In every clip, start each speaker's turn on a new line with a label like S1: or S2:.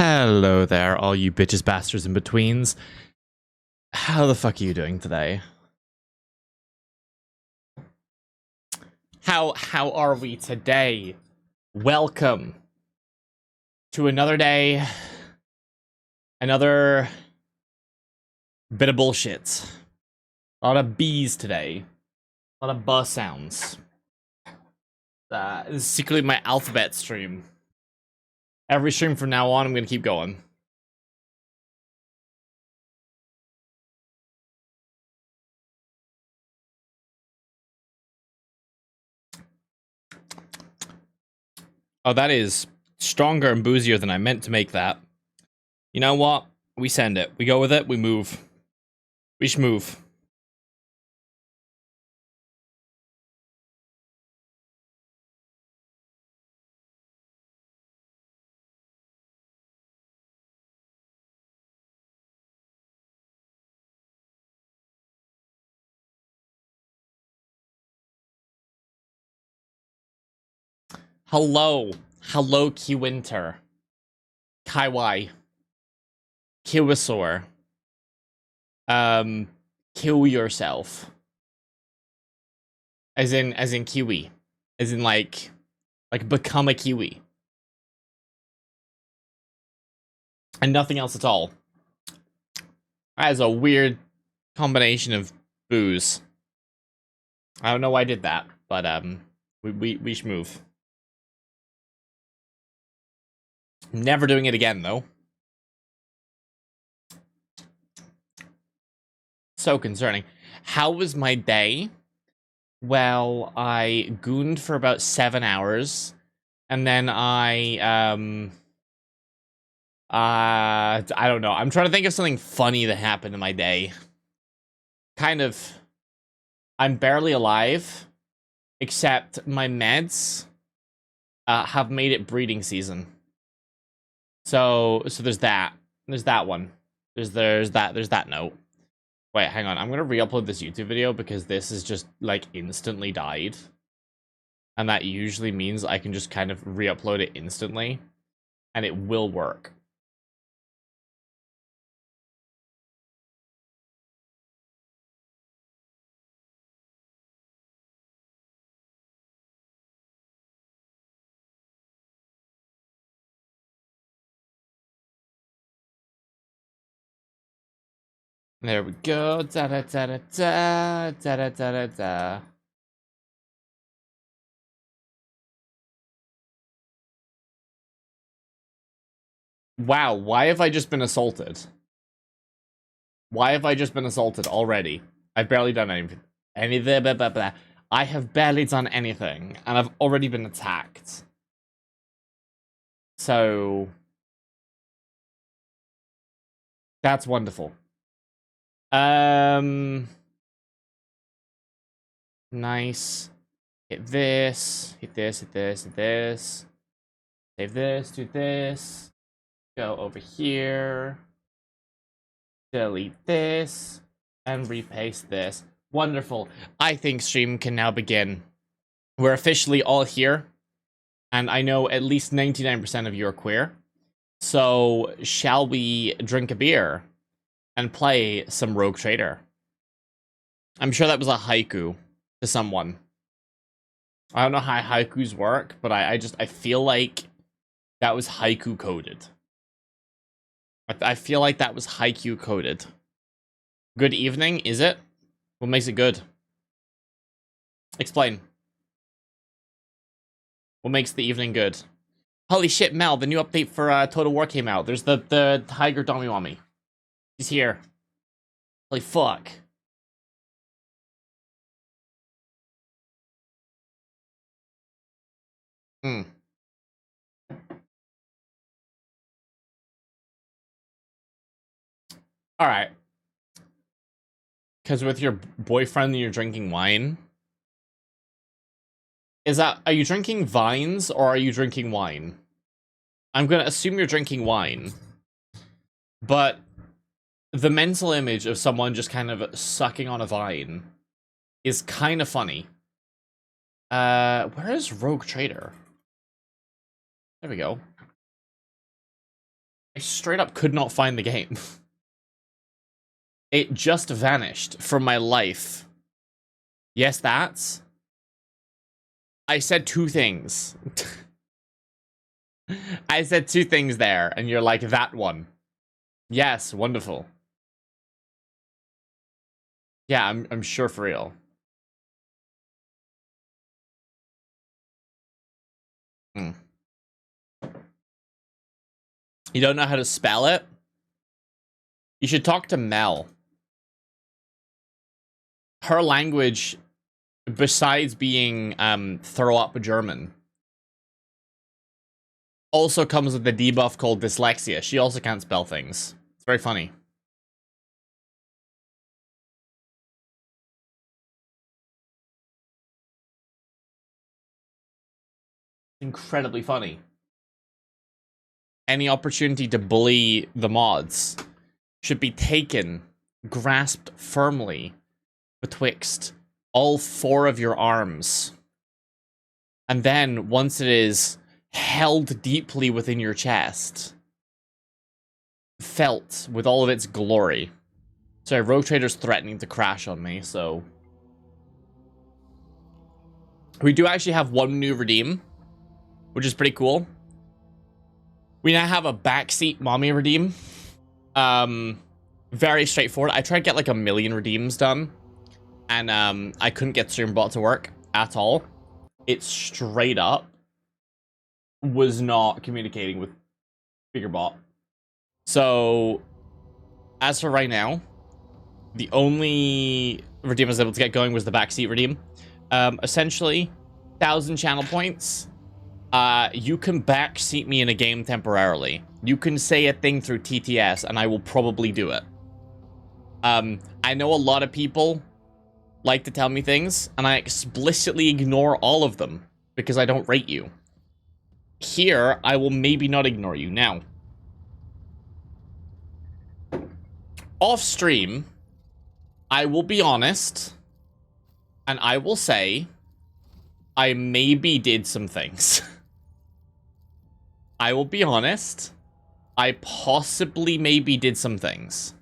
S1: Hello there, all you bitches, bastards, and betweens. How the fuck are you doing today? How are we today? Welcome to another day, another bit of bullshit. A lot of bees today. A lot of buzz sounds. This is secretly my alphabet stream. Every stream from now on, I'm gonna keep going. Oh, that is stronger and boozier than I meant to make that. You know what? We send it. We go with it. We move. We schmove. Hello. Hello, Kiwinter. Kaiwai. Kiwisaur. Kill yourself. As in kiwi. As in like become a kiwi. And nothing else at all. That is a weird combination of booze. I don't know why I did that, but we should move. Never doing it again though. So concerning. How was my day? Well, I gooned for about 7 hours, and then I don't know. I'm trying to think of something funny that happened in my day. Kind of, I'm barely alive, except my meds have made it breeding season. So there's that. There's that one. There's that note. Wait, hang on. I'm gonna re-upload this YouTube video because this is just like instantly died. And that usually means I can just kind of re-upload it instantly. And it will work. There we go. Da da da da da da da da da da. Wow, why have I just been assaulted? Why have I just been assaulted already? I've barely done anything. I have barely done anything, and I've already been attacked. So that's wonderful. Nice. Hit this, hit this, hit this, hit this. Save this, do this. Go over here. Delete this. And repaste this. Wonderful. I think stream can now begin. We're officially all here. And I know at least 99% of you are queer. So, shall we drink a beer and play some Rogue Trader? I'm sure that was a haiku to someone. I don't know how haikus work, but I feel like that was haiku coded. I feel like that was haiku coded. Good evening, is it? What makes it good? Explain. What makes the evening good? Holy shit, Mel, the new update for Total War came out. There's the Tiger Domiwami. He's here. Holy fuck. Hmm. Alright. Because with your boyfriend you're drinking wine? Are you drinking vines or are you drinking wine? I'm gonna assume you're drinking wine. But the mental image of someone just kind of sucking on a vine is kind of funny. Where is Rogue Trader? There we go. I straight up could not find the game. It just vanished from my life. Yes, that's. I said two things. I said two things there, and you're like, that one. Yes, wonderful. Yeah, I'm sure for real. Hmm. You don't know how to spell it? You should talk to Mel. Her language, besides being throw up German, also comes with the debuff called dyslexia. She also can't spell things. It's very funny. Incredibly funny. Any opportunity to bully the mods should be taken, grasped firmly betwixt all four of your arms. And then, once it is held deeply within your chest, felt with all of its glory. Sorry, Rogue Trader's threatening to crash on me, so... We do actually have one new redeem, which is pretty cool. We now have a backseat mommy redeem. Very straightforward. I tried to get like 1 million redeems done, and I couldn't get StreamBot to work at all. It straight up was not communicating with SpeakerBot. So, as for right now, the only redeem I was able to get going was the backseat redeem. Essentially, 1,000 channel points. You can backseat me in a game temporarily. You can say a thing through TTS, and I will probably do it. I know a lot of people like to tell me things, and I explicitly ignore all of them because I don't rate you. Here, I will maybe not ignore you. Now, off stream, I will be honest, and I will say I maybe did some things. I will be honest, I possibly maybe did some things.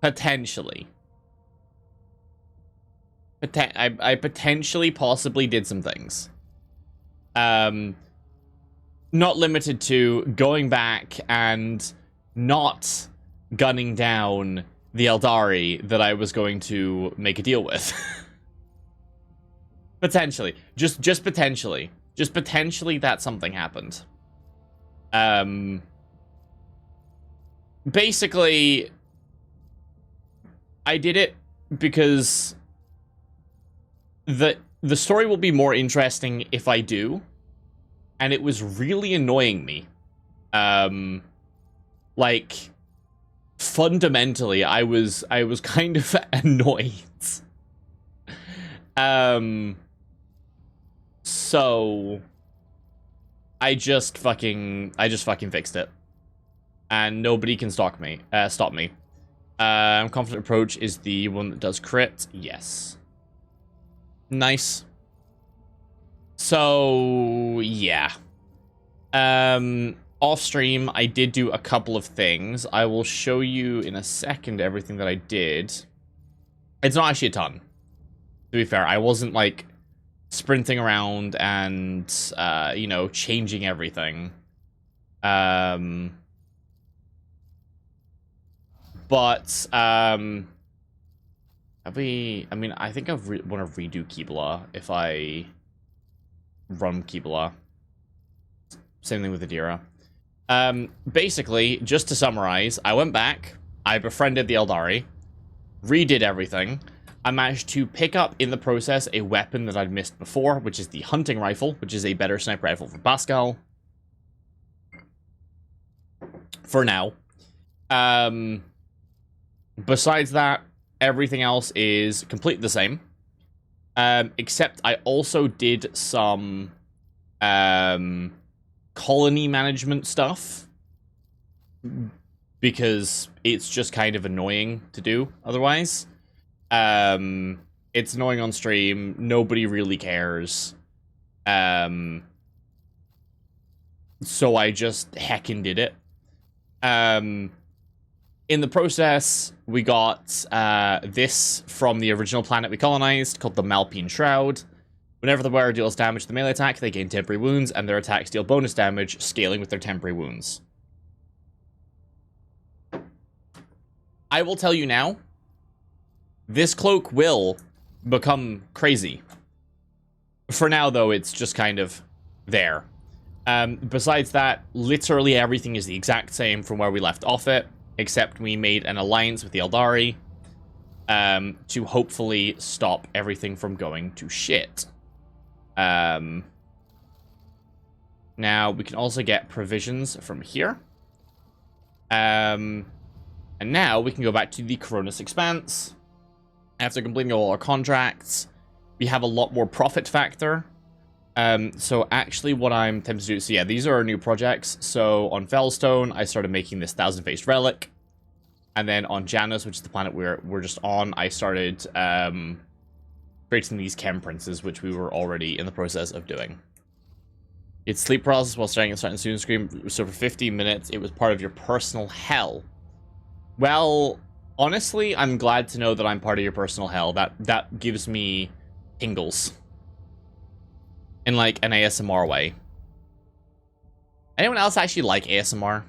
S1: Potentially. I potentially possibly did some things. Not limited to going back and not gunning down the Eldari that I was going to make a deal with. Potentially. Just potentially. Just potentially that something happened. Basically, I did it because the story will be more interesting if I do, and it was really annoying me. Like, fundamentally, I was kind of annoyed. So I just fucking fixed it, and nobody can stop me. Confident approach is the one that does crit. Yes. Nice. So yeah. Off stream, I did do a couple of things. I will show you in a second everything that I did. It's not actually a ton, to be fair. I wasn't like sprinting around and you know, changing everything. But have we? I mean, I think I want to redo Kibla if I run Kibla. Same thing with Adira. Basically, just to summarize, I went back, I befriended the Eldari, redid everything. I managed to pick up in the process a weapon that I'd missed before, which is the hunting rifle, which is a better sniper rifle for Pascal. For now. Besides that, everything else is completely the same. Except I also did some colony management stuff, because it's just kind of annoying to do otherwise. It's annoying on stream. Nobody really cares. So I just heckin' did it. In the process, we got this from the original planet we colonized, called the Malpine Shroud. Whenever the wearer deals damage to the melee attack, they gain temporary wounds, and their attacks deal bonus damage, scaling with their temporary wounds. I will tell you now, this cloak will become crazy. For now, though, it's just kind of there. Besides that, literally everything is the exact same from where we left off it, except we made an alliance with the Eldari to hopefully stop everything from going to shit. Now, we can also get provisions from here. And now we can go back to the Coronis Expanse. After completing all our contracts, we have a lot more profit factor. So actually what I'm tempted to do, so yeah, these are our new projects. So on Fellstone, I started making this Thousand-Faced Relic. And then on Janus, which is the planet we're just on, I started creating these Chem Princes, which we were already in the process of doing. It's sleep paralysis while staring at certain student screen, so for 15 minutes, it was part of your personal hell. Well, honestly, I'm glad to know that I'm part of your personal hell. That gives me tingles. In, like, an ASMR way. Anyone else actually like ASMR?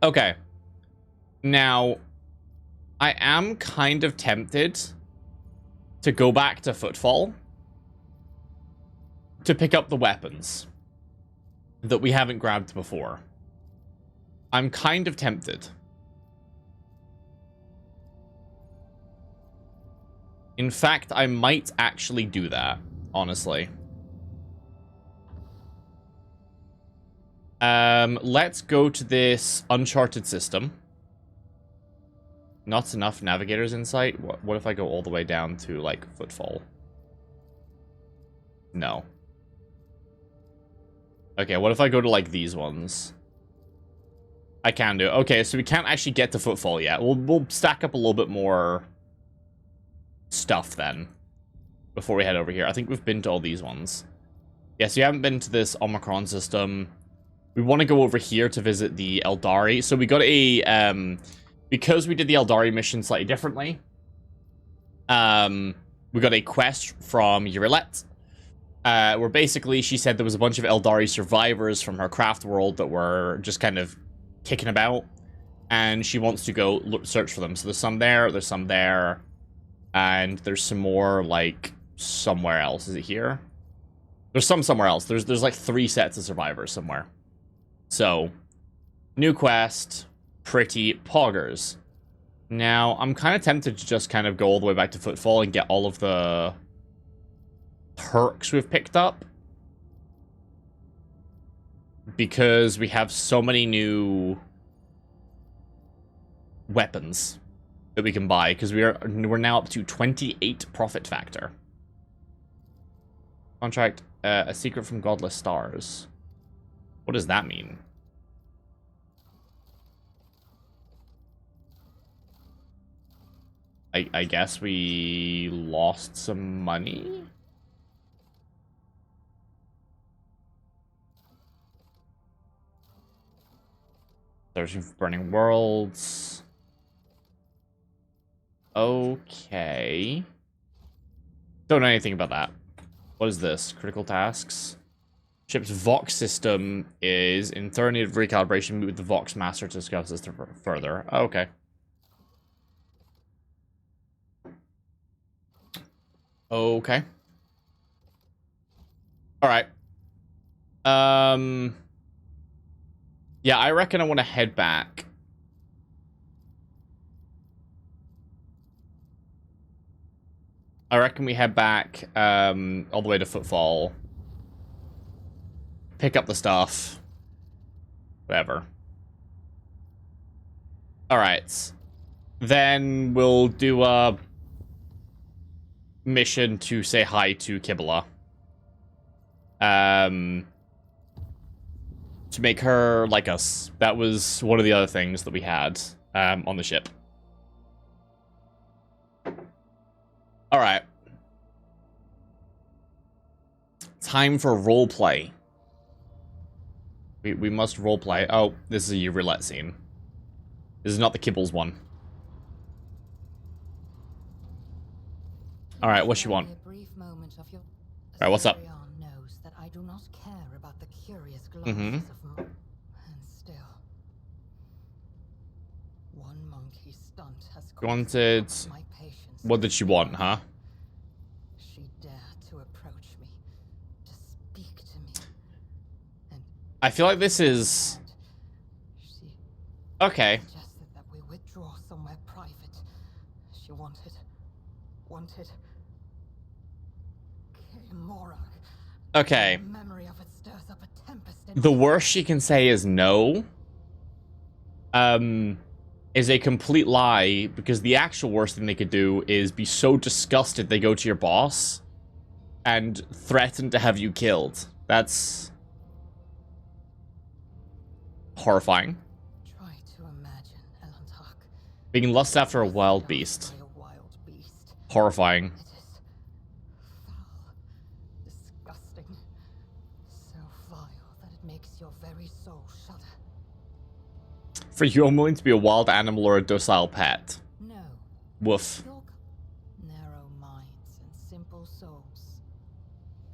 S1: Okay. Now, I am kind of tempted to go back to Footfall to pick up the weapons that we haven't grabbed before. I'm kind of tempted. In fact, I might actually do that, honestly. Let's go to this uncharted system. Not enough navigator's insight. What if I go all the way down to, like, Footfall? No. Okay, what if I go to, like, these ones? I can do it. Okay, so we can't actually get to Footfall yet. We'll stack up a little bit more stuff then before we head over here. I think we've been to all these ones. Yeah, so you haven't been to this Omicron system. We want to go over here to visit the Eldari. So we got a because we did the Eldari mission slightly differently. We got a quest from Urilet, where basically she said there was a bunch of Eldari survivors from her craft world that were just kind of kicking about, and she wants to go search for them. So there's some there, and there's some more, like, somewhere else. Is it here? There's some somewhere else. There's like 3 sets of survivors somewhere. So, new quest, pretty poggers. Now, I'm kind of tempted to just kind of go all the way back to Footfall and get all of the perks we've picked up. Because we have so many new weapons that we can buy, because we're now up to 28 profit factor. Contract, a secret from Godless Stars. What does that mean? I guess we lost some money? Searching for burning worlds. Okay. Don't know anything about that. What is this? Critical tasks? Ship's Vox system is in thorough need of recalibration. Meet with the Vox Master to discuss this further. Oh, okay. Okay. Alright. Yeah, I reckon I want to head back. I reckon we head back, all the way to Footfall. Pick up the stuff. Whatever. Alright. Then we'll do a mission to say hi to Kibala. To make her like us. That was one of the other things that we had on the ship. Alright. Let's Time for roleplay. We must roleplay. Oh, this is a roulette scene. This is not the Kibbles one. Alright, what you want? Alright, what's up? Mm-hmm. You wanted... What did she want, huh?
S2: She dared to approach me, to speak to me. And
S1: I feel like this is... Okay.
S2: Suggested that we withdraw somewhere private. She wanted Morag.
S1: Okay.
S2: The memory of it stirs up a tempest in
S1: The worst she can say is no. Is a complete lie, because the actual worst thing they could do is be so disgusted they go to your boss and threaten to have you killed. That's horrifying.
S2: Try to imagine Elantark
S1: Being lust after a wild beast. Horrifying.
S2: It is foul, disgusting, so vile that it makes your very soul shudder.
S1: For you, I'm willing to be a wild animal or a docile pet.
S2: No.
S1: Woof.
S2: Narrow minds and simple souls.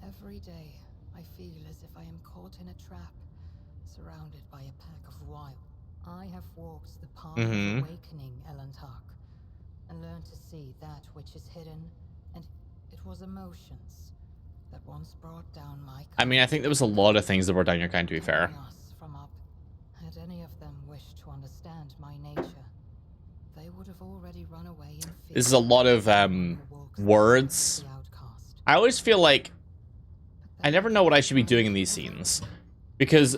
S2: Every day, I feel as if I am caught in a trap, surrounded by a pack of wild. I have walked the path of awakening Elantark, and learned to see that which is hidden, and it was emotions that once brought down my...
S1: I mean, I think there was a lot of things that were down your kind, to be fair.
S2: From up. Had any of them wished to understand my nature, they would have already run away in fear.
S1: This is a lot of, words. I always feel like I never know what I should be doing in these scenes. Because,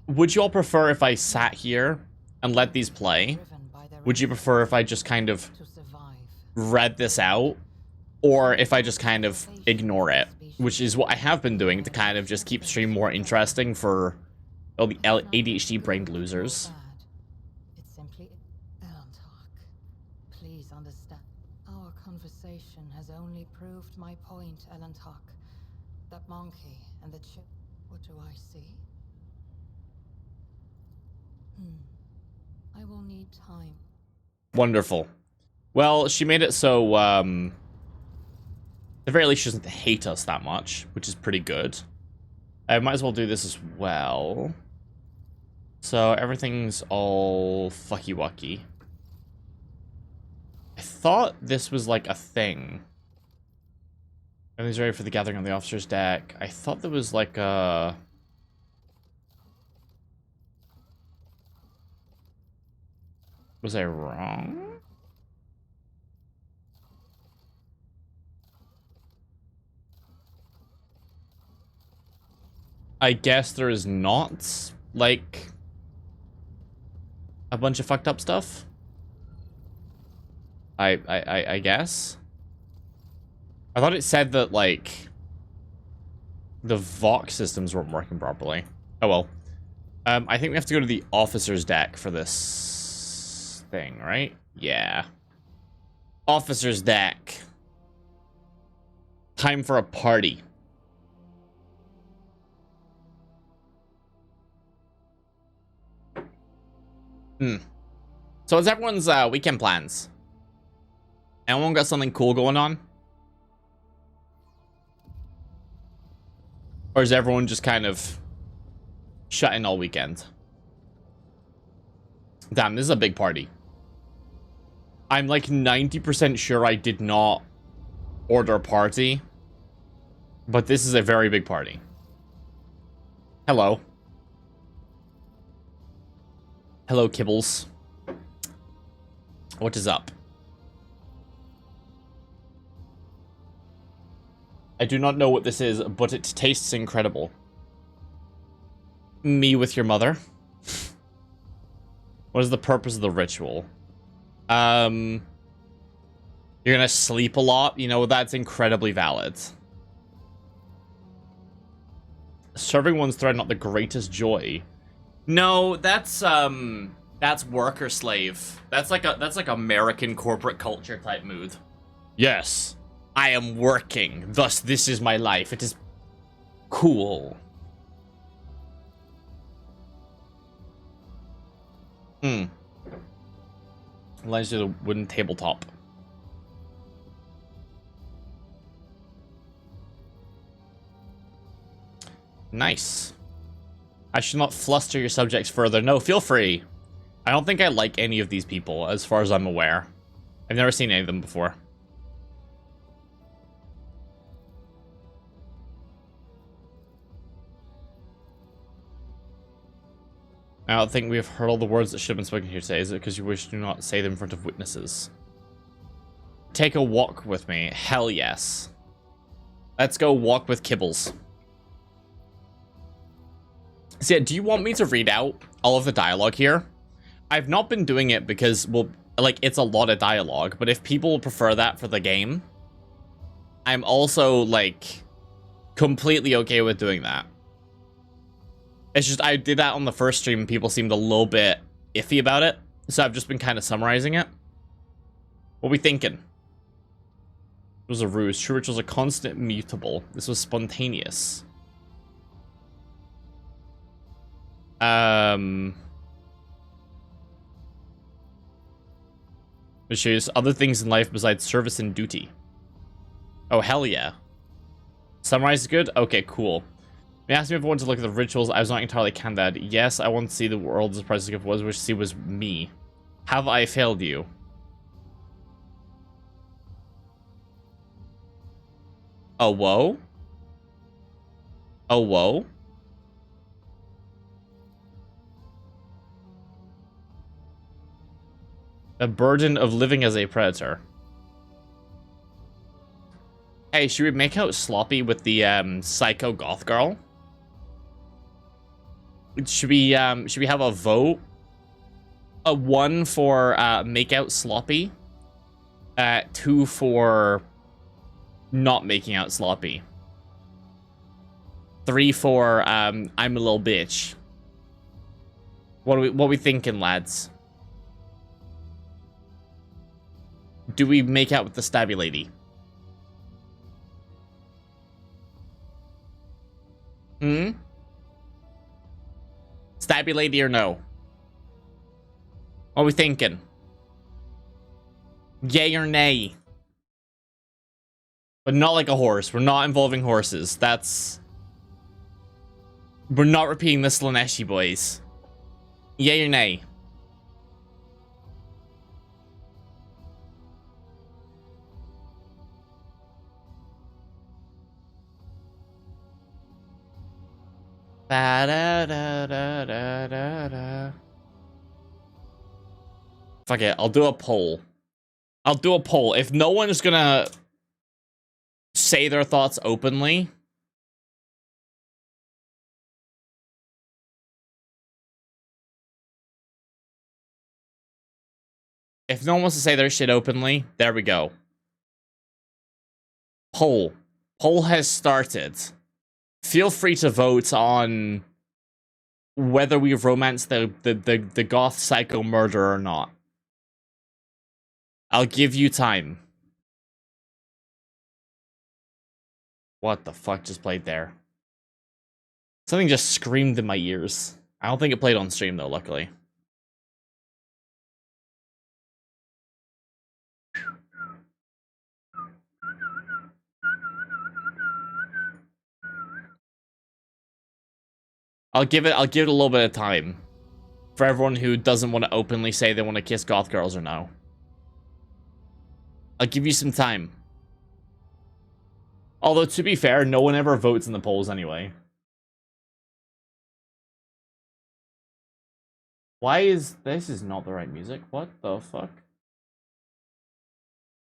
S1: would you all prefer if I sat here and let these play? Would you prefer if I just kind of read this out? Or if I just kind of ignore it? Which is what I have been doing to kind of just keep stream more interesting for all the ADHD-brained losers.
S2: It's simply Elantark. Please understand. Our conversation has only proved my point, Elantark. That monkey and the chip. What do I see? I will need time.
S1: Wonderful. Well, she made it so, at the very least she doesn't hate us that much, which is pretty good. I might as well do this as well. So everything's all fucky-wucky. I thought this was like a thing. Everything's ready for the gathering on the officer's deck. I thought there was like a... Was I wrong? I guess there is not, like, a bunch of fucked up stuff. I guess. I thought it said that, like, the Vox systems weren't working properly. Oh well. I think we have to go to the officer's deck for this thing, right? Yeah. Officer's deck. Time for a party. So what's everyone's weekend plans? Anyone got something cool going on? Or is everyone just kind of shut in all weekend? Damn, this is a big party. I'm like 90% sure I did not order a party. But this is a very big party. Hello. Hello, Kibbles. What is up? I do not know what this is, but it tastes incredible. Me with your mother? What is the purpose of the ritual? You're gonna sleep a lot? You know, that's incredibly valid. Serving one's thread, not the greatest joy. No, that's work or slave. That's like American corporate culture type mood. Yes, I am working, thus this is my life. It is Cool. Let's do the wooden tabletop. Nice. I should not fluster your subjects further. No, feel free. I don't think I like any of these people, as far as I'm aware. I've never seen any of them before. I don't think we have heard all the words that should have been spoken here today. Is it because you wish to not say them in front of witnesses? Take a walk with me. Hell yes. Let's go walk with Kibbles. So yeah, do you want me to read out all of the dialogue here? I've not been doing it because, well, like, it's a lot of dialogue, but if people prefer that for the game, I'm also, like, completely okay with doing that. It's just, I did that on the first stream and people seemed a little bit iffy about it, so I've just been kind of summarizing it. What are we thinking? It was a ruse. True rituals are constant, mutable. This was spontaneous. Which shows other things in life besides service and duty. Oh, hell yeah. Summarize is good? Okay, cool. They asked me if I wanted to look at the rituals. I was not entirely candid. Yes, I want to see the world as priceless gift was, which see was me. Have I failed you? Oh, whoa? Oh, whoa? The burden of living as a predator. Hey, should we make out sloppy with the psycho goth girl? Should we have a vote? A 1 for make out sloppy. 2 for not making out sloppy. 3 for I'm a little bitch. What are we thinking, lads? Do we make out with the stabby lady? Stabby lady or no? What are we thinking? Yay or nay? But not like a horse. We're not involving horses. That's... We're not repeating the Slaneshi, boys. Yay or nay? Fuck it, I'll do a poll. I'll do a poll. If no one is gonna say their thoughts openly, if no one wants to say their shit openly, there we go. Poll. Poll has started. Feel free to vote on whether we romance the goth psycho murderer or not. I'll give you time. What the fuck just played there? Something just screamed in my ears. I don't think it played on stream though, luckily. I'll give it a little bit of time. For everyone who doesn't want to openly say they want to kiss goth girls or no. I'll give you some time. Although, to be fair, no one ever votes in the polls anyway. Why is... This is not the right music. What the fuck?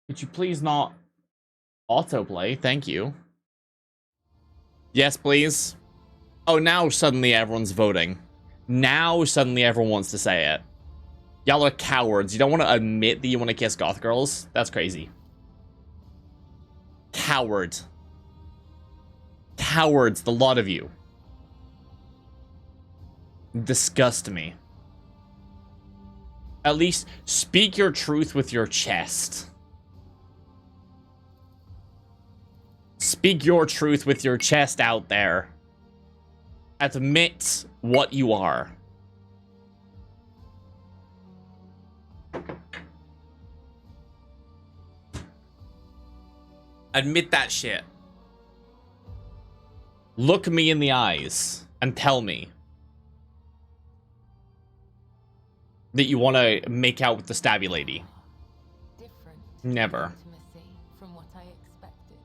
S1: Could you please not autoplay? Thank you. Yes, please. Oh, now suddenly everyone's voting. Now suddenly everyone wants to say it. Y'all are cowards. You don't want to admit that you want to kiss goth girls? That's crazy. Coward. Cowards, the lot of you. Disgust me. At least speak your truth with your chest. Speak your truth with your chest out there. Admit what you are. Admit that shit. Look me in the eyes and tell me that you want to make out with the stabby lady.
S2: Different.
S1: Never.
S2: Intimacy from what I expected.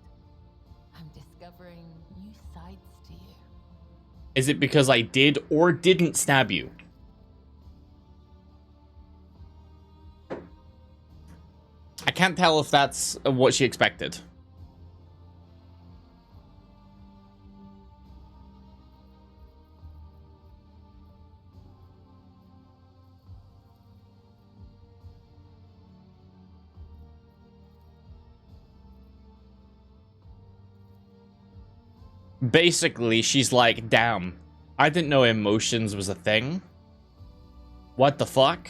S2: I'm discovering new sides to you.
S1: Is it because I did or didn't stab you? I can't tell if that's what she expected. Basically, she's like, damn, I didn't know emotions was a thing. What the fuck?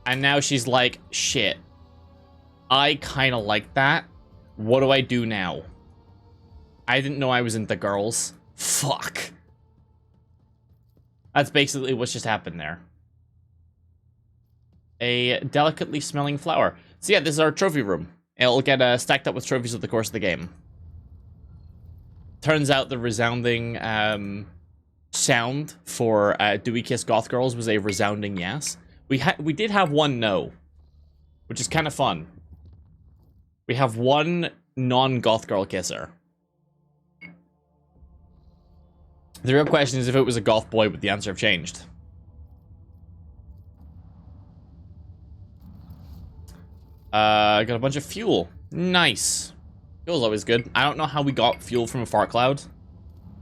S1: And now she's like, shit, I kind of like that. What do I do now? I didn't know I was into girls. Fuck. That's basically what's just happened there. A delicately smelling flower. So yeah, this is our trophy room. It'll get stacked up with trophies over the course of the game. Turns out the resounding sound for Do We Kiss Goth Girls was a resounding yes. We did have one no, which is kind of fun. We have one non-goth girl kisser. The real question is if it was a goth boy, would the answer have changed? Got a bunch of fuel. Nice. Fuel's always good. I don't know how we got fuel from a fart cloud,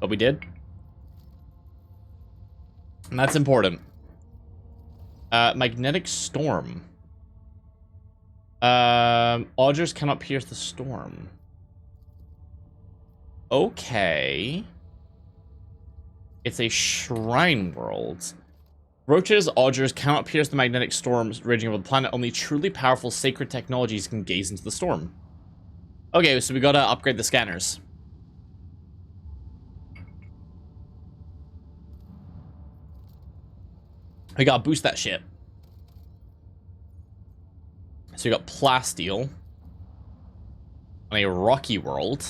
S1: but we did. And that's important. Magnetic storm. Augers cannot pierce the storm. Okay. It's a shrine world. Roaches, augers cannot pierce the magnetic storms raging over the planet. Only truly powerful sacred technologies can gaze into the storm. Okay, so we gotta upgrade the scanners. We gotta boost that shit. So we got plasteel on a rocky world.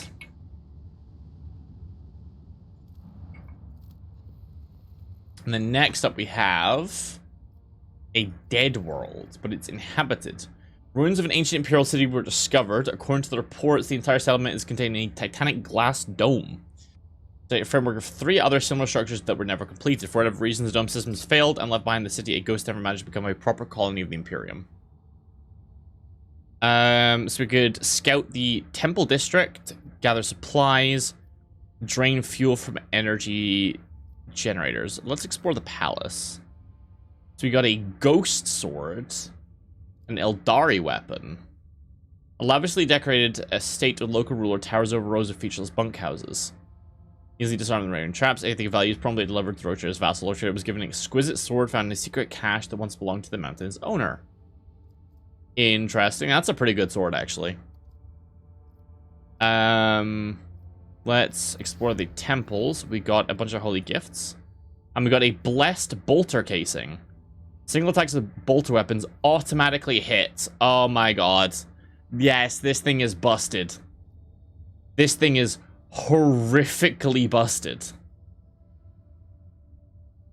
S1: And then next up we have a dead world, but it's inhabited. Ruins of an ancient imperial city were discovered. According to the reports, the entire settlement is contained in a titanic glass dome. It's a framework of 3 other similar structures that were never completed. For whatever reason, the dome systems failed and left behind the city. A ghost never managed to become a proper colony of the Imperium. So we could scout the temple district, gather supplies, drain fuel from energy generators. Let's explore the palace. So we got a ghost sword, an Eldari weapon, a lavishly decorated estate of local ruler towers over rows of featureless bunkhouses. Easily disarmed the raiding traps. Anything of value is promptly delivered to Rocher's vassal. Rocher was given an exquisite sword found in a secret cache that once belonged to the mountain's owner. Interesting. That's a pretty good sword, actually. Let's explore the temples. We got a bunch of holy gifts. And we got a blessed bolter casing. Single attacks with bolter weapons automatically hit. Oh my god. Yes, this thing is busted. This thing is horrifically busted.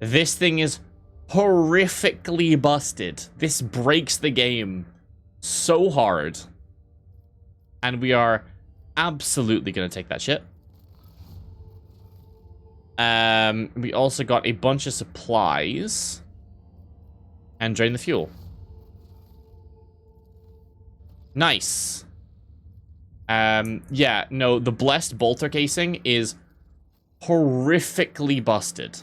S1: This thing is horrifically busted. This breaks the game so hard. And we are absolutely going to take that shit. We also got a bunch of supplies. And drain the fuel. Nice. Yeah, no, the blessed bolter casing is horrifically busted.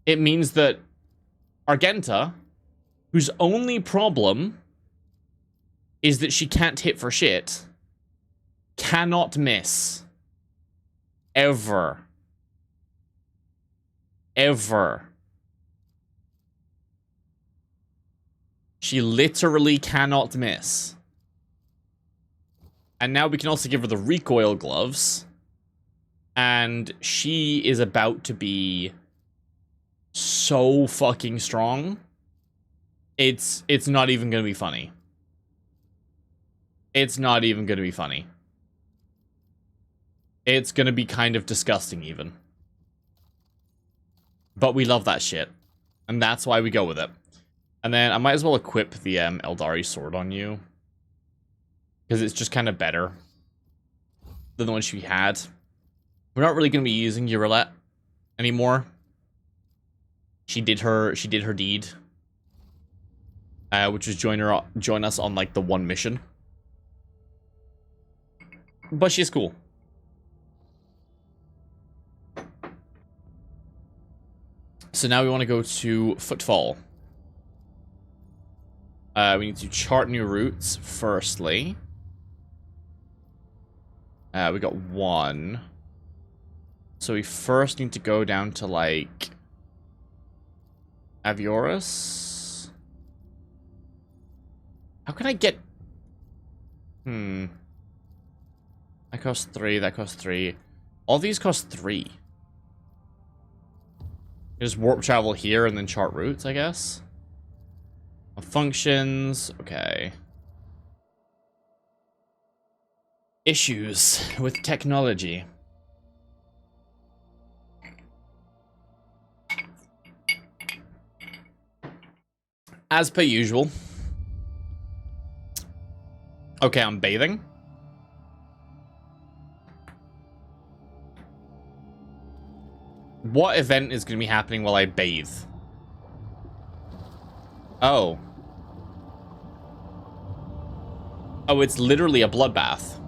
S1: It means that Argenta, whose only problem is that she can't hit for shit, cannot miss. Ever. Ever. She literally cannot miss. And now we can also give her the recoil gloves. And she is about to be so fucking strong. It's not even gonna be funny. It's not even gonna be funny. It's gonna be kind of disgusting even. But we love that shit. And that's why we go with it. And then I might as well equip the Eldari sword on you. Because it's just kind of better than the one she had. We're not really going to be using Eurolette anymore. She did her deed. Which was join us on like the one mission. But she's cool. So now we want to go to Footfall. We need to chart new routes, firstly. We got one. So we first need to go down to, like, Avioris? How can I get... That costs 3, that costs 3. All these cost 3. Just warp travel here and then chart routes, I guess. Functions, okay. Issues with technology. As per usual. Okay, I'm bathing. What event is going to be happening while I bathe? Oh. Oh, it's literally a bloodbath.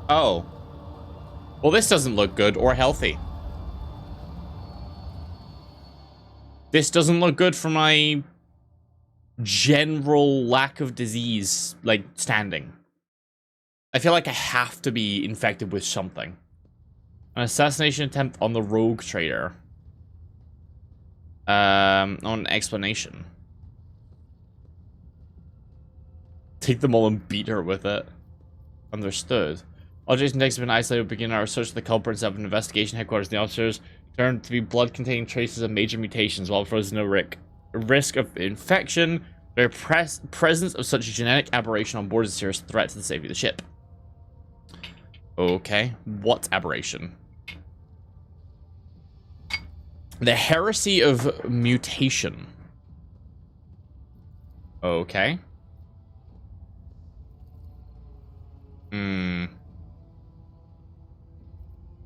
S1: Oh. Well, this doesn't look good or healthy. This doesn't look good for my general lack of disease, like, standing. I feel like I have to be infected with something. An assassination attempt on the rogue trader. On an explanation. Take them all and beat her with it. Understood. All Jason Dex have been isolated. Begin our search for the culprit and set up an investigation headquarters. The officers turned to be blood-containing traces of major mutations, while frozen no risk of infection. The presence of such a genetic aberration on board is a serious threat to the safety of the ship. Okay, what aberration? The heresy of mutation. Okay.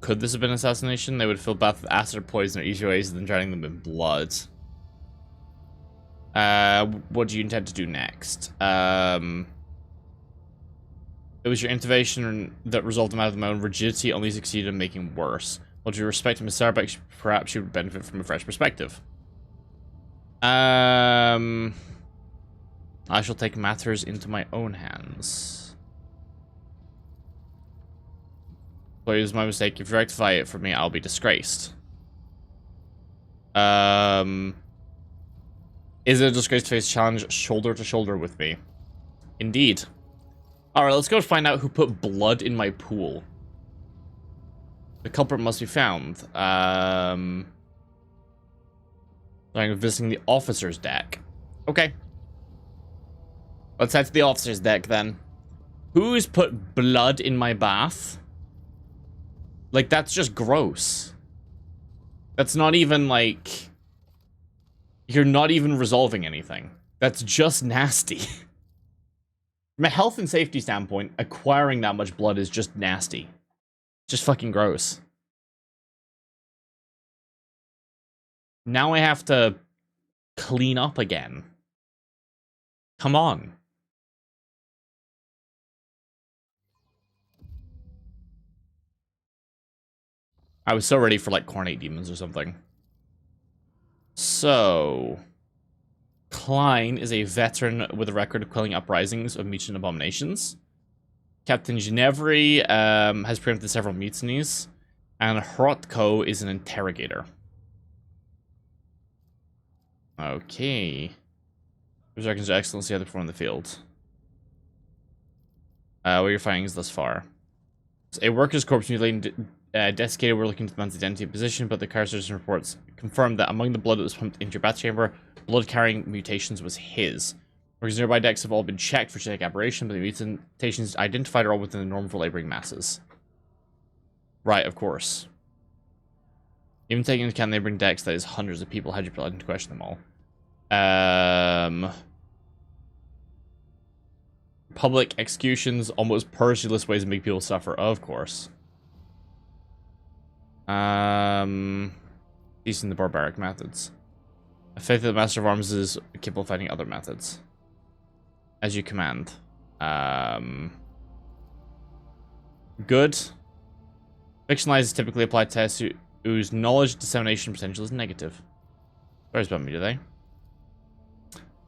S1: Could this have been assassination? They would fill bath with acid or poison or easier ways than drowning them in blood. What do you intend to do next? It was your intervention that resolved them out of my own rigidity, only succeeded in making worse. Well, due respect to Miss Sarbeck, perhaps she would benefit from a fresh perspective. I shall take matters into my own hands. But it was my mistake. If you rectify it for me, I'll be disgraced. Is it a disgrace to face challenge shoulder to shoulder with me? Indeed. Alright, let's go find out who put blood in my pool. The culprit must be found. I'm visiting the officer's deck. Okay. Let's head to the officer's deck then. Who's put blood in my bath? Like, that's just gross. That's not even, like... You're not even resolving anything. That's just nasty. From a health and safety standpoint, acquiring that much blood is just nasty. Just fucking gross. Now I have to clean up again. Come on. I was so ready for, like, Cornate Demons or something. So... Klein is a veteran with a record of quelling uprisings of mutant abominations. Captain Ginevri has preempted several mutinies. And Hrotko is an interrogator. Okay. Resurrections of excellency other performed in the field. What are your findings thus far? A worker's corpse mutilated desiccated. We're looking to the man's identity and position, but the carcinogen reports confirmed that among the blood that was pumped into your bath chamber, blood-carrying mutations was his. Workers' nearby decks have all been checked for genetic aberration, but the mutations identified are all within the norm for laboring masses. Right, of course. Even taking into account neighboring decks, that is hundreds of people. How'd you put into question them all? Public executions, almost purposeless ways to make people suffer, of course. Using the barbaric methods. I faith that the Master of Arms is capable of finding other methods. As you command. Good. Fictionalized is typically applied to tests whose knowledge dissemination potential is negative. Sorry about me, do they?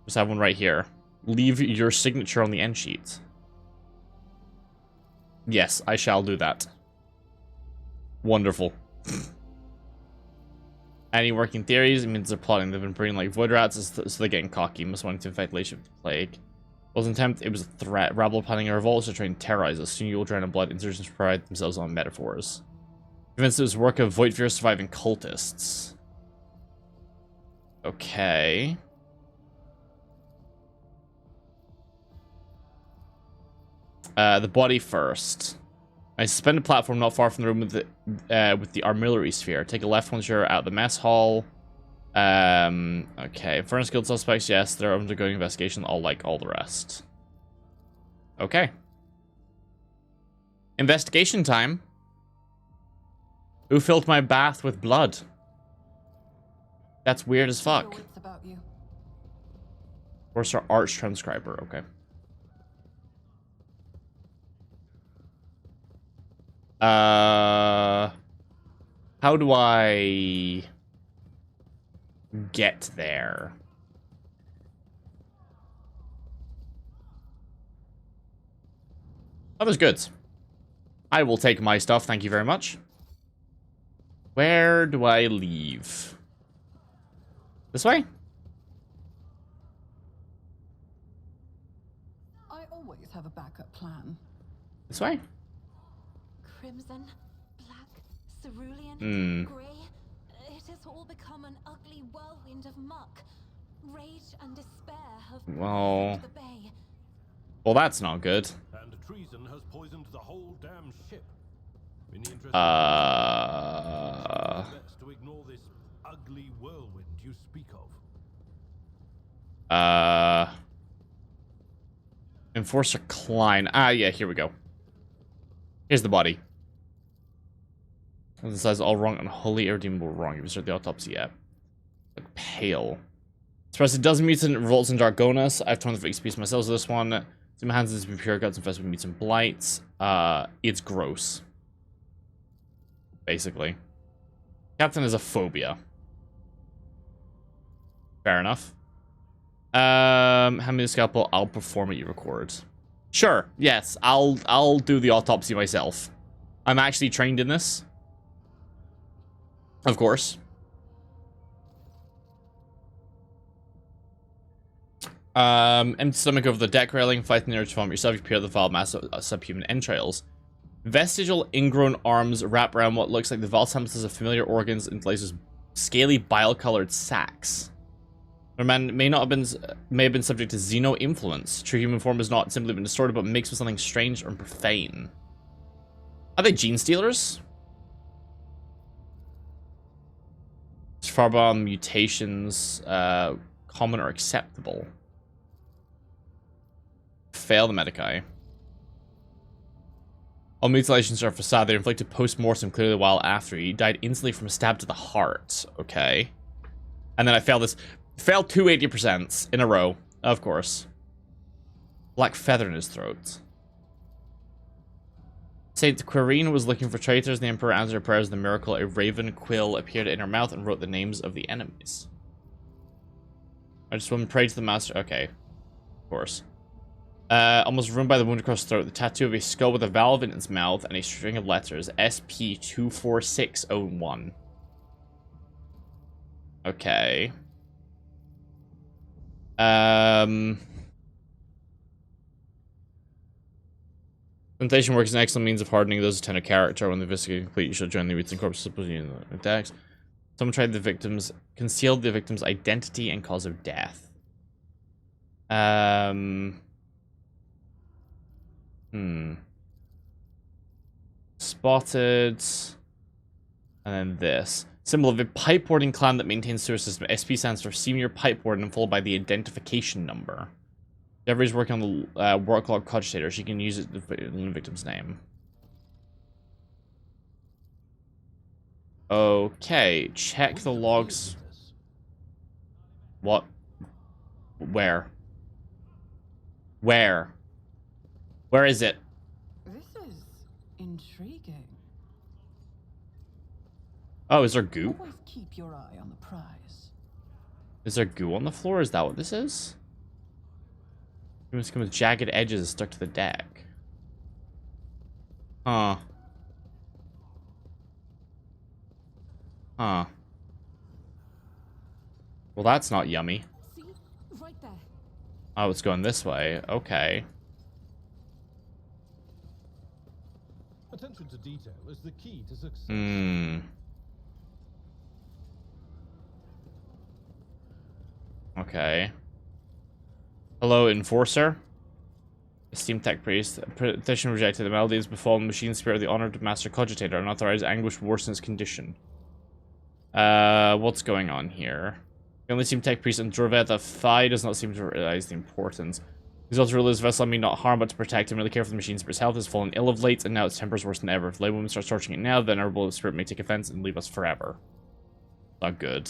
S1: Just have one right here. Leave your signature on the end sheet. Yes, I shall do that. Wonderful. Any working theories? It means they're plotting. They've been breeding like void rats, so they're getting cocky. Must want to infect Lation with the plague. It wasn't an attempt, it was a threat. Rabble planning a revolt to try and terrorize us. Soon you will drown in blood. Insurgents pride themselves on metaphors. Convinced it was work of Voidfear surviving cultists. Okay. The body first. I suspended platform not far from the room with the artillery sphere. Take a left once you're out of the mess hall. Okay. Furnace Guild suspects, yes, they're undergoing investigation, all like all the rest. Okay. Investigation time. Who filled my bath with blood? That's weird as fuck. Where's our arch transcriber? Okay. How do I get there? Oh, there's goods. I will take my stuff, thank you very much. Where do I leave? This way?
S3: I always have a backup plan.
S1: This way?
S4: Crimson, black, cerulean, grey. It has all become an ugly whirlwind of muck. Rage and despair have poisoned the bay.
S1: Well, that's not good.
S5: And treason has poisoned the whole damn ship. In the interest best to ignore this ugly whirlwind you speak of.
S1: Enforcer Klein. Ah, yeah, here we go. Here's the body. The size all wrong, unholy, irredeemable wrong. If you start the autopsy yet. Like pale. Express it does mutant revolts in Dargonus. I've torn the fixed piece myself with this one. See my hands is pure guts infested with mutant blights. It's gross. Basically. Captain is a phobia. Fair enough. Hand me the scalpel, I'll perform what you record. Sure, yes, I'll do the autopsy myself. I'm actually trained in this. Of course. Empty stomach over the deck railing, fighting the urge to vomit yourself, you appear the vile mass of subhuman entrails. Vestigial ingrown arms wrap around what looks like the vile semblance of familiar organs and lasers scaly bile-colored sacs. The man may have been subject to xeno influence. True human form has not simply been distorted, but mixed with something strange and profane. Are they gene stealers? Farbomb mutations, common or acceptable. Fail the Medici. All mutilations are facade. They're inflicted post-mortem clearly a while after. He died instantly from a stab to the heart. Okay. And then I failed this. Failed 2 80% in a row. Of course. Black feather in his throat. Saint Quirine was looking for traitors. The Emperor answered her prayers. The miracle, a raven quill appeared in her mouth and wrote the names of the enemies. I just want to pray to the master. Okay. Of course. Almost ruined by the wound across the throat. The tattoo of a skull with a valve in its mouth and a string of letters. SP24601. Okay. Temptation work is an excellent means of hardening those who tend to character. When the investigation is complete, you should join the Roots and Corpses in the attacks. Someone tried concealed the victim's identity and cause of death. Spotted. And then this. Symbol of a pipeboarding clan that maintains sewer system. SP stands for Senior Pipeboard and followed by the identification number. Devery's working on the work log cogitator. She can use it in the victim's name. Okay, check the logs. What? Where? Where? Where is it?
S3: This is intriguing.
S1: Oh, is there goo?
S3: Always keep your eye on the prize.
S1: Is there goo on the floor? Is that what this is? It must come with jagged edges stuck to the deck. Huh. Huh. Well, that's not yummy.
S4: See? Right there.
S1: Oh, it's going this way. Okay.
S5: Attention to detail is the key to success.
S1: Hmm. Okay. Hello, Enforcer. Esteemed Tech Priest. Petition rejected. The malady has befallen machine spirit of the honored Master Cogitator. Unauthorized anguish worsens condition. What's going on here? The only Esteemed Tech Priest and Droveta Phi does not seem to realize the importance. He's also ruled his vessel mean not harm but to protect him. Really care for the machine spirit's health. Has fallen ill of late, and now its temper is worse than ever. If the woman starts torching it now, the venerable spirit may take offense and leave us forever. Not good.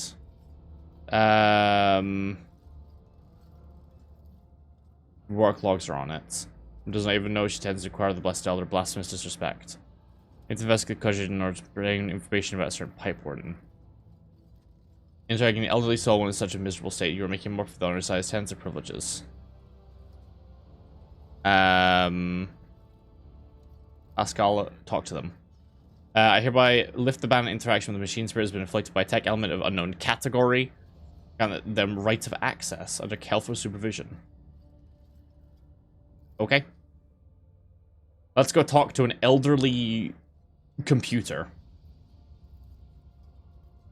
S1: Work logs are on it. Does not even know she tends to acquire the blessed elder blasphemous disrespect. Need to investigate Kujit in order to bring information about a certain pipe warden. Interacting an elderly soul when in such a miserable state, you are making more for the undersized tens of privileges. Ascal, talk to them. I hereby lift the ban of interaction with the machine spirit has been inflicted by a tech element of unknown category. And them rights of access under Kelthro supervision. Okay. Let's go talk to an elderly computer.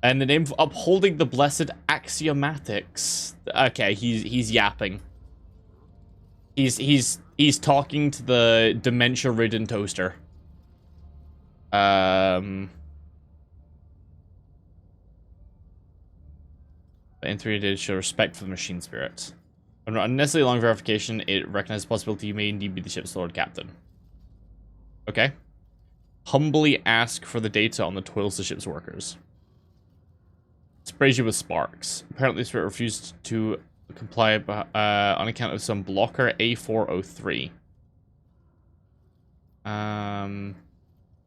S1: And the name of upholding the blessed axiomatics. Okay, he's yapping. He's talking to the dementia-ridden toaster. The entry did show respect for the machine spirit. Under unnecessarily long verification, it recognizes the possibility you may indeed be the ship's Lord Captain. Okay. Humbly ask for the data on the toils of the ship's workers. Sprays you with sparks. Apparently, the spirit refused to comply on account of some blocker A403.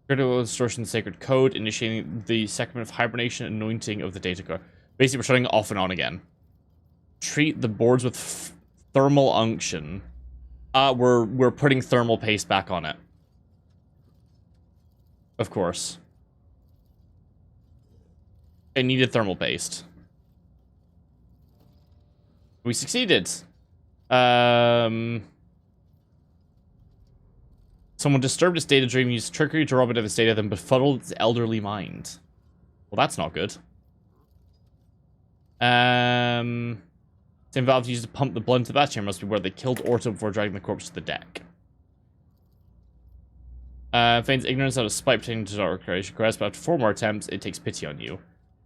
S1: Critical distortion sacred code, initiating the sacrament of hibernation, anointing of the data core. Basically, we're shutting it off and on again. Treat the boards with thermal unction. We're putting thermal paste back on it. Of course. It needed thermal paste. We succeeded. Someone disturbed its data dream, used trickery to rob it of its data, then befuddled its elderly mind. Well, that's not good. Same valve used to pump the blood into the bat chamber must be where they killed Orto before dragging the corpse to the deck. Feigns ignorance out of spite pertaining to dark creation. But after 4 more attempts, it takes pity on you.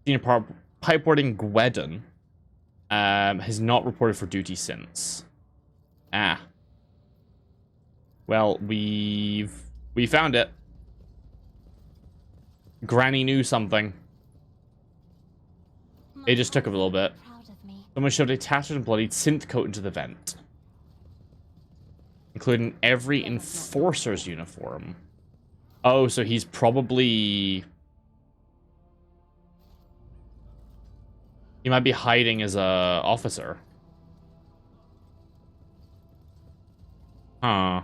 S1: Senior pipeboarding Gwedon has not reported for duty since. Ah. Well, we found it. Granny knew something. It just took a little bit. Someone shoved a tattered and bloodied synth coat into the vent. Including every enforcer's uniform. Oh, so he's probably... He might be hiding as a officer. Huh.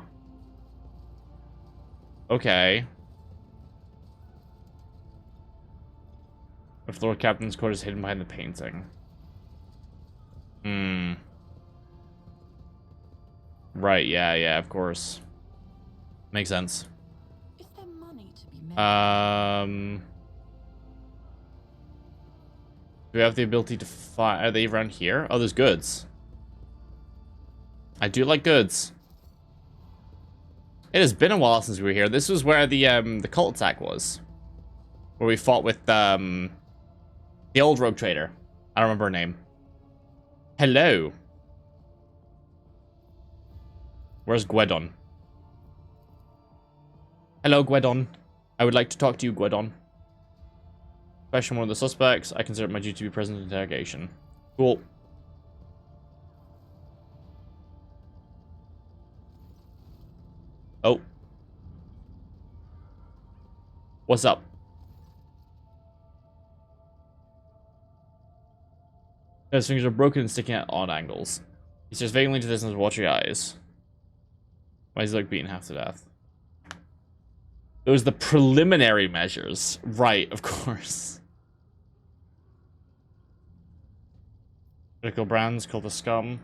S1: Okay. If the Lord Captain's coat is hidden behind the painting. Right, yeah, of course. Makes sense.
S3: Is there money to be made?
S1: Do we have the ability to find... Are they around here? Oh, there's goods. I do like goods. It has been a while since we were here. This was where the cult attack was. Where we fought with, the old rogue trader. I don't remember her name. Hello. Where's Gwedon? Hello, Gwedon. I would like to talk to you, Gwedon. Question one of the suspects. I consider it my duty to be present in interrogation. Cool. Oh. What's up? His fingers are broken and sticking at odd angles. He stares vaguely into this with watery eyes. Why is he like beaten half to death? Those are the preliminary measures. Right, of course. Critical brands, called the scum.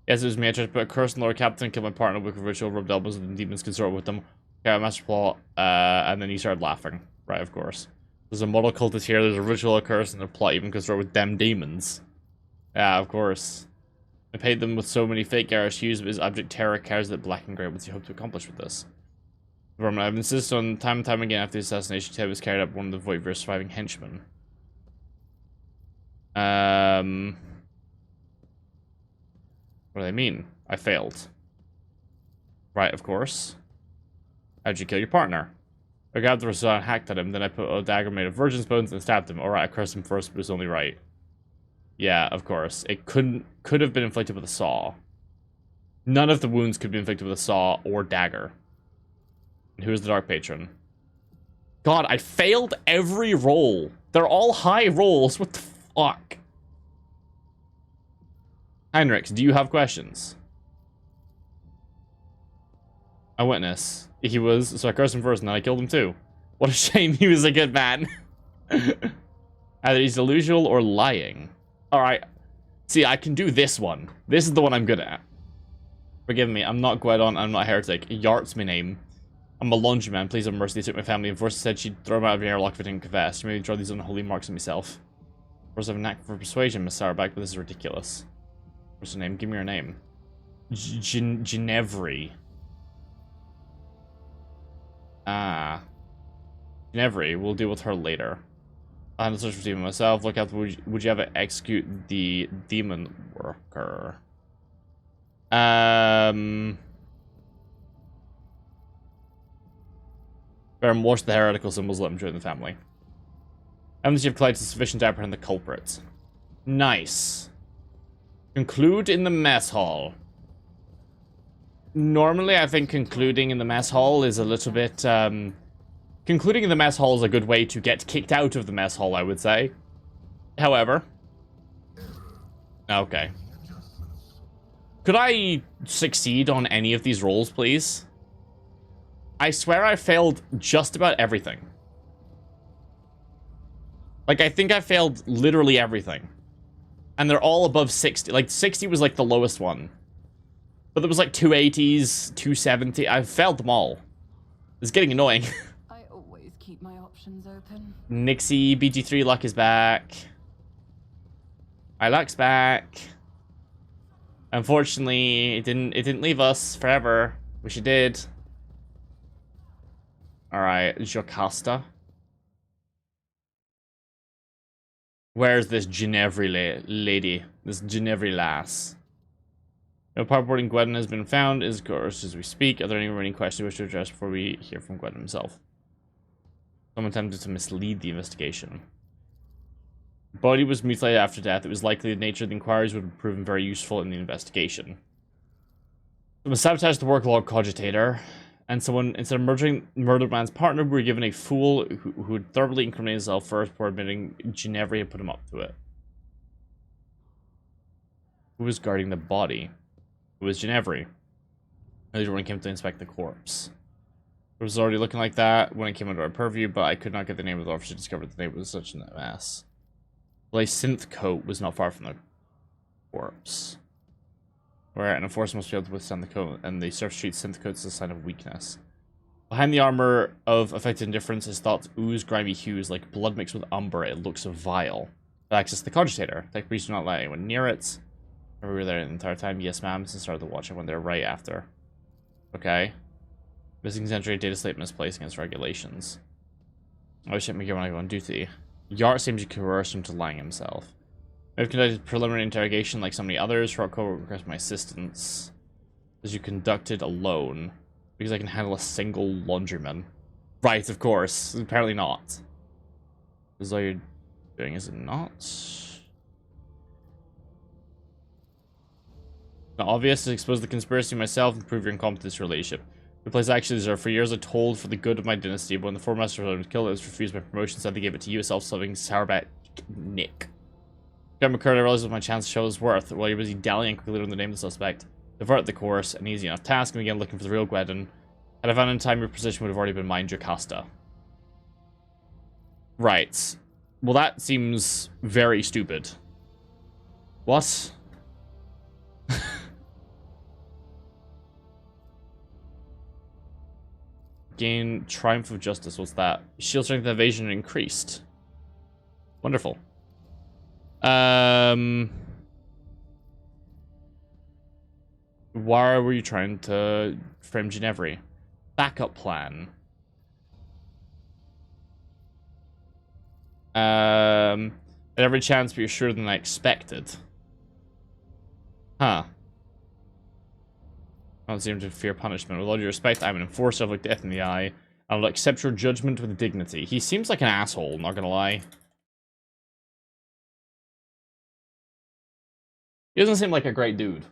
S1: Yes, it was me. I tried to put a curse on Lord Captain, kill my partner with a ritual, rubbed elbows with the demons, consort with them. Okay, master plot, and then he started laughing. Right, of course. There's a model cultist here, there's a ritual, a curse, and a plot even consort with them demons. Yeah, of course. I paid them with so many fake garish hues, but his abject terror carries that black and grey. What's he hope to accomplish with this? I've insisted on time and time again after the assassination Ted was carried out by one of the Voidver's surviving henchmen. What do they mean? I failed. Right, of course. How'd you kill your partner? I grabbed the rosette and hacked at him, then I put a dagger made of virgin's bones and stabbed him. Alright, I cursed him first, but it was only right. Yeah, of course. It could have been inflicted with a saw. None of the wounds could be inflicted with a saw or dagger. And who is the Dark Patron? God, I failed every roll. They're all high rolls. What the fuck? Heinrichs, do you have questions? A witness. He was, so I cursed him first and then I killed him too. What a shame, he was a good man. Either he's delusional or lying. Alright. See, I can do this one. This is the one I'm good at. Forgive me, I'm not Gwedon, I'm not Heretic. Yart's my name. I'm a laundry man, please have mercy. They took my family and first said she'd throw him out of the airlock if I didn't confess. She made me draw these unholy marks on myself. Of course I have a knack for persuasion, Miss Sourback, but this is ridiculous. What's her name? Give me her name. Ginevri. Ah. Ginevri, we'll deal with her later. I'll handle search for demon myself. Look out, would you ever execute the demon worker? Better wash the heretical symbols, let them join the family. Evidence you have collected sufficient to apprehend the culprit. Nice. Conclude in the mess hall. Normally, I think concluding in the mess hall is a little bit, concluding in the mess hall is a good way to get kicked out of the mess hall, I would say. However. Okay. Could I succeed on any of these rolls, please? I swear I failed just about everything. Like, I think I failed literally everything. And they're all above 60. Like, 60 was like the lowest one. But there was like 280s, 270. I failed them all. It's getting annoying.
S3: I always keep my options open.
S1: Nixie, BG3 luck is back. My luck's back. Unfortunately, it didn't leave us forever. Wish it did. Alright, Jocasta. Where's this Ginevri lady? This Ginevri lass? No parboarding Gwedon has been found, is course as we speak. Are there any remaining questions you wish to address before we hear from Gwedon himself? Someone attempted to mislead the investigation. The body was mutilated after death. It was likely the nature of the inquiries would have proven very useful in the investigation. Someone sabotaged the work log cogitator, and someone, instead of murdered man's partner, we were given a fool who had thoroughly incriminated himself first before admitting Ginevri had put him up to it. Who was guarding the body? It was Ginevri. Later when it came to inspect the corpse. It was already looking like that when it came under our purview, but I could not get the name of the officer to discover the name was such a mess. Well, a synth coat was not far from the corpse. where an enforcer must be able to withstand the coat, and the surface treats synth as a sign of weakness. Behind the armor of affected indifference is thought to ooze grimy hues like blood mixed with umber. It looks vile. Access the cogitator. Tech priests do not let anyone near it. We were there the entire time. Yes, ma'am. Since the start of the watch, I went there right after. Okay. Missing century data slate misplaced against regulations. I shouldn't make it when I go on duty. Yart seems to coerce him to lying himself. I've conducted preliminary interrogation like so many others. Rocco request my assistance. As you conducted alone. Because I can handle a single laundryman. Right, of course. Apparently not. This is all you're doing, is it not? Not obvious to expose the conspiracy myself and prove your incompetence relationship. The place actually deserved. For years I told for the good of my dynasty, but when the former master was killed, it was refused by promotion, so they gave it to you, a self-serving sourbat Nick. Graham McCurdy realized my chance to show his worth. While you're busy dallying, quickly learned the name of the suspect. Divert the course, an easy enough task, and began looking for the real Gwedon. Had I found in time, your position would have already been mine, Jocasta. Right. Well, that seems very stupid. What? Gain Triumph of Justice. What's that? Shield strength and evasion increased. Wonderful. Why were you trying to frame Ginevri? Backup plan. At every chance, but you're sure than I expected. Huh. I don't seem to fear punishment. With all due respect, I'm an enforcer. I've looked death in the eye. I'll accept your judgment with dignity. He seems like an asshole, not gonna lie. He doesn't seem like a great dude.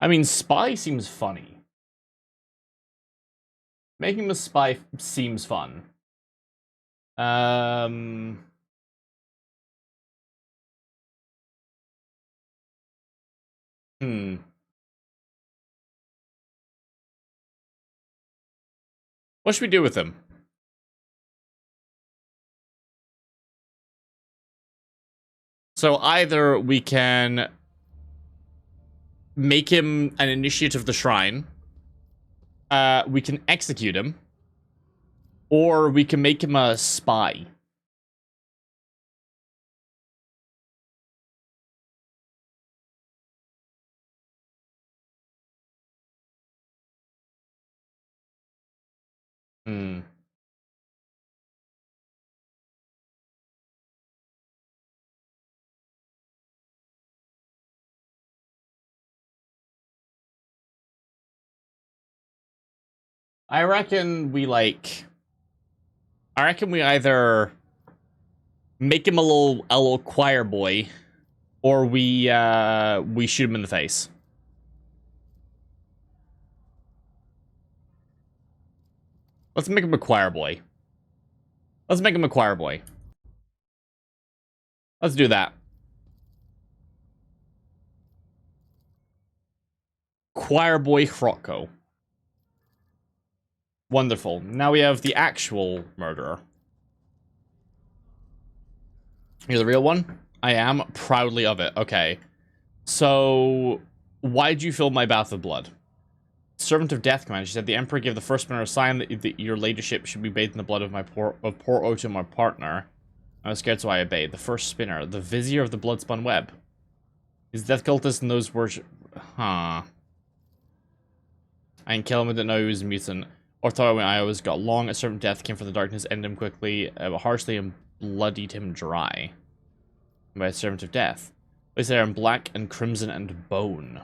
S1: I mean, spy seems funny. Making him a spy seems fun. What should we do with him? So either we can make him an initiate of the shrine, we can execute him, or we can make him a spy. I reckon we either make him a little choir boy, or we shoot him in the face. Let's make him a choir boy. Let's make him a choir boy. Let's do that. Choir boy Hrotko. Wonderful. Now we have the actual murderer. You're the real one? I am proudly of it. Okay. So, why'd you fill my bath of blood? Servant of Death command. She said the Emperor gave the first spinner a sign that your ladyship should be bathed in the blood of poor Otto, my partner. I was scared, so I obeyed. The first spinner, the vizier of the bloodspun web. His death cultist and those words. Huh. I didn't kill him. I didn't know he was a mutant. Or thought when I always got long. A servant of death came from the darkness, ended him quickly, harshly, and bloodied him dry. By a servant of death. Placed there in black and crimson and bone.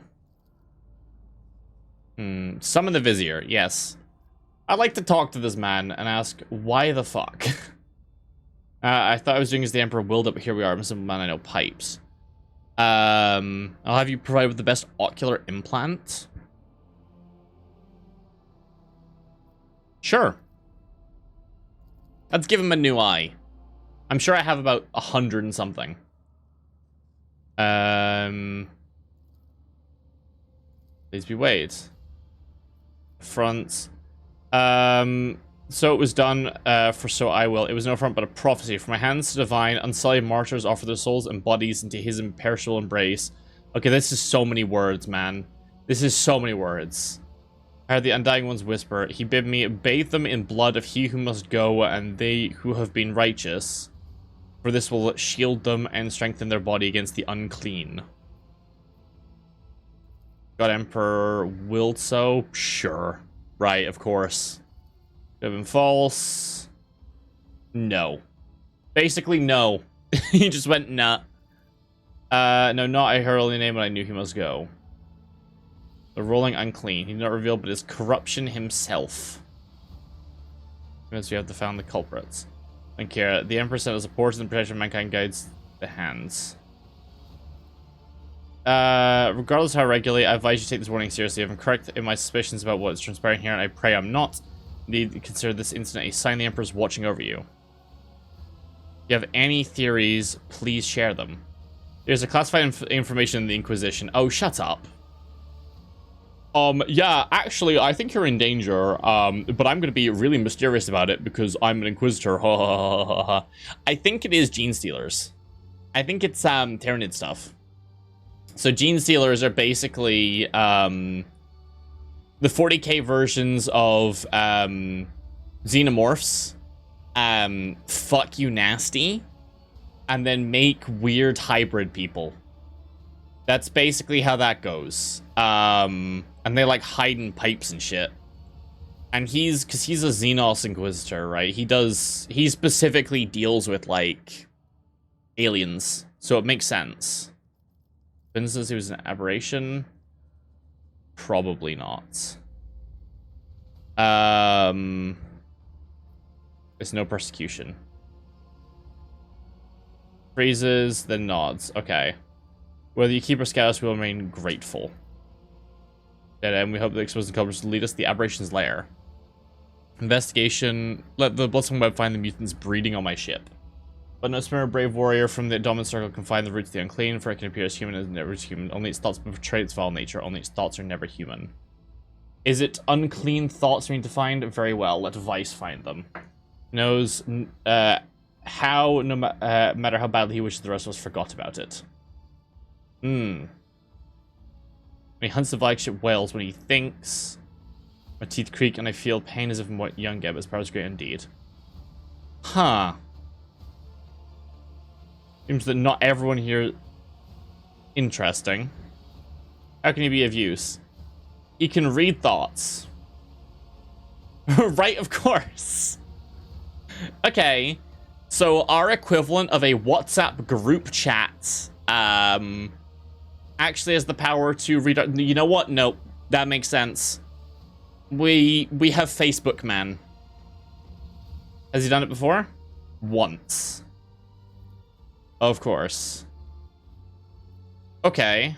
S1: Summon the vizier. Yes. I'd like to talk to this man and ask, why the fuck? I thought I was doing as the Emperor willed it, but here we are. I'm a simple man, I know pipes. I'll have you provide with the best ocular implant. Sure. Let's give him a new eye. I'm sure I have about 100 and something. Please be weighed. Front. So it was done, for so I will. It was no front but a prophecy. For my hands to divine, unsullied martyrs offer their souls and bodies into his imperishable embrace. Okay, this is so many words, man. This is so many words. I heard the undying ones whisper. He bid me bathe them in blood of he who must go, and they who have been righteous. For this will shield them and strengthen their body against the unclean. God Emperor willed so? Sure. Right, of course. Could have been false. No. Basically, no. He just went, nah. No, not I heard only name, but I knew he must go. The rolling unclean. He did not reveal, but his corruption himself. Because we have to found the culprits. And care. The Emperor sent us a portion and protection of mankind guides the hands. Regardless of how regularly, I advise you take this warning seriously. If I'm correct in my suspicions about what is transpiring here, and I pray I'm not, indeed consider this incident a sign the Emperor's watching over you. If you have any theories, please share them. There's a classified information in the Inquisition. Oh, shut up. Yeah, actually, I think you're in danger, but I'm gonna be really mysterious about it because I'm an Inquisitor. I think it is Gene Stealers. I think it's, Tyranid stuff. So Gene Stealers are basically, the 40k versions of, Xenomorphs, fuck you nasty, and then make weird hybrid people. That's basically how that goes. And they like hide in pipes and shit. And because he's a Xenos Inquisitor, right? He specifically deals with like aliens. So it makes sense. Ben says he was an aberration. Probably not. There's no persecution. Phrases, then nods. Okay. Whether you keep or scout us, we will remain grateful. And we hope the exposed culprits will lead us to the aberration's lair. Investigation. Let the Bloodstone Web find the mutants breeding on my ship. But no smear brave warrior from the dominant circle can find the roots of the unclean, for it can appear as human as never is human. Only its thoughts betray its foul nature. Only its thoughts are never human. Is it unclean thoughts we need to find? Very well. Let Vice find them. Knows how, no matter how badly he wishes the rest of us forgot about it. When he hunts the flagship whales, when he thinks, my teeth creak and I feel pain as if I'm young again, but his power is great indeed. Huh. Seems that not everyone here... Interesting. How can he be of use? He can read thoughts. Right, of course. Okay. So our equivalent of a WhatsApp group chat, actually has the power to read. You know what? Nope. That makes sense. We have Facebook Man. Has he done it before? Once. Of course. Okay.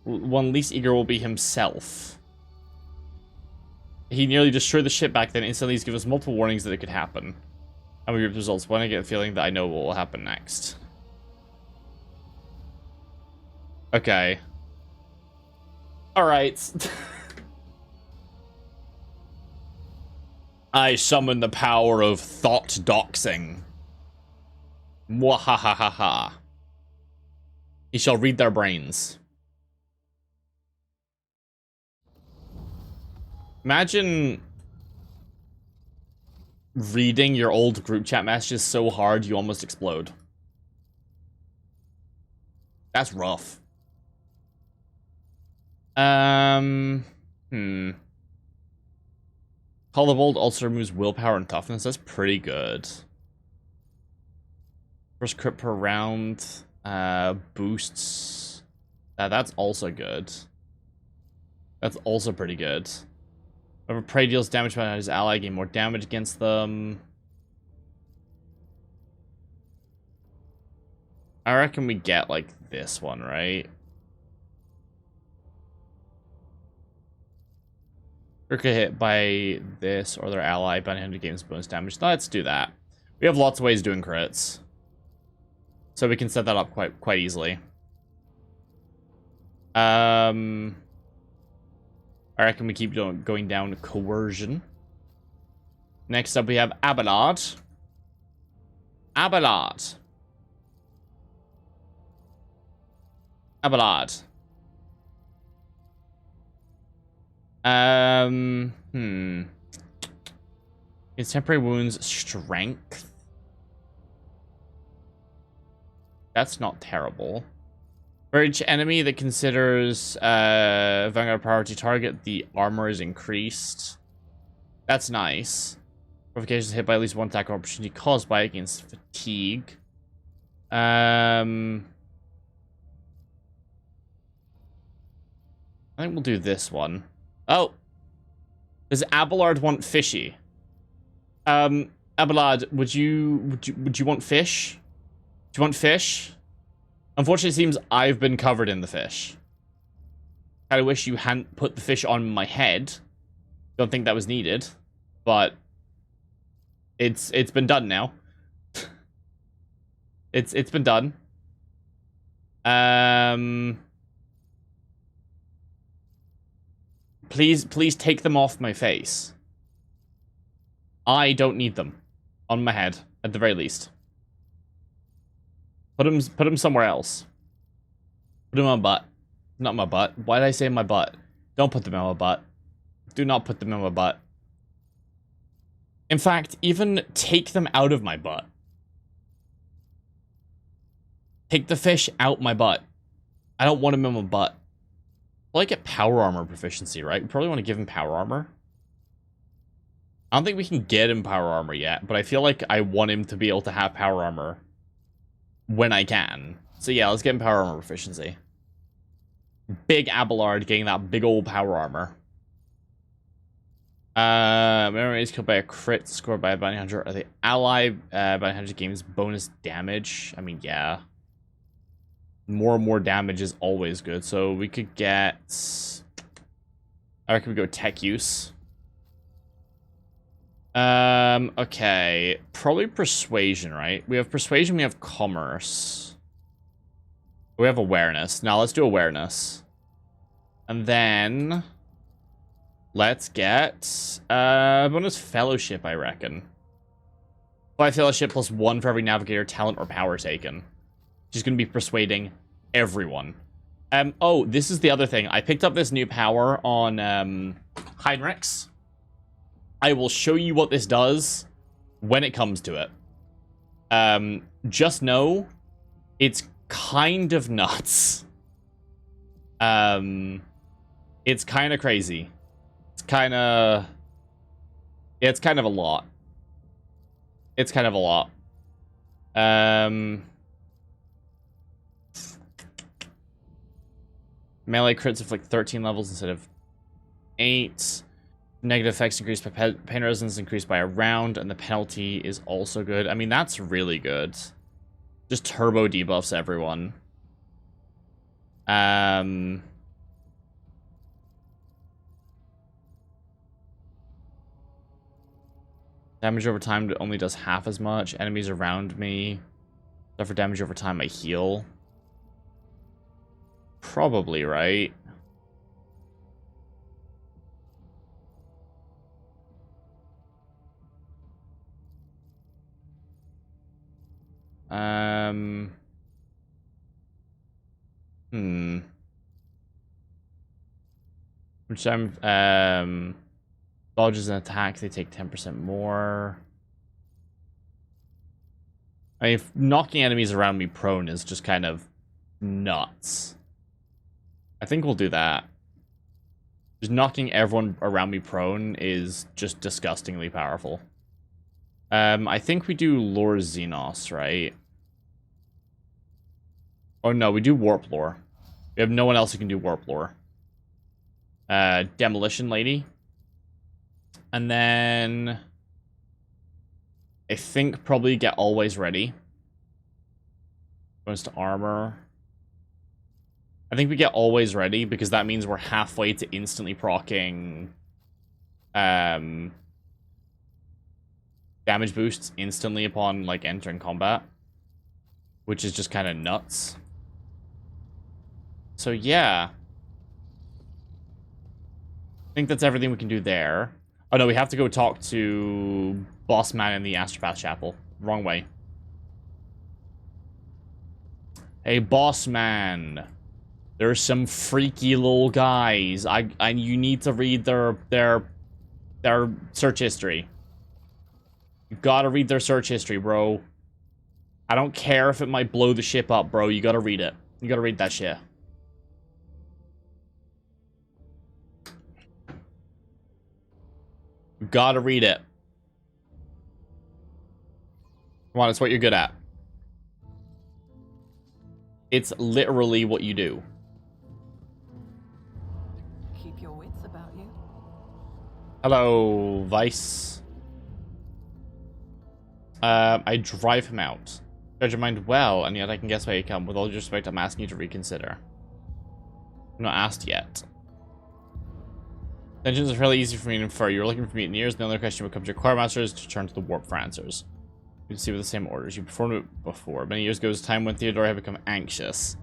S1: One least eager will be himself. He nearly destroyed the ship back then. Instantly, he's given us multiple warnings that it could happen. And we reap the results. When I get a feeling that I know what will happen next. Okay. Alright. I summon the power of thought doxing. Mwahahaha. He shall read their brains. Imagine reading your old group chat messages so hard you almost explode. That's rough. Call the Bold also removes willpower and toughness. That's pretty good. First crit per round. Boosts. That's also good. That's also pretty good. Whoever prey deals damage by his ally, gain more damage against them. I reckon we get like this one, right? Or get hit by this or their ally, by 100 games bonus damage. Let's do that. We have lots of ways of doing crits. So we can set that up quite easily. I reckon we keep going down coercion. Next up we have Abelard. Abelard. Abelard. His temporary wounds strength. That's not terrible. For each enemy that considers Vanguard priority target, the armor is increased. That's nice. Provocations hit by at least one attack opportunity caused by against fatigue. I think we'll do this one. Oh! Does Abelard want fishy? Abelard, would you want fish? Do you want fish? Unfortunately, it seems I've been covered in the fish. I wish you hadn't put the fish on my head. Don't think that was needed, but it's been done now. it's been done. Please take them off my face. I don't need them on my head at the very least. Put him somewhere else. Put him on my butt. Not my butt. Why did I say my butt? Don't put them in my butt. Do not put them in my butt. In fact, even take them out of my butt. Take the fish out my butt. I don't want him in my butt. Well, I get power armor proficiency, right? We probably want to give him power armor. I don't think we can get him power armor yet, but I feel like I want him to be able to have power armor when I can. So yeah, let's get him power armor proficiency. Big Abelard getting that big old power armor. Memory is killed by a crit scored by a bounty hunter. Are they ally bounty hunter gains bonus damage? I mean, yeah. More and more damage is always good. So we could get... I reckon we go tech use. Okay. Probably persuasion, right? We have persuasion, we have commerce. We have awareness. Now let's do awareness. And then... let's get... bonus fellowship, I reckon. 5 fellowship plus 1 for every navigator, talent, or power taken. She's going to be persuading everyone. Oh, this is the other thing. I picked up this new power on Heinrichs. I will show you what this does when it comes to it. Just know it's kind of nuts. It's kind of crazy. It's kind of... it's kind of a lot. It's kind of a lot. Melee crits of like 13 levels instead of 8. Negative effects increased by pain resistance increased by a round, and the penalty is also good. I mean, that's really good. Just turbo debuffs everyone. Damage over time only does half as much. Enemies around me suffer damage over time. I heal. Probably, right? Which time, dodges and attacks, they take 10% more. I mean, knocking enemies around me prone is just kind of nuts. I think we'll do that. Just knocking everyone around me prone is just disgustingly powerful. I think we do Lore Xenos, right? Oh no, we do Warp Lore. We have no one else who can do Warp Lore. Demolition Lady. And then... I think probably get Always Ready. Goes to Armor. I think we get Always Ready, because that means we're halfway to instantly proccing... damage boosts instantly upon, like, entering combat. which is just kind of nuts. So yeah. I think that's everything we can do there. Oh no, we have to go talk to Boss Man in the Astropath Chapel. Wrong way. Hey, Boss Man. There's some freaky little guys. You need to read their search history. You gotta read their search history, bro. I don't care if it might blow the ship up, bro. You gotta read it. You gotta read that shit. You gotta read it. Come on, it's what you're good at. It's literally what you do.
S3: Keep your wits about you.
S1: Hello, Vice. I drive him out. Judge your mind well, and yet I can guess why you come. With all due respect, I'm asking you to reconsider. I'm not asked yet. Tensions are fairly easy for me to infer. You're looking for mutineers, and the only question becomes your quartermasters to turn to the warp for answers. You can see with the same orders. You performed it before. Many years ago, it was time when Theodore had become anxious.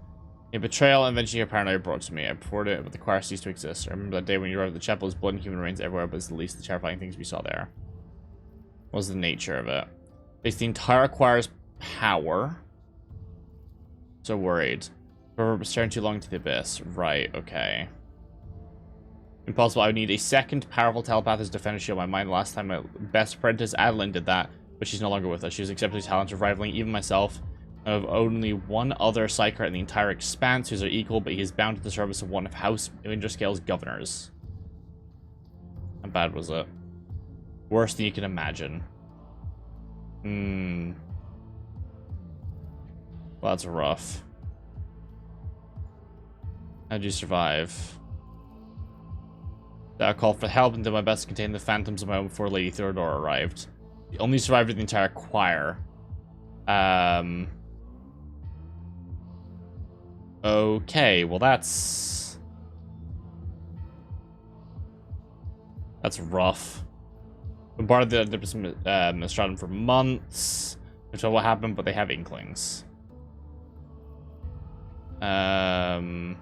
S1: A betrayal and eventually a paranoia brought to me. I performed it, but the choir ceased to exist. I remember that day when you arrived at the chapel, was blood and human remains everywhere, but it's the least the terrifying things we saw there. What was the nature of it? It's the entire choir's power. So worried. We're staring too long into the abyss. Right, okay. Impossible. I would need a second powerful telepath as defender shield my mind. Last time my best apprentice, Adeline, did that, but she's no longer with us. She was exceptionally talented, rivaling even myself. I have only one other psyker in the entire expanse who's our equal, but he is bound to the service of one of House Winterscale's governors. How bad was it? Worse than you can imagine. Well, that's rough. How'd you survive? I called for help and did my best to contain the phantoms of my own before Lady Theodore arrived. The only survivor of the entire choir. Okay, well that's rough. We bombarded the Stratum for months. I'm not sure what happened, but they have inklings. Fair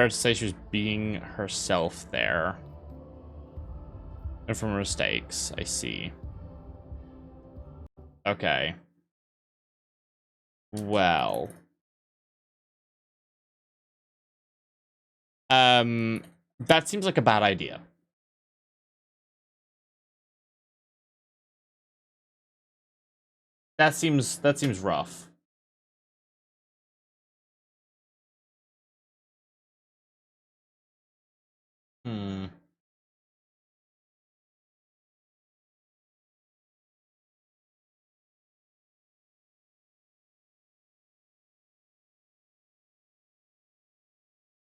S1: to say she was being herself there. And from her mistakes, I see. Okay. Well. That seems like a bad idea. That seems rough. Hmm.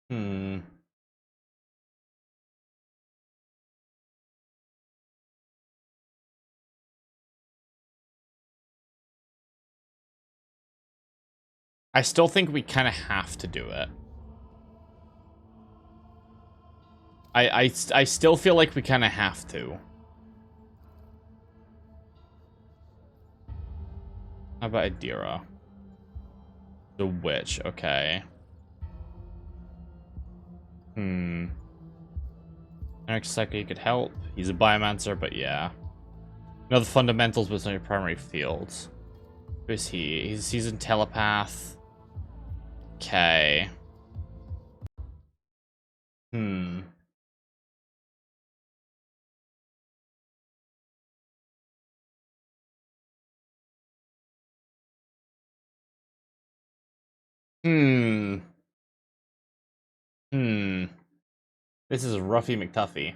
S1: Hmm. I still think we kind of have to do it. I still feel like we kind of have to. How about Adira? The witch, okay. Eric Seki could help. He's a biomancer, but yeah. No, the fundamentals was on your primary fields. Who is he? He's a telepath. Okay. Hmm. Hmm. Hmm. This is Ruffy McTuffy.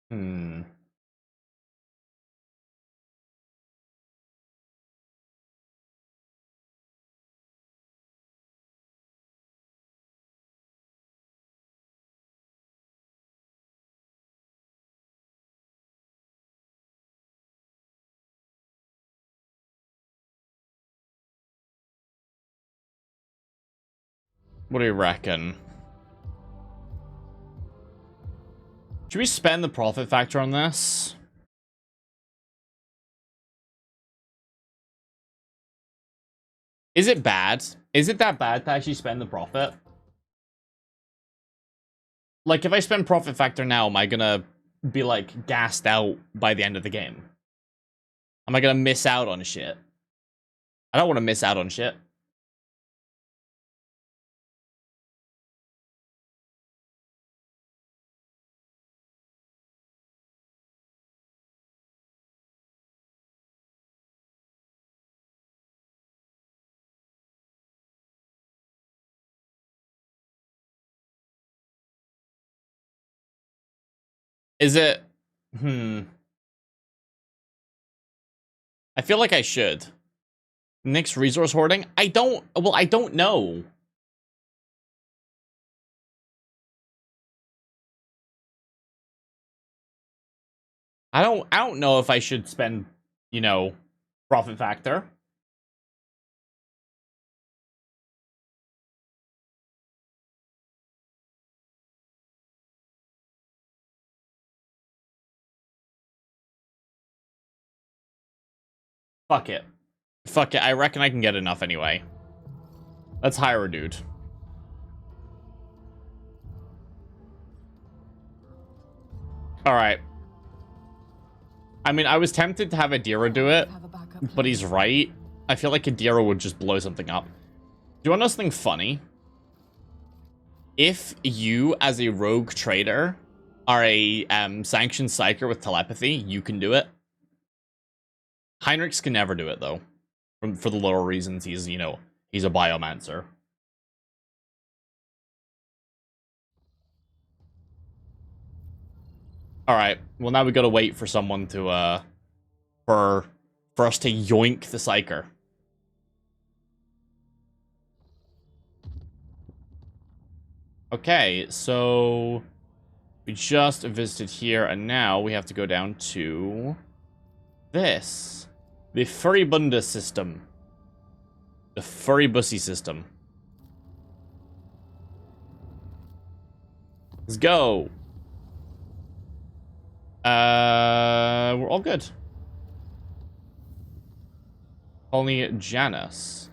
S1: Hmm. What do you reckon? Should we spend the profit factor on this? Is it bad? Is it that bad to actually spend the profit? Like, if I spend profit factor now, am I gonna be, like, gassed out by the end of the game? Am I gonna miss out on shit? I don't want to miss out on shit. Is it? I feel like I should. Next resource hoarding? I don't know. I don't know if I should spend, you know, profit factor. Fuck it. Fuck it. I reckon I can get enough anyway. Let's hire a dude. Alright. I mean, I was tempted to have Adira do it, but he's right. I feel like Adira would just blow something up. Do you want to know something funny? If you, as a rogue trader, are a sanctioned psyker with telepathy, you can do it. Heinrichs can never do it, though. For the lower reasons, he's, you know, he's a biomancer. Alright, well now we gotta wait for someone to, for us to yoink the psyker. Okay, so we just visited here, and now we have to go down to this. The Furibunda system. The Furibussy system. Let's go. We're all good. Only Janus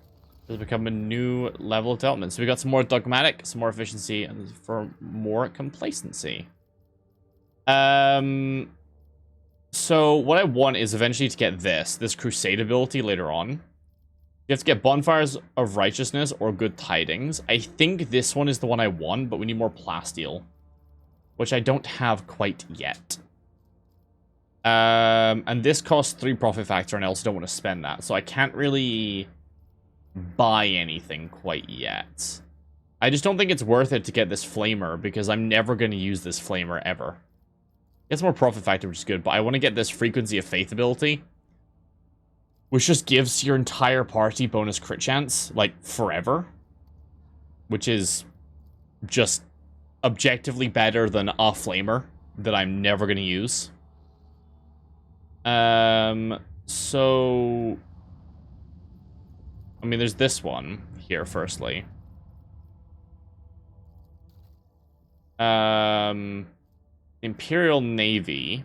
S1: has become a new level of development. So we got some more dogmatic, some more efficiency, and for more complacency. So what I want is eventually to get this crusade ability later on. You have to get bonfires of righteousness or good tidings. I think this one is the one I want, but we need more plasteel, which I don't have quite yet. And this costs 3 profit factor, and I also don't want to spend that, so I can't really buy anything quite yet. I just don't think it's worth it to get this flamer, because I'm never going to use this flamer ever. It's more profit factor, which is good, but I want to get this frequency of faith ability, which just gives your entire party bonus crit chance, like, forever. Which is just objectively better than a flamer that I'm never going to use. So... I mean, there's this one here, firstly. Imperial Navy.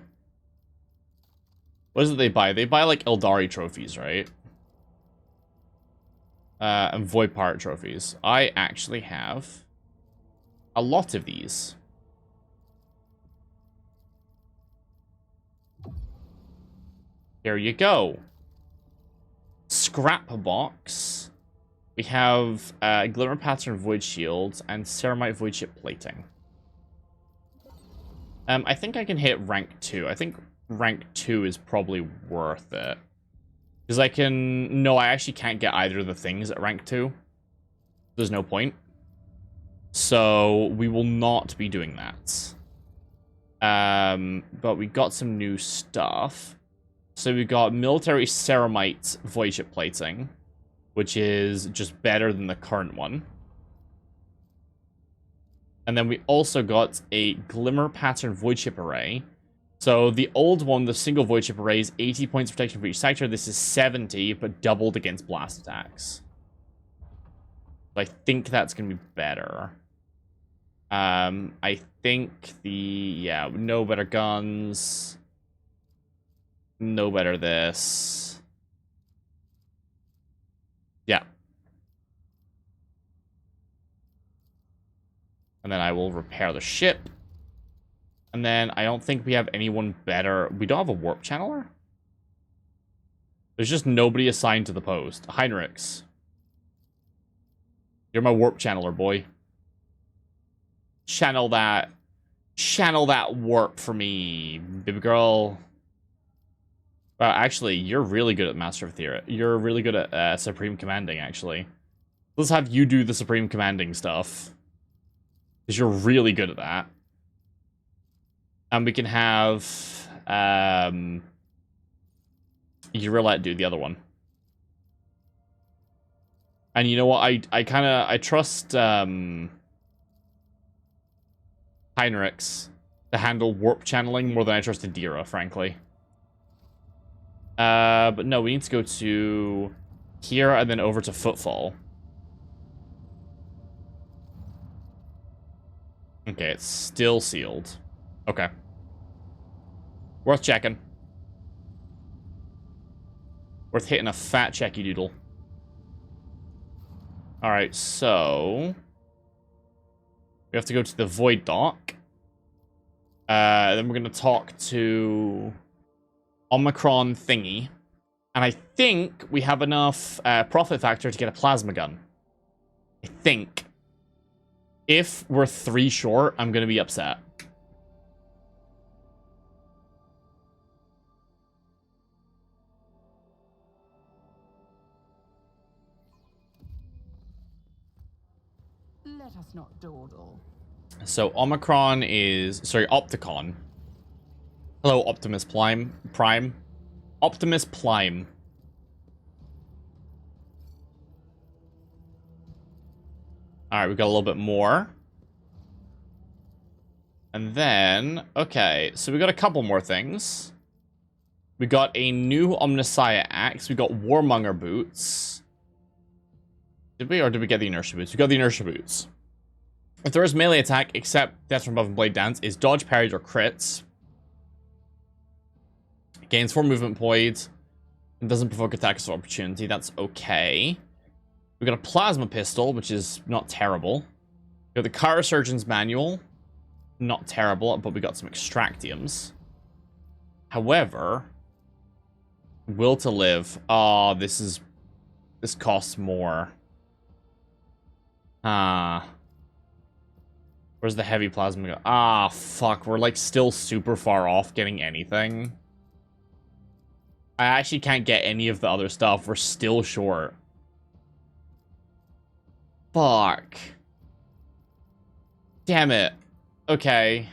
S1: What is it they buy? They buy, like, Eldari trophies, right? And Void Pirate trophies. I actually have a lot of these. Here you go. Scrap box. We have Glimmer Pattern Void Shields and Ceramite Void Ship Plating. I think I can hit rank 2. I think rank 2 is probably worth it. Because I can... No, I actually can't get either of the things at rank 2. There's no point. So, we will not be doing that. But we got some new stuff. So we got Military Ceramite Void Ship Plating, which is just better than the current one. And then we also got a Glimmer Pattern Void Ship Array. So the old one, the single Void Ship Array, is 80 points of protection for each sector. This is 70, but doubled against blast attacks. So So I think that's gonna be better. I think no better guns. No better this. Yeah. And then I will repair the ship. And then I don't think we have anyone better. We don't have a warp channeler? There's just nobody assigned to the post. Heinrichs. You're my warp channeler, boy. Channel that warp for me, baby girl. Well, actually, you're really good at Master of Theory. You're really good at Supreme Commanding, actually. Let's have you do the Supreme Commanding stuff. Because you're really good at that. And we can have Eurillette do the other one. And you know what? I trust Heinrichs to handle warp channeling more than I trust Adira, frankly. But no, we need to go to here and then over to Footfall. Okay, it's still sealed. Okay. Worth checking. Worth hitting a fat checky doodle. Alright, so we have to go to the Void Dock. Then we're gonna talk to Omicron thingy. And I think we have enough profit factor to get a plasma gun. I think. If we're 3 short, I'm gonna be upset.
S3: Let us not dawdle.
S1: So Omicron is... Sorry, Opticon. Hello, Optimus Prime. Optimus Prime. Alright, we got a little bit more. And then... Okay, so we got a couple more things. We got a new Omnissiah axe. We got Warmonger boots. Did we, or did we get the inertia boots? We got the inertia boots. If there is melee attack, except Death from Above and Blade Dance, is dodge, parries, or crits. Gains 4 movement points. And doesn't provoke attacks of opportunity. That's okay. We got a plasma pistol, which is not terrible. We got the Chirosurgeon's manual. Not terrible, but we got some extractiums. However, will to live. Oh, this costs more. Where's the heavy plasma go? Ah, fuck. We're like still super far off getting anything. I actually can't get any of the other stuff. We're still short. Fuck. Damn it. Okay.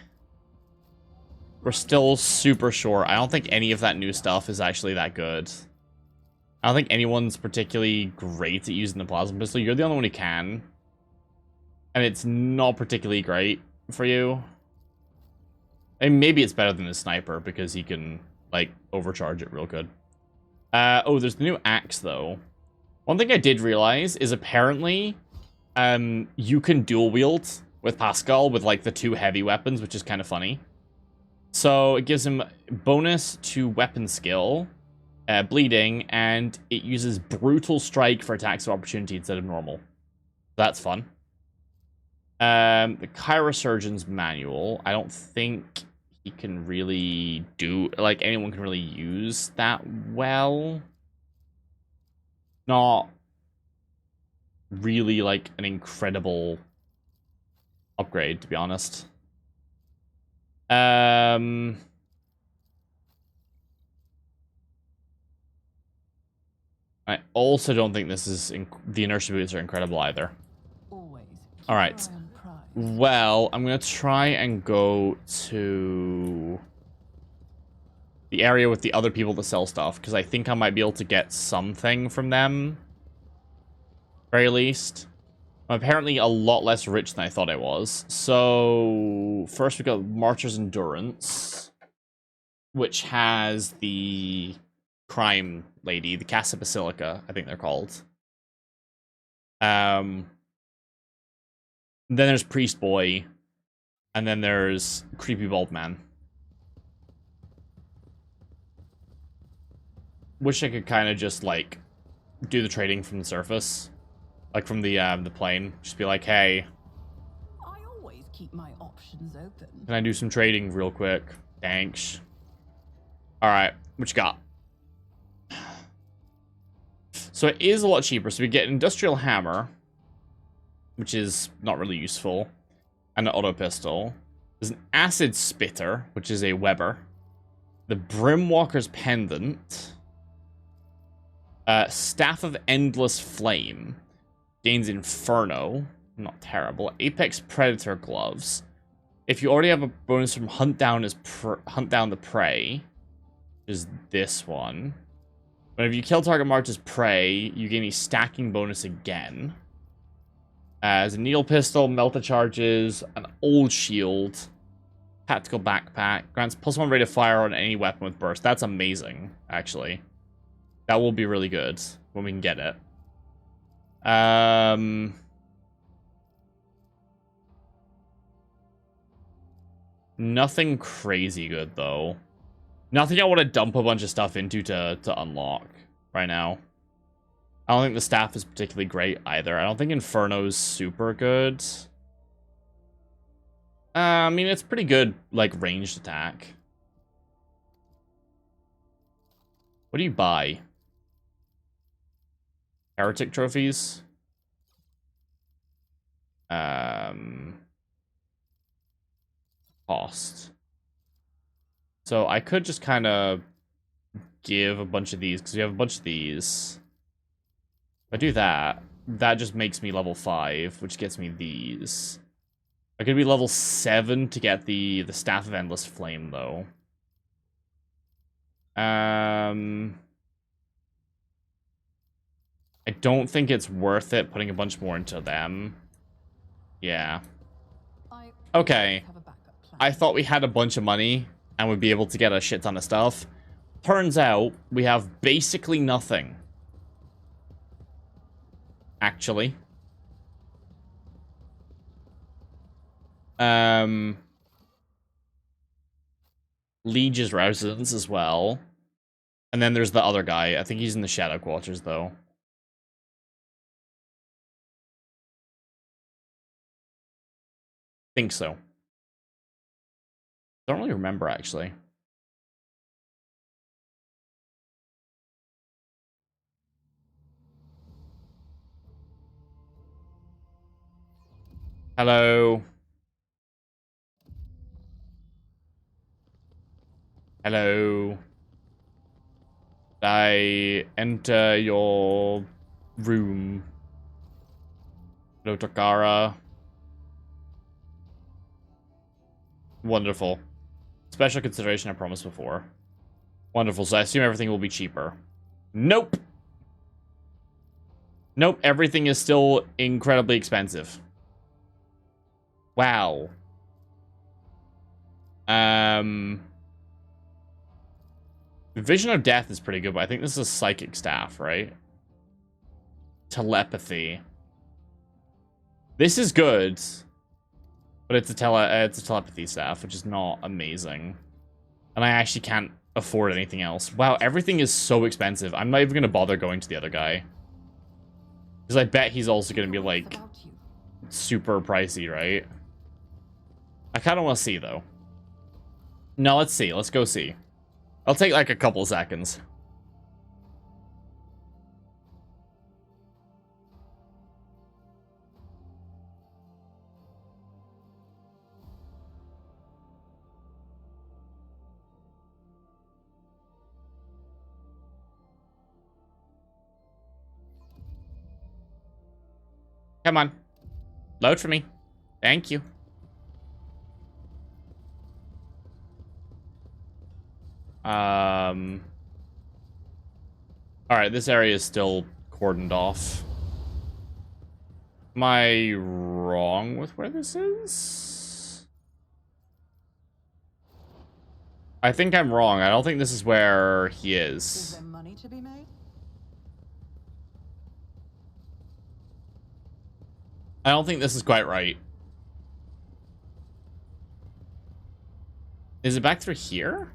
S1: We're still super short. I don't think any of that new stuff is actually that good. I don't think anyone's particularly great at using the plasma pistol. You're the only one who can. And it's not particularly great for you. And maybe it's better than the sniper because he can, like, overcharge it real good. Oh, there's the new axe, though. One thing I did realize is apparently you can dual wield with Pascal with, like, the 2 heavy weapons, which is kind of funny. So it gives him bonus to weapon skill, bleeding, and it uses brutal strike for attacks of opportunity instead of normal. That's fun. The Chirosurgeon's manual, I don't think he can really do, like, anyone can really use that well. Not really, like, an incredible upgrade, to be honest. I also don't think this is, the inertia boots are incredible either. Alright. Well, I'm going to try and go to the area with the other people that sell stuff, because I think I might be able to get something from them. Very least. I'm apparently a lot less rich than I thought I was. So, first we got Marcher's Endurance, which has the crime lady, the Casa Basilica, I think they're called. Then there's Priest Boy. And then there's Creepy Bald Man. Wish I could kind of just, like, do the trading from the surface. Like, from the plane. Just be like, hey,
S3: I always keep my options open.
S1: can I do some trading real quick? Thanks. Alright, what you got? So it is a lot cheaper. So we get an Industrial Hammer, which is not really useful, and an Auto Pistol. There's an Acid Spitter, which is a Weber. The Brimwalker's Pendant. Staff of Endless Flame. Gains Inferno. Not terrible. Apex Predator Gloves. If you already have a bonus from Hunt Down the Prey, which is this one. Whenever you kill target marked as prey, you gain a stacking bonus again. As a needle pistol, melta charges, an old shield, tactical backpack, grants +1 rate of fire on any weapon with burst. That's amazing, actually. That will be really good when we can get it. Nothing crazy good, though. Nothing I want to dump a bunch of stuff into to unlock right now. I don't think the staff is particularly great either. I don't think Inferno's super good. I mean, it's pretty good, like, ranged attack. What do you buy? Heretic trophies? Cost. So I could just kind of give a bunch of these, because we have a bunch of these. If I do that, that just makes me level 5, which gets me these. I could be level 7 to get the Staff of Endless Flame, though. I don't think it's worth it putting a bunch more into them. Yeah. Okay. I thought we had a bunch of money and would be able to get a shit ton of stuff. Turns out we have basically nothing. Actually. Liege's residence as well. And then there's the other guy. I think he's in the Shadow Quarters, though. Think so. Don't really remember, actually. Hello. Hello. I enter your room. Hello, Takara. Wonderful. Special consideration I promised before. Wonderful, so I assume everything will be cheaper. Nope! Nope, everything is still incredibly expensive. Wow. Vision of Death is pretty good, but I think this is Psychic Staff, right? Telepathy. This is good, but it's a telepathy staff, which is not amazing. And I actually can't afford anything else. Wow, everything is so expensive. I'm not even going to bother going to the other guy. Because I bet he's also going to be, like, super pricey, right? I kind of want to see, though. No, let's see. Let's go see. I'll take, like, a couple seconds. Come on. Load for me. Thank you. Alright, this area is still cordoned off. Am I wrong with where this is? I think I'm wrong. I don't think this is where he is.
S3: Is there money to be made?
S1: I don't think this is quite right. Is it back through here?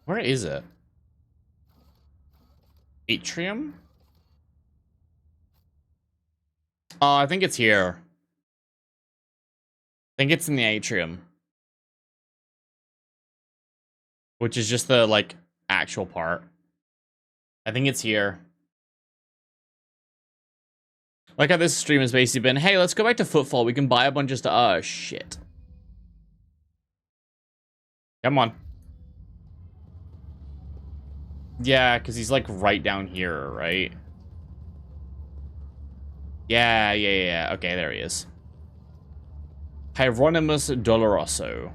S1: Where is it? Atrium? Oh, I think it's here. I think it's in the atrium. Which is just the, like, actual part. I think it's here. Like how this stream has basically been, hey, let's go back to Footfall. We can buy a bunch of stuff. Oh, shit. Come on. Yeah, because he's, like, right down here, right? Yeah. Okay, there he is. Hieronymus Doloroso.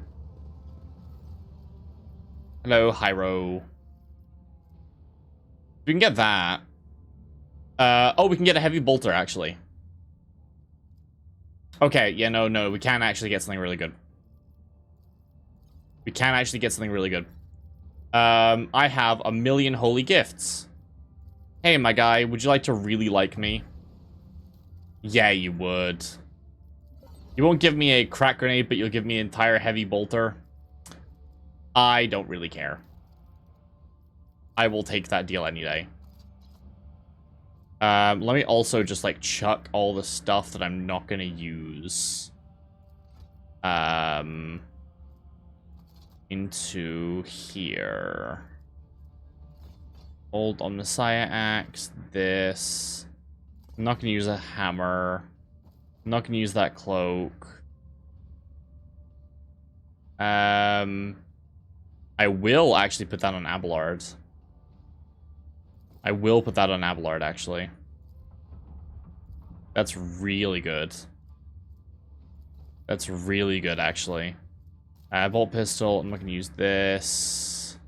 S1: Hello, Hyro. We can get that. Oh, we can get a heavy bolter, actually. Okay, yeah, no, we can actually get something really good. We can actually get something really good. I have 1,000,000 holy gifts. Hey, my guy, would you like to really like me? Yeah, you would. You won't give me a crack grenade, but you'll give me an entire heavy bolter. I don't really care. I will take that deal any day. Let me also just, like, chuck all the stuff that I'm not gonna use. Into here. Old Omnissiah Axe. This. I'm not gonna use a hammer. I'm not gonna use that cloak. I will actually put that on Abelard. I will put that on Abelard, actually. That's really good. That's really good, actually. Bolt pistol. I'm not gonna use this.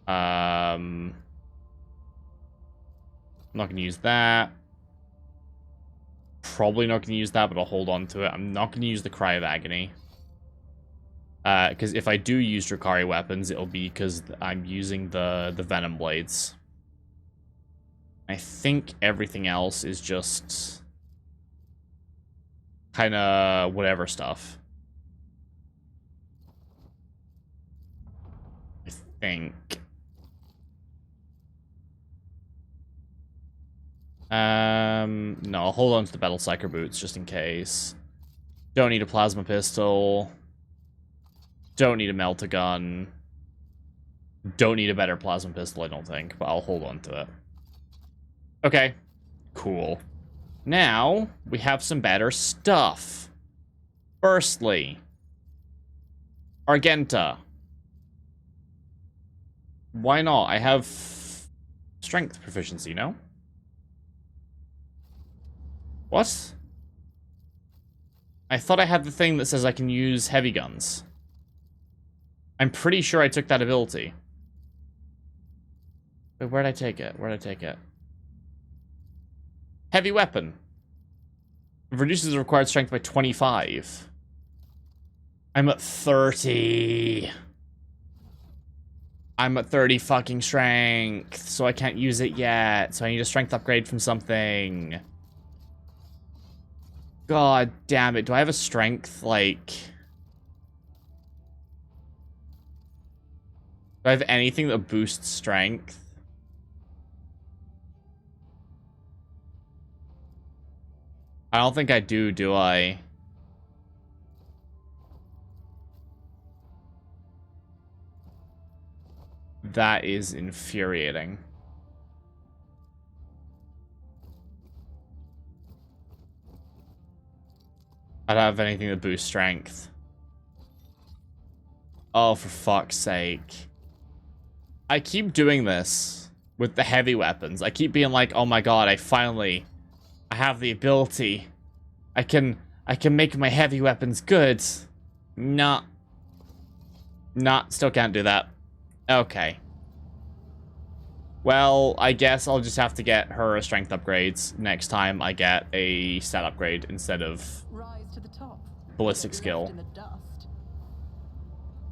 S1: I'm not gonna use that. Probably not gonna use that, but I'll hold on to it. I'm not gonna use the Cry of Agony. Because if I do use Drakari weapons, it'll be because I'm using the Venom Blades. I think everything else is just kind of whatever stuff. I think. No, I'll hold on to the Battle Psyker boots just in case. Don't need a plasma pistol. Don't need a melta gun. Don't need a better plasma pistol, I don't think, but I'll hold on to it. Okay, cool. Now, we have some better stuff. Firstly, Argenta. Why not? I have strength proficiency, no? What? I thought I had the thing that says I can use heavy guns. I'm pretty sure I took that ability. But where'd I take it? Where'd I take it? Heavy weapon. Reduces the required strength by 25. I'm at 30. I'm at 30 fucking strength, so I can't use it yet. So I need a strength upgrade from something. God damn it. Do I have a strength, like... Do I have anything that boosts strength? I don't think I do I? That is infuriating. I don't have anything that boosts strength. Oh, for fuck's sake. I keep doing this with the heavy weapons. I keep being like, oh my god, I have the ability. I can make my heavy weapons good. Nah. Nah, still can't do that. Okay. Well, I guess I'll just have to get her a strength upgrades next time I get a stat upgrade instead of
S3: Rise to the top.
S1: ballistic skill.
S3: In the dust.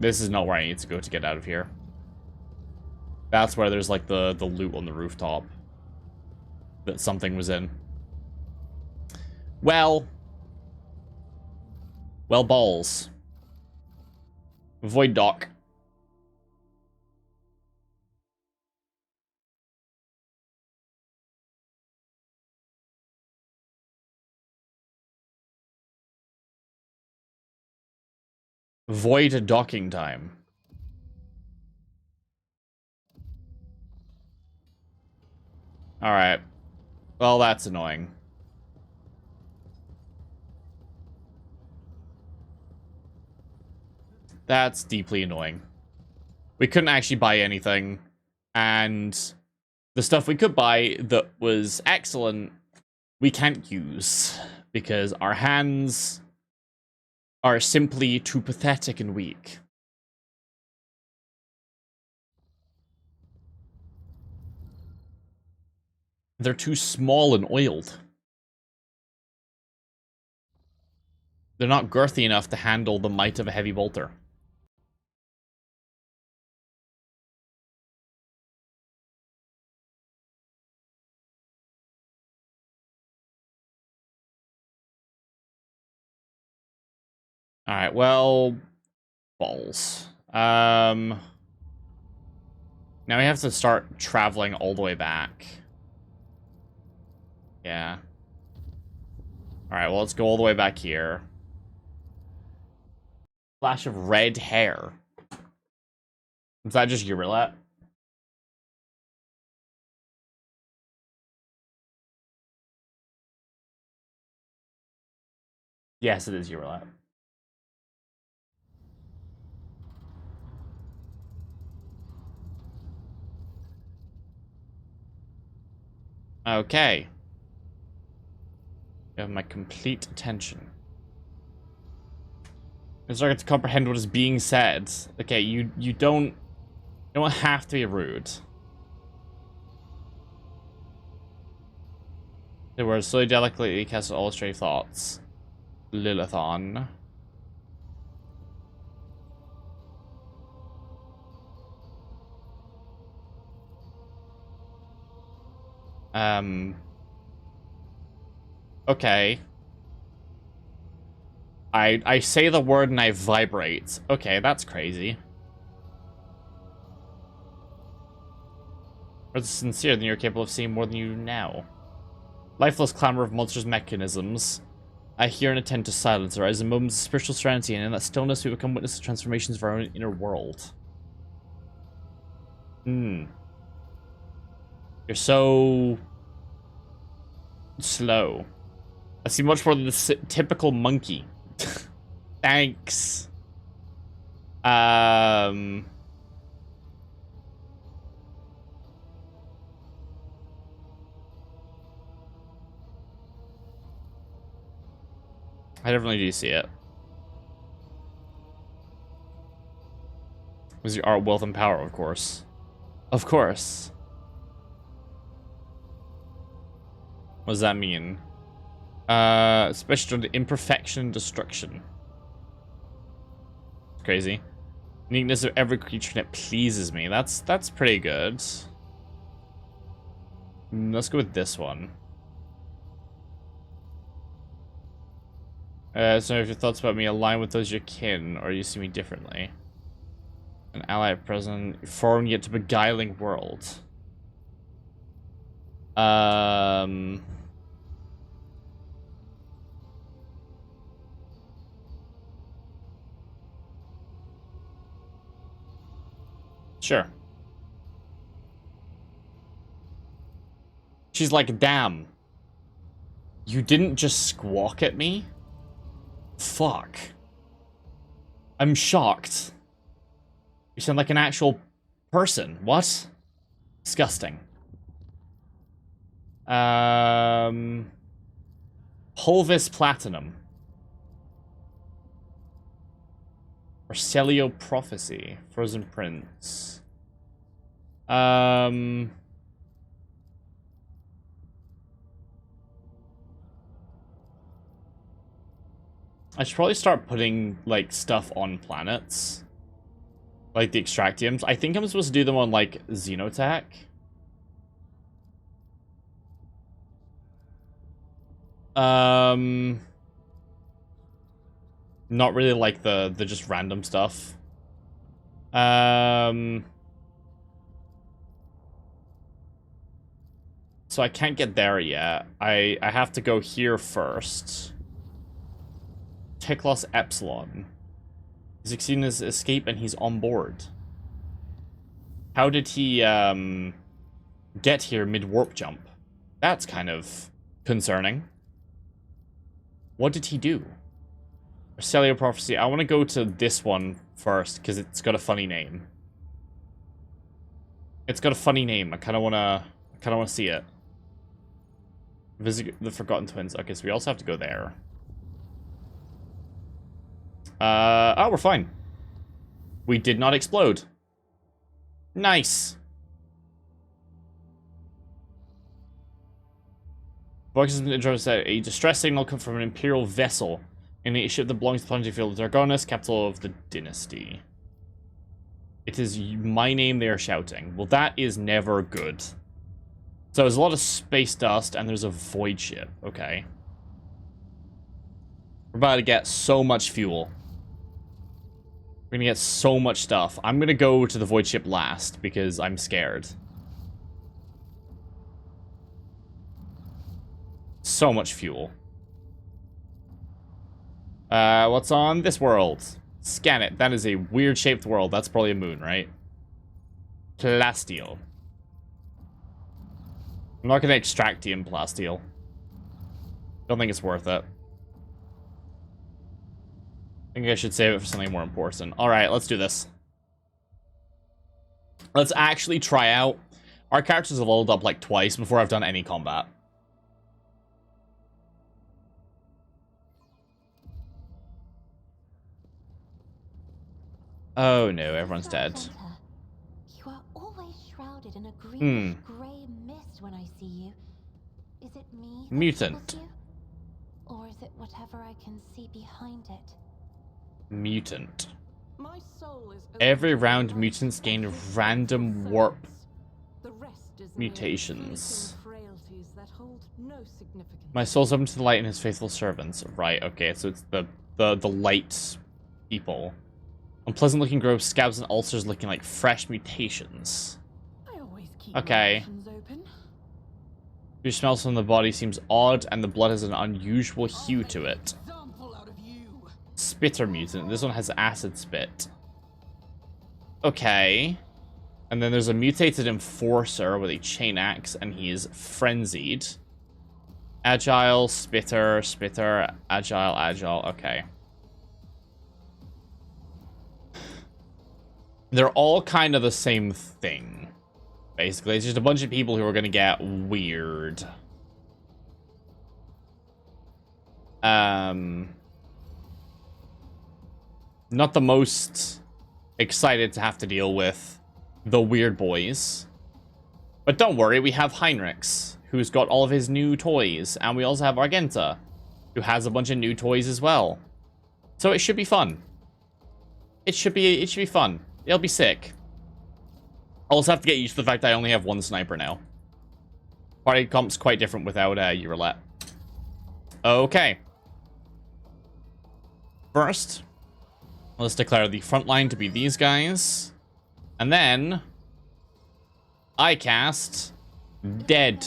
S1: This is not where I need to go to get out of here. That's where there's like the loot on the rooftop that something was in. Well, balls. Void dock. Void docking time. Alright. Well, that's annoying. That's deeply annoying. We couldn't actually buy anything. And the stuff we could buy that was excellent, we can't use. Because our hands are simply too pathetic and weak. They're too small and oiled. They're not girthy enough to handle the might of a heavy bolter. Alright, well... balls. Now we have to start traveling all the way back. Yeah. Alright, well, let's go all the way back here. Flash of red hair. Is that just your roulette? Yes, it is your roulette. Okay. You have my complete attention. I'm starting to comprehend what is being said. Okay, you don't have to be rude. The words so delicately cast all stray thoughts. Lilithon. Okay. I say the word and I vibrate. Okay, that's crazy. More sincere than you're capable of seeing more than you do now. Lifeless clamor of monsters' mechanisms. I hear and attend to silence arise in moments of spiritual serenity, and in that stillness we become witness to transformations of our own inner world. You're so... slow. I see much more than the typical monkey. Thanks. I definitely do see it. Was your art, wealth, and power, of course. Of course. What does that mean? Especially on the imperfection and destruction. Crazy. Uniqueness of every creature that pleases me. That's pretty good. Let's go with this one. So if your thoughts about me align with those of your kin, or you see me differently. An ally at present, foreign yet to beguiling world. Sure. She's like, damn. You didn't just squawk at me? Fuck. I'm shocked. You sound like an actual person. What? Disgusting. Pulvis Platinum. Arcelio Prophecy. Frozen Prince. I should probably start putting, like, stuff on planets. Like the Extractiums. I think I'm supposed to do them on, like, Xenotech. Not really like the just random stuff. So I can't get there yet. I have to go here first. Teklos Epsilon. He's succeeding his escape and he's on board. How did he get here mid-warp jump? That's kind of concerning. What did he do? Cellular Prophecy. I want to go to this one first because it's got a funny name. It's got a funny name. I kind of want to see it. Visit the Forgotten Twins. Okay, so we also have to go there. Oh, we're fine. We did not explode. Nice. Vox has been introduced a distress signal come from an Imperial vessel in a ship that belongs to the planetary field of Dargonus, capital of the dynasty. It is my name they are shouting. Well, that is never good. So there's a lot of space dust, and there's a void ship. Okay. We're about to get so much fuel. We're gonna get so much stuff. I'm gonna go to the void ship last, because I'm scared. So much fuel. What's on this world? Scan it. That is a weird-shaped world. That's probably a moon, right? Plasteel. I'm not going to extract the plasteel. Don't think it's worth it. I think I should save it for something more important. Alright, let's do this. Let's actually try out. Our characters have leveled up like twice before I've done any combat. Oh no, everyone's dead.
S4: You are always shrouded in a greenish grey mist when I see you. Is it me?
S1: Mutant.
S4: Or is it whatever I can see behind it?
S1: Mutant.
S3: My soul is
S1: Every round, mutants gain random warp
S3: the rest is
S1: mutations.
S3: frailties that hold no significance.
S1: My soul's open to the light and his faithful servants. Right, okay, so it's the light people. Unpleasant-looking growths, scabs, and ulcers looking like fresh mutations.
S3: I always keep
S1: Okay.
S3: my options open.
S1: Your smell from the body seems odd, and the blood has an unusual hue to it.
S3: Example out of you.
S1: Spitter mutant. This one has acid spit. Okay. And then there's a mutated enforcer with a chain axe, and he is frenzied. Agile, spitter, agile. Okay. They're all kind of the same thing. Basically, it's just a bunch of people who are going to get weird. Not the most excited to have to deal with the weird boys. But don't worry, we have Heinrichs, who's got all of his new toys. And we also have Argenta, who has a bunch of new toys as well. So it should be fun. It should be fun. It'll be sick. I'll also have to get used to the fact that I only have one sniper now. Party comp's quite different without Eurolette. Okay. First, let's declare the front line to be these guys. And then I cast Dead.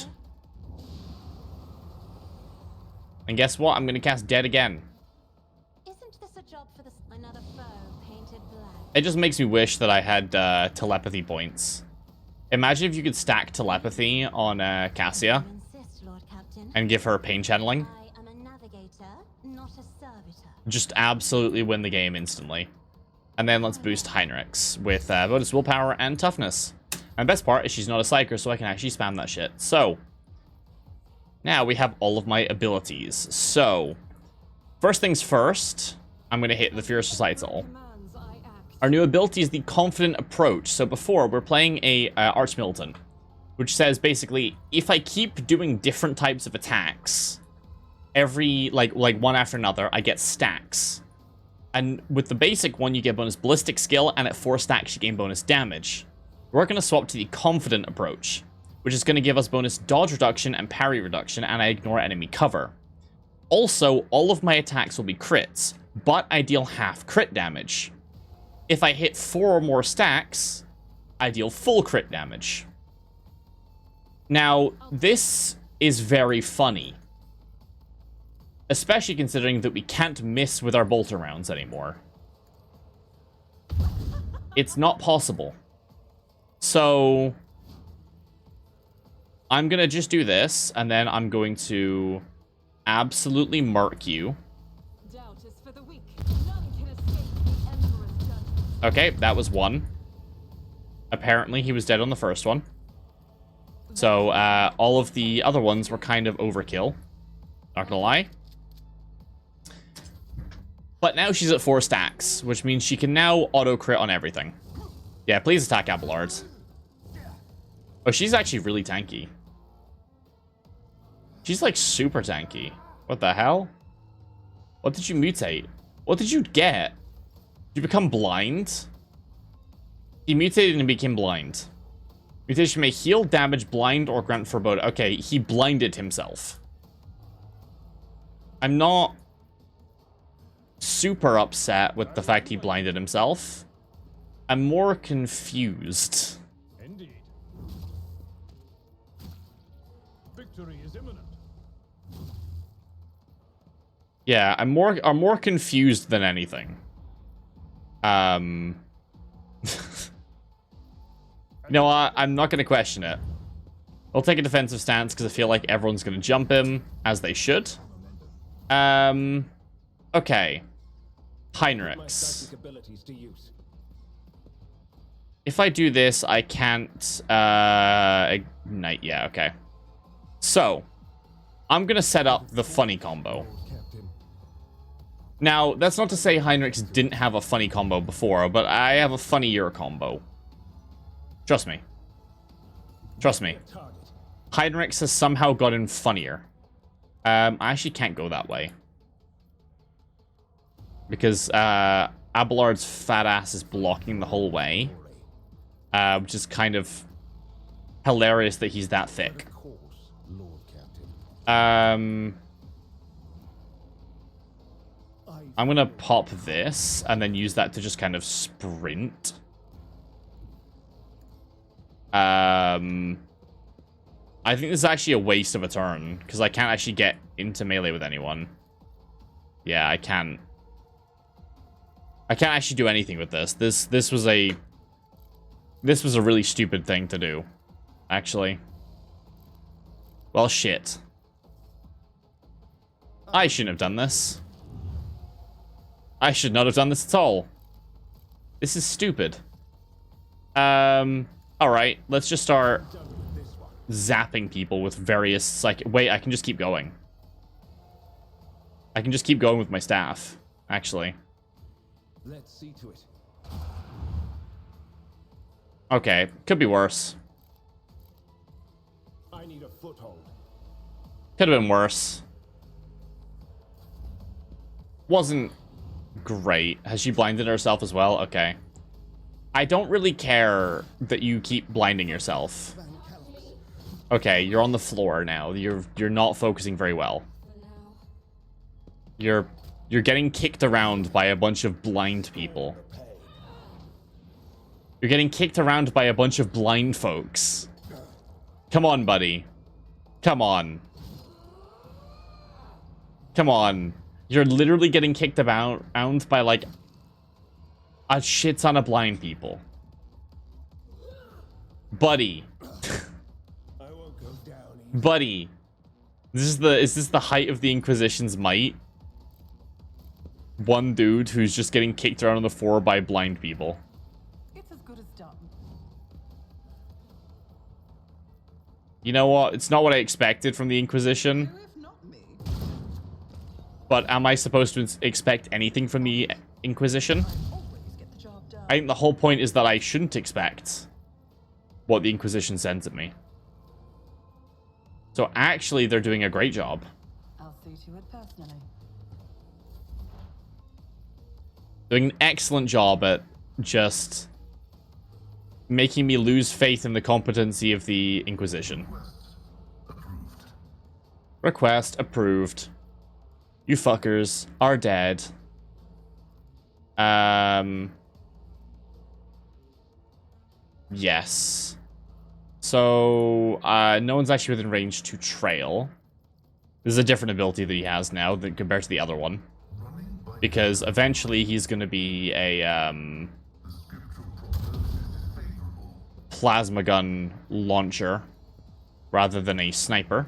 S1: And guess what? I'm going to cast Dead again.
S4: Isn't this a job for another foe painted black?
S1: It just makes me wish that I had telepathy points. Imagine if you could stack telepathy on Cassia
S4: Insist, Lord Captain.
S1: and give her pain channeling.
S4: I am a navigator, not a servitor.
S1: Just absolutely win the game instantly. And then let's boost Heinrichs with bonus willpower and toughness. And best part is she's not a psyker, so I can actually spam that shit. So, now we have all of my abilities. So, first things first, I'm going to hit the Fierce Recital.
S3: Man's I act.
S1: Our new ability is the Confident Approach. So before, we're playing a Archmilitant, which says basically, if I keep doing different types of attacks, every, like one after another, I get stacks. And with the basic one, you get bonus ballistic skill, and at 4 stacks, you gain bonus damage. We're going to swap to the Confident Approach, which is going to give us bonus dodge reduction and parry reduction, and I ignore enemy cover. Also, all of my attacks will be crits, but I deal half crit damage. If I hit 4 or more stacks, I deal full crit damage. Now, this is very funny. Especially considering that we can't miss with our bolter rounds anymore. It's not possible. So, I'm gonna just do this, and then I'm going to absolutely murk you.
S4: Doubt is for the weak. None can escape the Emperor's judgment.
S1: Okay, that was one. Apparently, he was dead on the first one. So, all of the other ones were kind of overkill. Not gonna lie. But now she's at 4 stacks, which means she can now auto-crit on everything. Yeah, please attack Abelard. Oh, she's actually really tanky. She's, like, super tanky. What the hell? What did you mutate? What did you get? Did you become blind? He mutated and became blind. Mutation may heal, damage, blind, or grant forebode. Okay, he blinded himself. I'm not super upset with the fact he blinded himself. I'm more confused.
S5: Indeed. Victory is imminent.
S1: Yeah, I'm more confused than anything. No, I'm not going to question it. I'll take a defensive stance because I feel like everyone's going to jump him, as they should. Okay. Heinrichs. If I do this, I can't ignite. Yeah, okay. So, I'm going to set up the funny combo. Now, that's not to say Heinrichs didn't have a funny combo before, but I have a funnier combo. Trust me. Trust me. Heinrichs has somehow gotten funnier. I actually can't go that way. Because Abelard's fat ass is blocking the whole way. Which is kind of hilarious that he's that thick. I'm gonna pop this and then use that to just kind of sprint. I think this is actually a waste of a turn because I can't actually get into melee with anyone. Yeah, I can't. I can't actually do anything with this. This was a really stupid thing to do, actually. Well, shit. I shouldn't have done this. I should not have done this at all. This is stupid. Alright, let's just start zapping people with various wait, I can just keep going. I can just keep going with my staff, actually.
S6: Let's see to it.
S1: Okay, could be worse.
S6: I need a foothold.
S1: Could have been worse. Wasn't great. Has she blinded herself as well? Okay. I don't really care that you keep blinding yourself. Okay, you're on the floor now. You're not focusing very well. You're getting kicked around by a bunch of blind people. You're getting kicked around by a bunch of blind folks. Come on, buddy. Come on. Come on. You're literally getting kicked around by, like, a shit ton of blind people. Buddy.
S6: I won't go down easy.
S1: Buddy. Is this the height of the Inquisition's might? One dude who's just getting kicked around on the floor by blind people.
S3: It's as good as done.
S1: You know what? It's not what I expected from the Inquisition.
S3: If not me.
S1: But am I supposed to expect anything from the Inquisition?
S3: Always get the job done.
S1: I think the whole point is that I shouldn't expect what the Inquisition sends at me. So actually, they're doing a great job.
S3: I'll see to it personally.
S1: Doing an excellent job at just making me lose faith in the competency of the Inquisition. Request approved. You fuckers are dead. Yes. So, no one's actually within range to trail. This is a different ability that he has now than compared to the other one. Because eventually he's going to be a, plasma gun launcher rather than a sniper.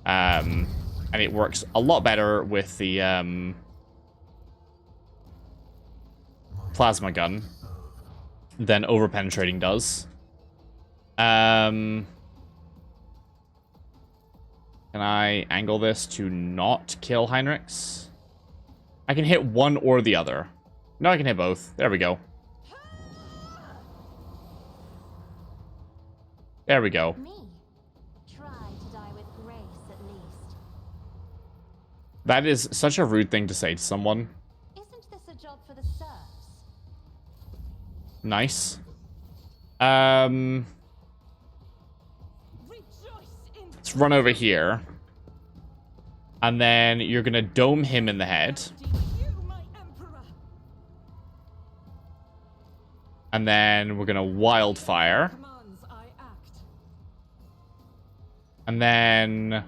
S1: And it works a lot better with the, plasma gun than overpenetrating does. Can I angle this to not kill Heinrichs? I can hit one or the other. No, I can hit both. There we go. There we go.
S4: Me. Try to die with grace at least.
S1: That is such a rude thing to say to someone.
S4: Isn't this a job for the serfs?
S1: Nice. Let's run over here. And then you're gonna dome him in the head. And then we're gonna wildfire. And then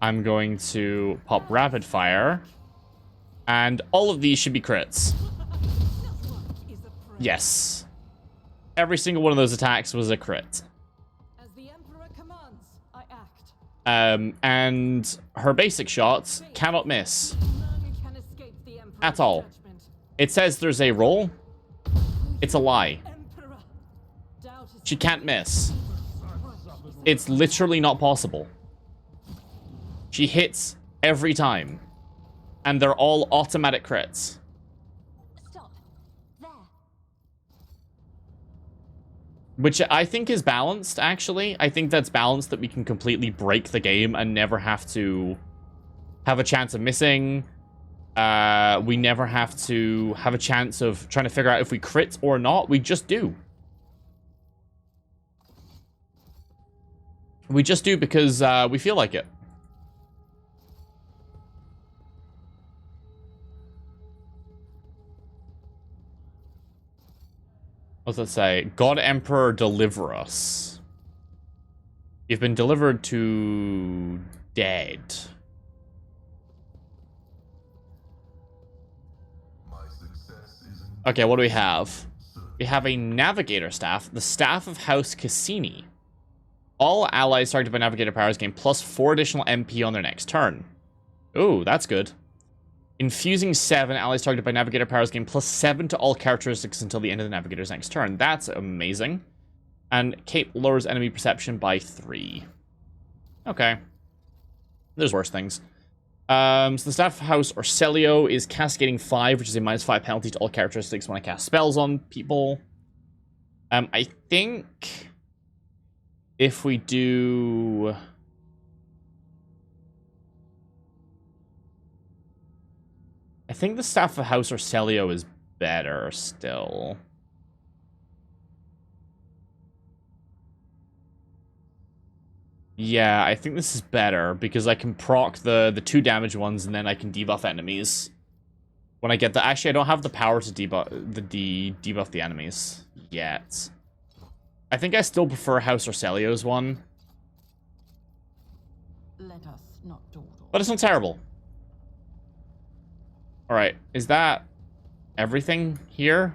S1: I'm going to pop rapid fire. And all of these should be crits. Yes. Every single one of those attacks was a crit.
S3: As the Emperor commands, I act.
S1: And her basic shots cannot miss
S3: None can escape the Emperor's
S1: at all.
S3: judgment.
S1: It says there's a roll. It's a lie.
S3: Emperor, doubt is
S1: She can't miss. It's literally not possible. She hits every time. And they're all automatic crits.
S4: Stop. There.
S1: Which I think is balanced, actually. I think that's balanced, that we can completely break the game and never have to have a chance of missing. We never have to have a chance of trying to figure out if we crit or not. We just do. We just do because we feel like it. What's that say? God Emperor, deliver us. You've been delivered to dead. Okay, what do we have? We have a Navigator Staff, the Staff of House Cassini. All allies targeted by Navigator powers gain plus 4 additional MP on their next turn. Ooh, that's good. Infusing 7, allies targeted by Navigator powers gain plus 7 to all characteristics until the end of the Navigator's next turn. That's amazing. And Cape lowers enemy perception by 3. Okay. There's worse things. So the Staff House Orselio is cascading 5, which is a -5 penalty to all characteristics when I cast spells on people. I think if we do... I think the Staff of House Orselio is better still. Yeah, I think this is better because I can proc the 2 damage ones and then I can debuff enemies. When I get the... Actually, I don't have the power to debuff the enemies yet. I think I still prefer House Orselio's one.
S3: Let us not dawdle.
S1: But it's not terrible. Alright, is that everything here?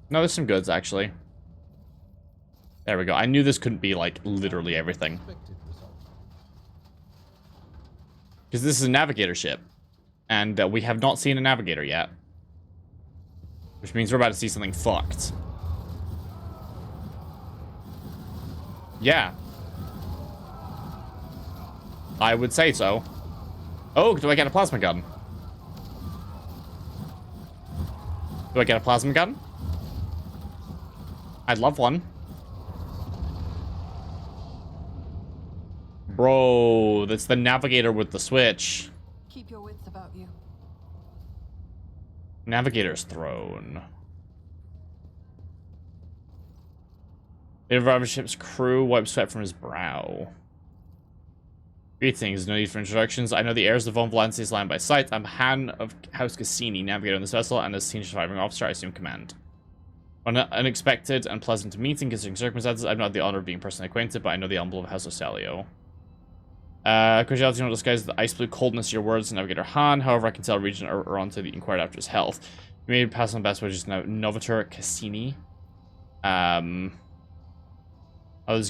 S1: No, there's some goods, actually. There we go. I knew this couldn't be, like, literally everything. Because this is a navigator ship. And we have not seen a navigator yet. Which means we're about to see something fucked. Yeah. I would say so. Oh, do I get a plasma gun? Do I get a plasma gun? I'd love one. Bro, that's the navigator with the switch.
S3: Keep your wits about you.
S1: Navigator's throne. The reviver ship's crew wipes sweat from his brow. Greetings, no need for introductions. I know the heirs of Von Valencia's land by sight. I'm Han of House Cassini, navigator on this vessel, and as senior surviving officer, I assume command. On an unexpected and pleasant meeting, considering circumstances, I've not the honor of being personally acquainted, but I know the emblem of House Ocelio. Cordiality not disguises the ice blue coldness of your words, Navigator Han. However, I can tell Regent Aronto the inquired after his health. You may pass on best wishes now. Novator Cassini. Others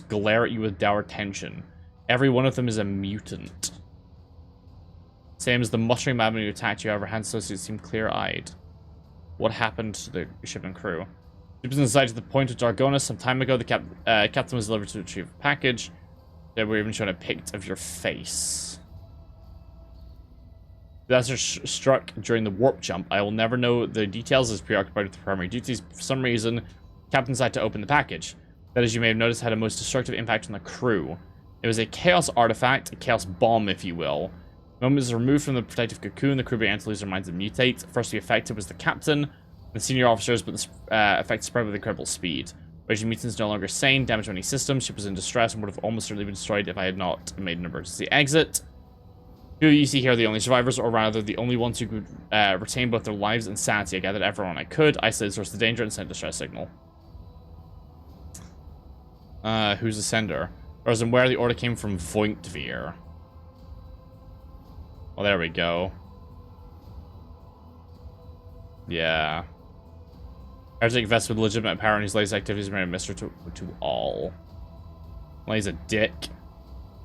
S1: glare at you with dour tension. Every one of them is a mutant. Same as the muttering madman who attacked you, however, Han's associates seem clear-eyed. What happened to the ship and crew? Ships inside to the point of Dargonis some time ago. The captain was delivered to retrieve a package. They were even shown a pic of your face. Disaster struck during the warp jump. I will never know the details as preoccupied with the primary duties. For some reason, Captain decided to open the package. That, as you may have noticed, had a most destructive impact on the crew. It was a chaos artifact, a chaos bomb, if you will. The moment it was removed from the protective cocoon, the crew began to lose their minds and mutate. First to be affected was the captain, the senior officers, but the effect spread with incredible speed. Raging mutants no longer sane, damaged many systems, ship was in distress, and would have almost certainly been destroyed if I had not made an emergency exit. Who you see here are the only survivors, or rather the only ones who could retain both their lives and sanity. I gathered everyone I could, isolated the source of the danger, and sent a distress signal. Who's the sender? Or as in where the order came from Vointvir. Well, there we go. Yeah. Heretic vested with legitimate power in his latest activities made a mystery to all. Well, he's a dick.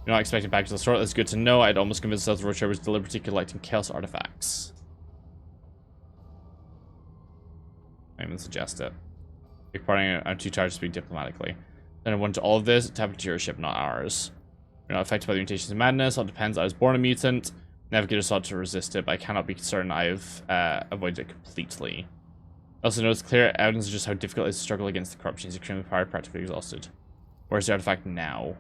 S1: You're not expecting back to the sort. That's good to know. I'd almost convinced myself the Roadshow was deliberately collecting chaos artifacts. I even suggest it. Reporting I'm too tired to speak diplomatically. Then I went to all of this. Tap into your ship, not ours. You're not affected by the mutations of madness. All depends. I was born a mutant. Navigator sought to resist it, but I cannot be certain I've avoided it completely. I also noticed clear evidence of just how difficult it is to struggle against the corruption. He's extremely powered, practically exhausted. Where's the artifact now?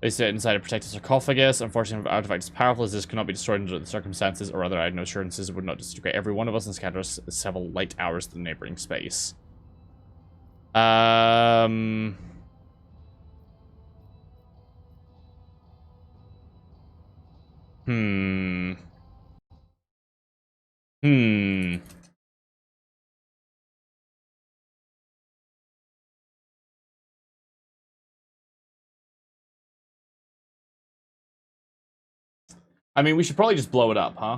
S1: They sit inside a protected sarcophagus. Unfortunately, if the artifact is powerful as this cannot be destroyed under the circumstances, or rather I had no assurances it would not disintegrate every one of us and scatter us several light hours to the neighboring space. I mean, we should probably just blow it up, huh?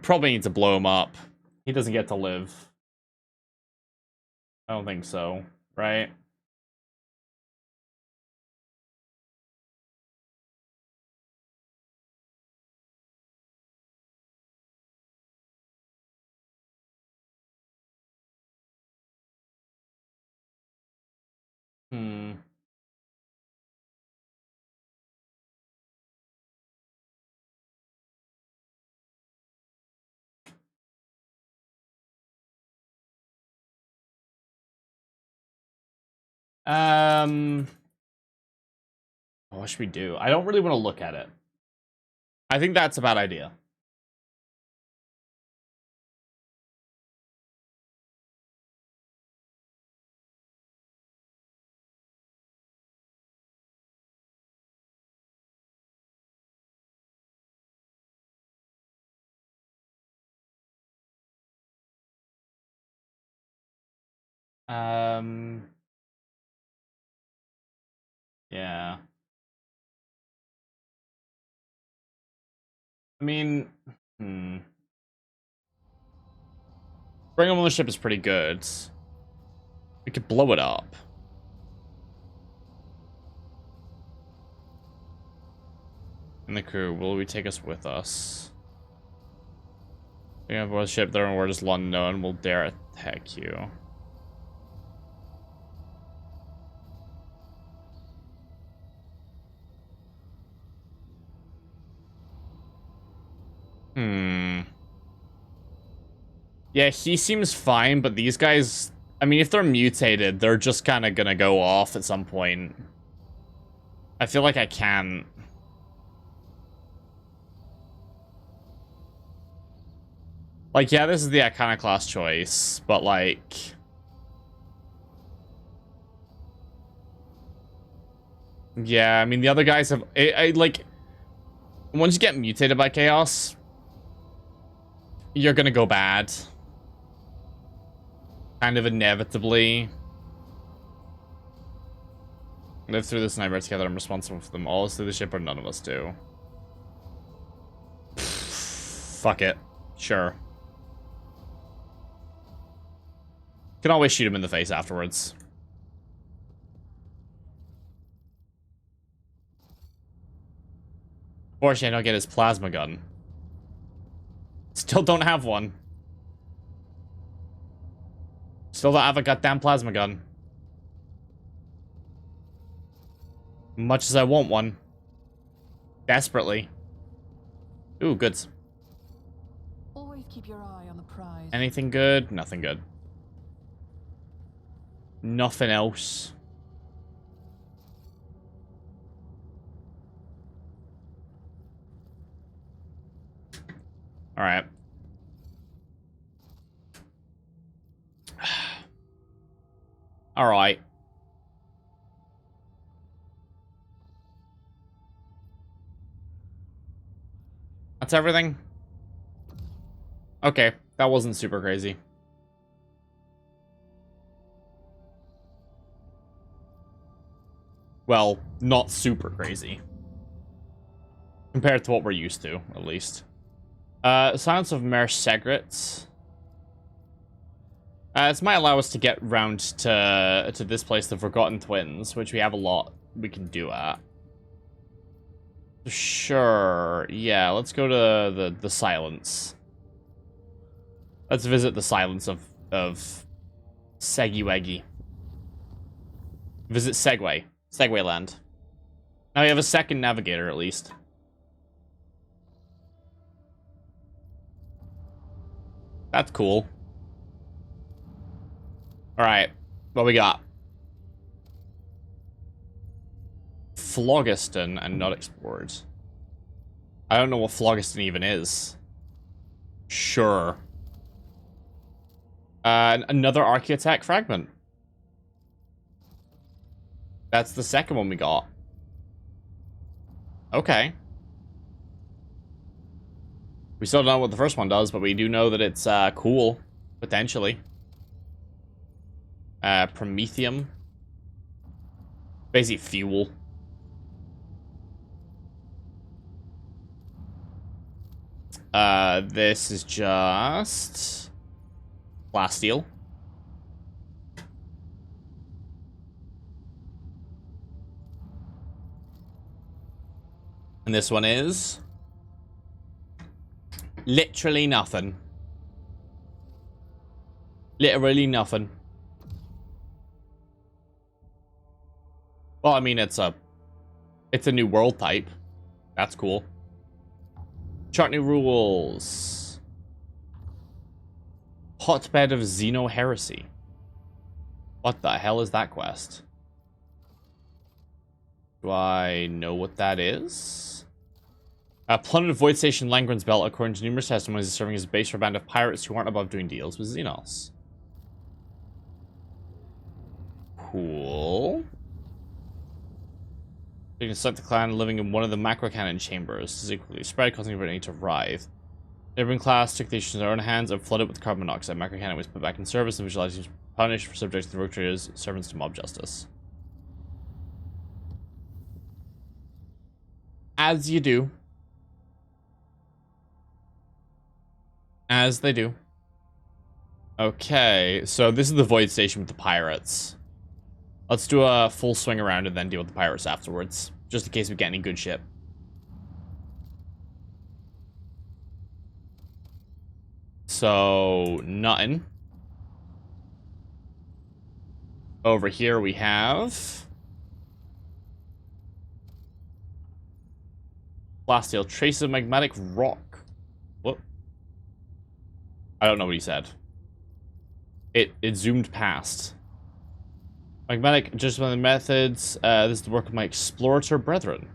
S1: Probably need to blow him up. He doesn't get to live. I don't think so, right? What should we do? I don't really want to look at it. I think that's a bad idea. Yeah. I mean, bring him on the ship is pretty good. We could blow it up. And the crew, will we take us with us? We have a ship there and we're just London, no one will dare attack you. Yeah, he seems fine, but these guys, I mean, if they're mutated, they're just kind of gonna go off at some point. I feel like I can. Like, yeah, this is the iconoclast choice, but like... Yeah, I mean, the other guys have... like, once you get mutated by chaos, you're gonna go bad. Kind of inevitably. Live through this nightmare together. I'm responsible for them all. Through the ship, or none of us do. Fuck it. Sure. Can always shoot him in the face afterwards. Fortunately, I don't get his plasma gun. Still don't have one. Still don't have a goddamn plasma gun. Much as I want one. Desperately. Ooh, goods.
S3: Always keep your eye on the prize.
S1: Anything good? Nothing good. Nothing else. Alright. Alright. That's everything? Okay, that wasn't super crazy. Well, not super crazy. Compared to what we're used to, at least. Silence of Mer Segret. This might allow us to get round to this place, the Forgotten Twins, which we have a lot we can do at. Sure, yeah, let's go to the Silence. Let's visit the Silence of Segway. Visit Segway. Segway Land. Now we have a second navigator, at least. That's cool. Alright, what we got? Phlogiston and not explored. I don't know what Phlogiston even is. Sure. Another Archaeotech fragment. That's the second one we got. Okay. We still don't know what the first one does, but we do know that it's cool, potentially. Promethium. Basically fuel. This is just plasteel. And this one is literally nothing. Literally nothing. Well, I mean, it's a new world type. That's cool. Chart new rules. Hotbed of Xeno Heresy. What the hell is that quest? Do I know what that is? Plundered Void Station Langren's Belt, according to numerous testimonies, is serving as a base for a band of pirates who aren't above doing deals with Xenos. Cool. You can select the clan living in one of the macro cannon chambers. This is equally spread, causing everybody to writhe. Neighboring class took the issues in their own hands and flooded with carbon monoxide. Macro cannon was put back in service and visualizing punished for subjecting the rogue traders' servants to mob justice. As you do. As they do. Okay, so this is the Void Station with the pirates. Let's do a full swing around and then deal with the pirates afterwards. Just in case we get any good shit. So, nothing. Over here we have plasteel, trace of magmatic rock. What? I don't know what he said. It zoomed past. Magmatic adjustment methods. This is the work of my explorator brethren.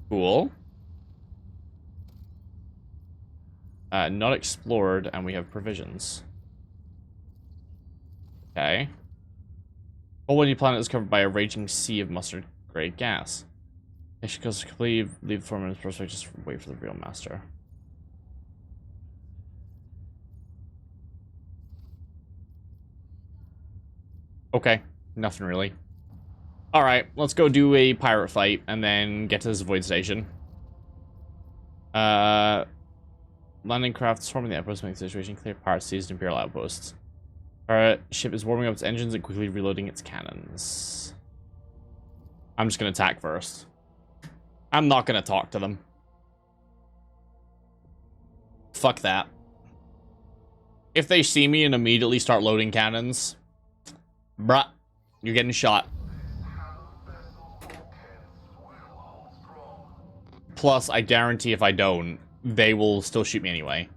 S1: Cool. Not explored, and we have provisions. Okay. Colony planet is covered by a raging sea of mustard gray gas. It should completely leave the form of prospect, just wait for the real master. Okay, nothing really. Alright, let's go do a pirate fight and then get to this void station. Landing craft swarming the outpost, making the situation clear. Pirates seized Imperial outposts. Pirate ship is warming up its engines and quickly reloading its cannons. I'm just gonna attack first. I'm not gonna talk to them. Fuck that. If they see me and immediately start loading cannons, bruh, you're getting shot. Plus, I guarantee if I don't, they will still shoot me anyway.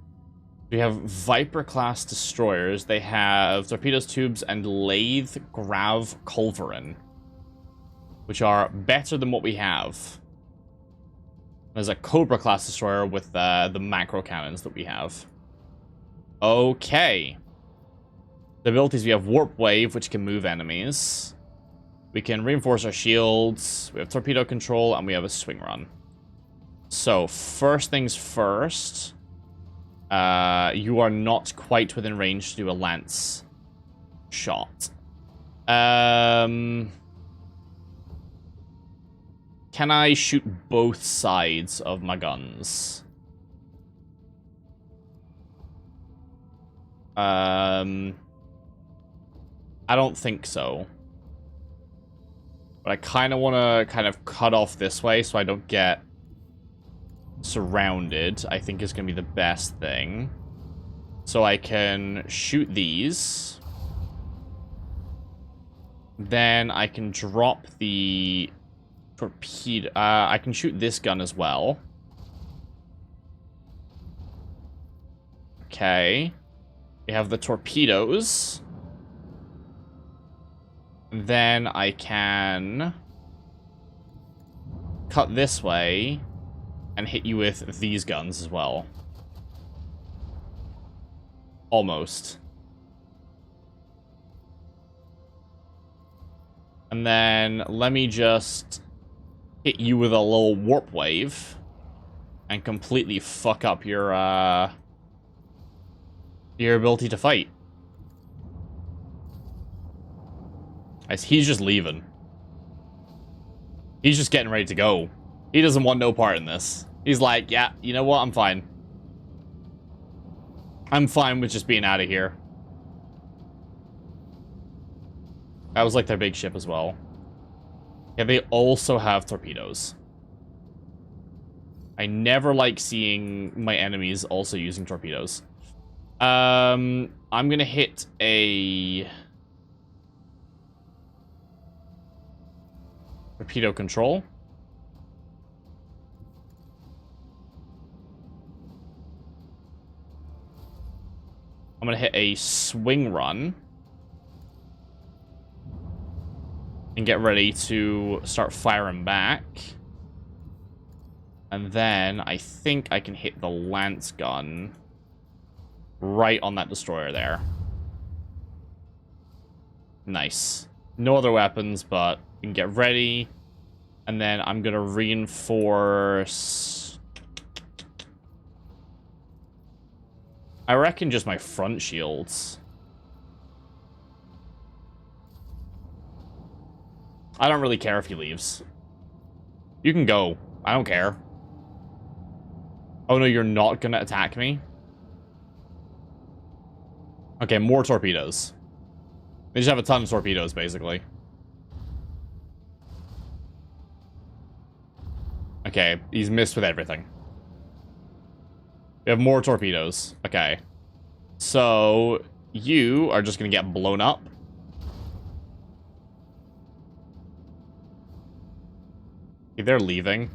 S1: We have Viper-class destroyers. They have torpedoes, tubes, and lathe grav culverin, which are better than what we have. There's a Cobra-class destroyer with the macro cannons that we have. Okay. The abilities, we have Warp Wave, which can move enemies. We can reinforce our shields. We have torpedo control, and we have a swing run. So, first things first. You are not quite within range to do a lance shot. Can I shoot both sides of my guns? I don't think so. But I kind of want to cut off this way so I don't get surrounded. I think is going to be the best thing. So I can shoot these. Then I can drop the torpedo. I can shoot this gun as well. Okay. We have the torpedoes. Then I can cut this way and hit you with these guns as well. Almost. And then let me just hit you with a little warp wave and completely fuck up your ability to fight. He's just leaving. He's just getting ready to go. He doesn't want no part in this. He's like, yeah, you know what? I'm fine. I'm fine with just being out of here. That was like their big ship as well. Yeah, they also have torpedoes. I never like seeing my enemies also using torpedoes. I'm gonna hit a torpedo control. I'm gonna hit a swing run. And get ready to start firing back. And then I think I can hit the lance gun right on that destroyer there. Nice. No other weapons, but we can get ready. And then I'm gonna reinforce... I reckon just my front shields. I don't really care if he leaves. You can go. I don't care. Oh no, you're not gonna attack me? Okay, more torpedoes. They just have a ton of torpedoes, basically. Okay, he's missed with everything. We have more torpedoes. Okay. So, you are just gonna get blown up. They're leaving,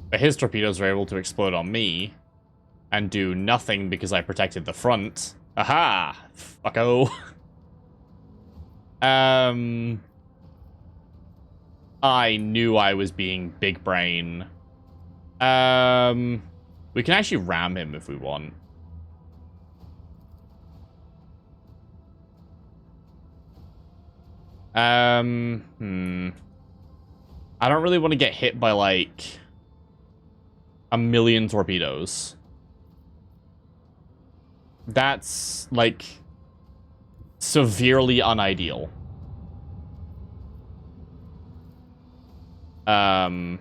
S1: but his torpedoes are able to explode on me and do nothing because I protected the front. Aha! Fucko. I knew I was being big brain. We can actually ram him if we want. I don't really want to get hit by, like, a million torpedoes. That's, like, severely unideal. I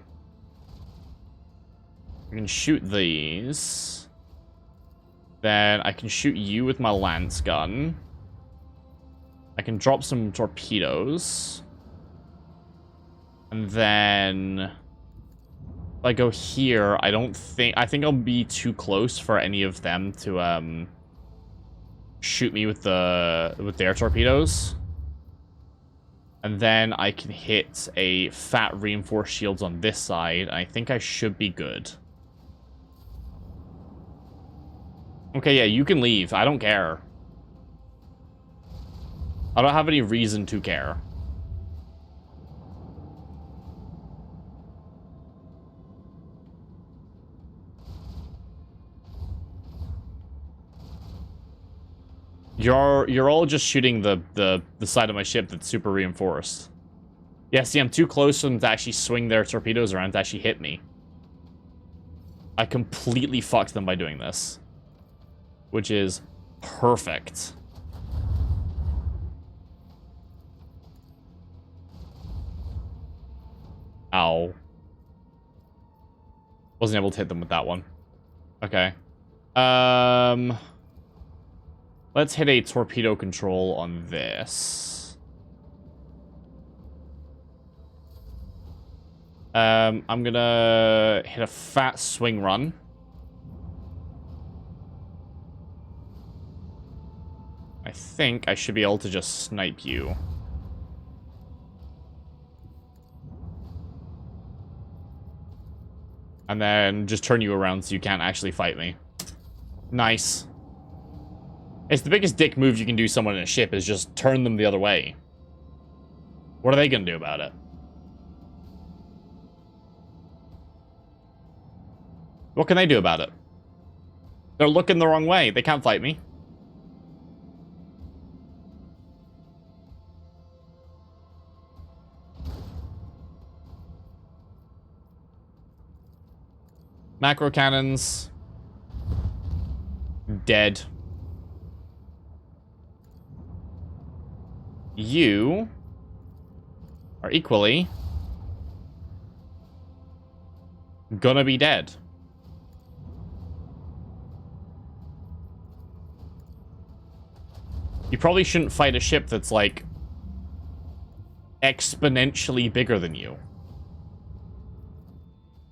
S1: can shoot these. Then I can shoot you with my lance gun. I can drop some torpedoes. And then if I go here, I think I'll be too close for any of them to shoot me with their torpedoes. And then I can hit a fat reinforced shields on this side. I think I should be good. Okay, yeah, you can leave. I don't care. I don't have any reason to care. You're all just shooting the side of my ship that's super reinforced. Yeah, see, I'm too close for them to actually swing their torpedoes around to actually hit me. I completely fucked them by doing this. Which is perfect. Ow. Wasn't able to hit them with that one. Okay. Let's hit a torpedo control on this. I'm gonna hit a fat swing run. I think I should be able to just snipe you. And then just turn you around so you can't actually fight me. Nice. It's the biggest dick move you can do someone in a ship is just turn them the other way. What are they gonna do about it? What can they do about it? They're looking the wrong way. They can't fight me. Macro cannons. Dead. You are equally gonna be dead. You probably shouldn't fight a ship that's, like, exponentially bigger than you.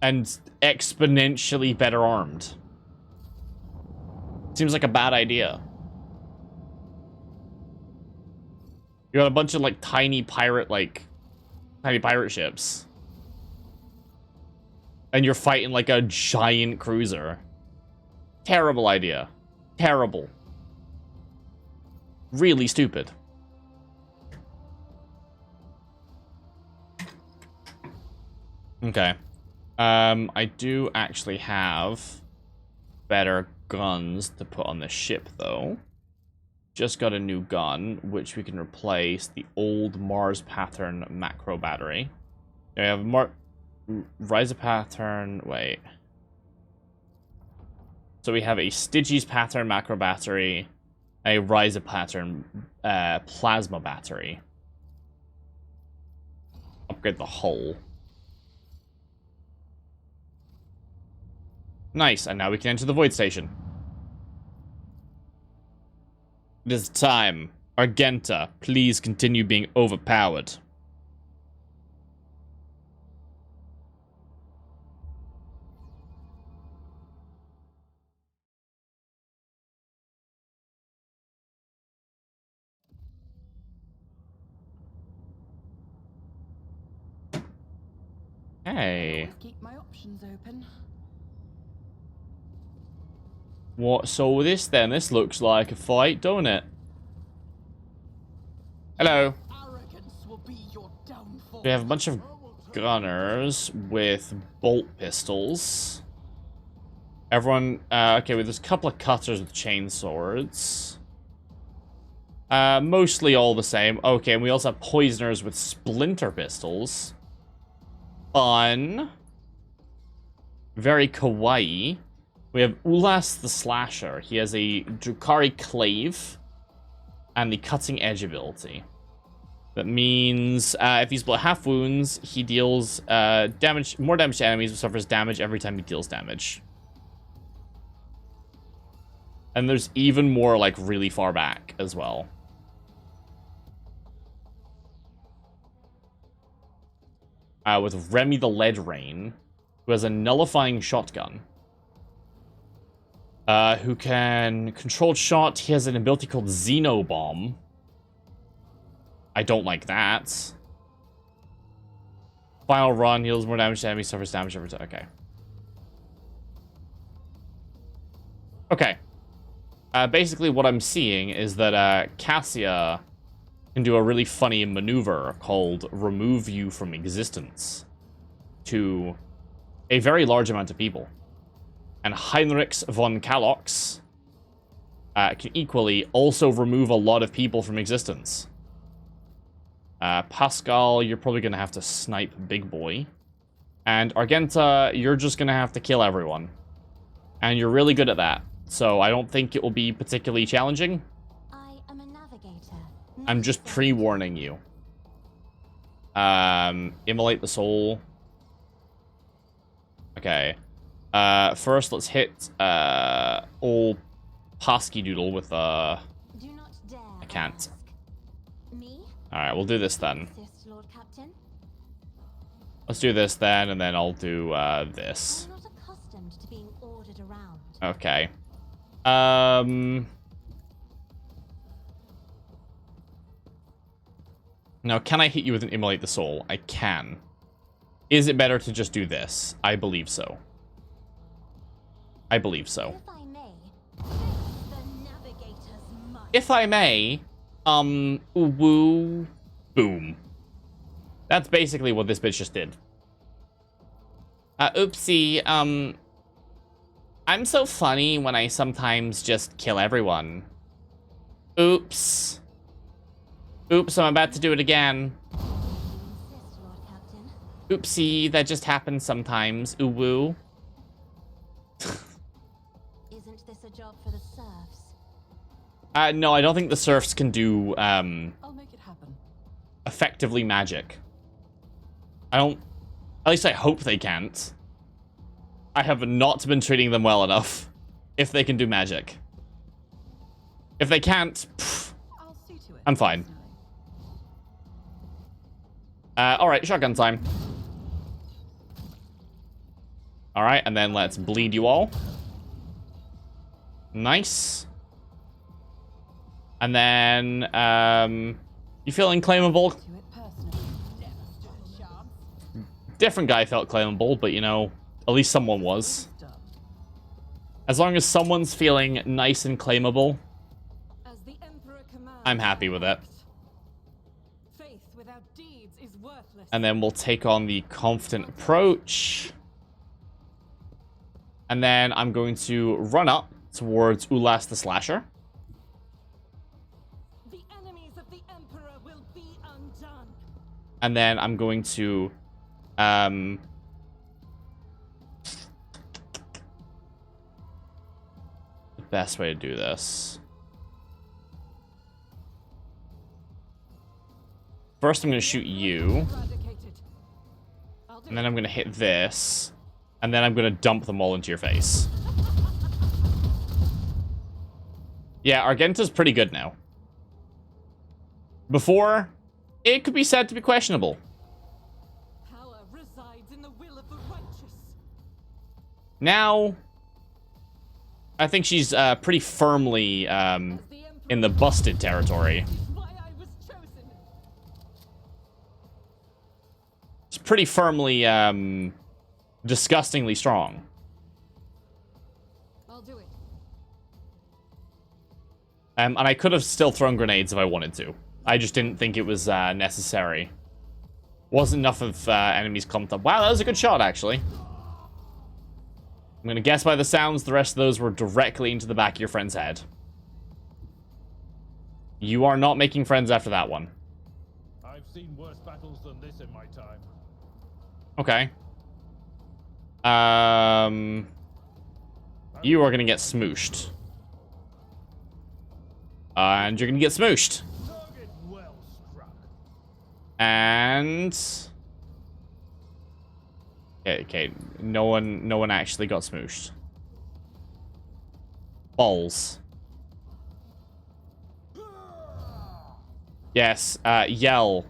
S1: And exponentially better armed. Seems like a bad idea. You got a bunch of, like, tiny pirate ships. And you're fighting, like, a giant cruiser. Terrible idea. Terrible. Really stupid. Okay. I do actually have better guns to put on the ship, though. Just got a new gun, which we can replace the old Mars pattern macro battery. We have Riser pattern. Wait. So we have a Styges pattern macro battery, a Riser pattern plasma battery. Upgrade the hull. Nice, and now we can enter the Void Station. It is time. Argenta, please continue being overpowered. Hey.
S3: Always keep my options open.
S1: What? So this looks like a fight, don't it? Hello.
S3: Arrogance will be your downfall.
S1: We have a bunch of gunners with bolt pistols. Everyone, okay, well, there's a couple of cutters with chainswords. Mostly all the same. Okay, and we also have poisoners with splinter pistols. Fun. Very kawaii. We have Ulas the Slasher. He has a Drukhari Clave and the Cutting Edge ability. That means if he's below half wounds, he deals more damage to enemies, but suffers damage every time he deals damage. And there's even more, like, really far back as well. With Remy the Lead Rain, who has a nullifying shotgun. Who can control shot. He has an ability called Xeno Bomb. I don't like that. Final run, heals more damage to enemies, suffers damage every time. Okay. Okay. Basically what I'm seeing is that Cassia can do a really funny maneuver called Remove You from Existence to a very large amount of people. And Heinrichs von Kalox can equally also remove a lot of people from existence. Pascal, you're probably going to have to snipe Big Boy. And Argenta, you're just going to have to kill everyone. And you're really good at that. So I don't think it will be particularly challenging.
S4: I am a navigator.
S1: I'm just pre-warning you. Immolate the soul. Okay. First, let's hit old Posky Doodle with
S4: Do not dare
S1: I can't.
S4: ask. Me?
S1: Alright, we'll do this then.
S4: Insist, Lord Captain.
S1: Let's do this then, and then I'll do this.
S4: I'm not accustomed to being ordered around.
S1: Okay. Now, can I hit you with an Immolate the Soul? I can. Is it better to just do this? I believe so. I believe so.
S4: If I may, the navigator's might.
S1: If I may, woo, boom. That's basically what this bitch just did. Oopsie, I'm so funny when I sometimes just kill everyone. Oops. Oops, I'm about to do it again.
S4: Insist, Lord Captain.
S1: Oopsie, that just happens sometimes. Ooh woo.
S4: Isn't this a job for the serfs?
S1: No, I don't think the serfs can do,
S3: I'll make it happen.
S1: effectively magic. I don't... At least I hope they can't. I have not been treating them well enough. If they can do magic. If they can't, pff,
S3: I'll see to it.
S1: I'm fine.
S3: personally.
S1: Alright, shotgun time. Alright, and then let's bleed you all. Nice. And then, you feeling claimable?
S3: To it personally. Never stood a chance.
S1: Different guy felt claimable, but you know, at least someone was.
S3: Done.
S1: As long as someone's feeling nice and claimable,
S2: As the Emperor commands,
S1: I'm happy with it.
S2: faith without deeds is worthless.
S1: And then we'll take on the confident approach. And then I'm going to run up towards Ulas the Slasher.
S2: The enemies of the Emperor will be undone.
S1: And then I'm going to, the best way to do this. First, I'm going to shoot you.
S2: Eradicated. I'll do
S1: And then I'm going to hit this. And then I'm going to dump them all into your face. Yeah, Argenta's pretty good now. Before, it could be said to be questionable.
S2: Power resides in the will of the righteous.
S1: Now, I think she's pretty firmly
S2: As the Emperor
S1: in the busted territory.
S2: is why I was chosen.
S1: She's pretty firmly disgustingly strong.
S2: I'll do it.
S1: And I could have still thrown grenades if I wanted to. I just didn't think it was necessary. Wasn't enough of enemies clumped up. Wow, that was a good shot, actually. I'm gonna guess by the sounds, the rest of those were directly into the back of your friend's head. You are not making friends after that one.
S5: I've seen worse battles than this in my time.
S1: Okay. You are gonna get smooshed. And you're gonna get smooshed.
S5: Target well struck.
S1: And okay, no one actually got smooshed. Balls. Yes, yell.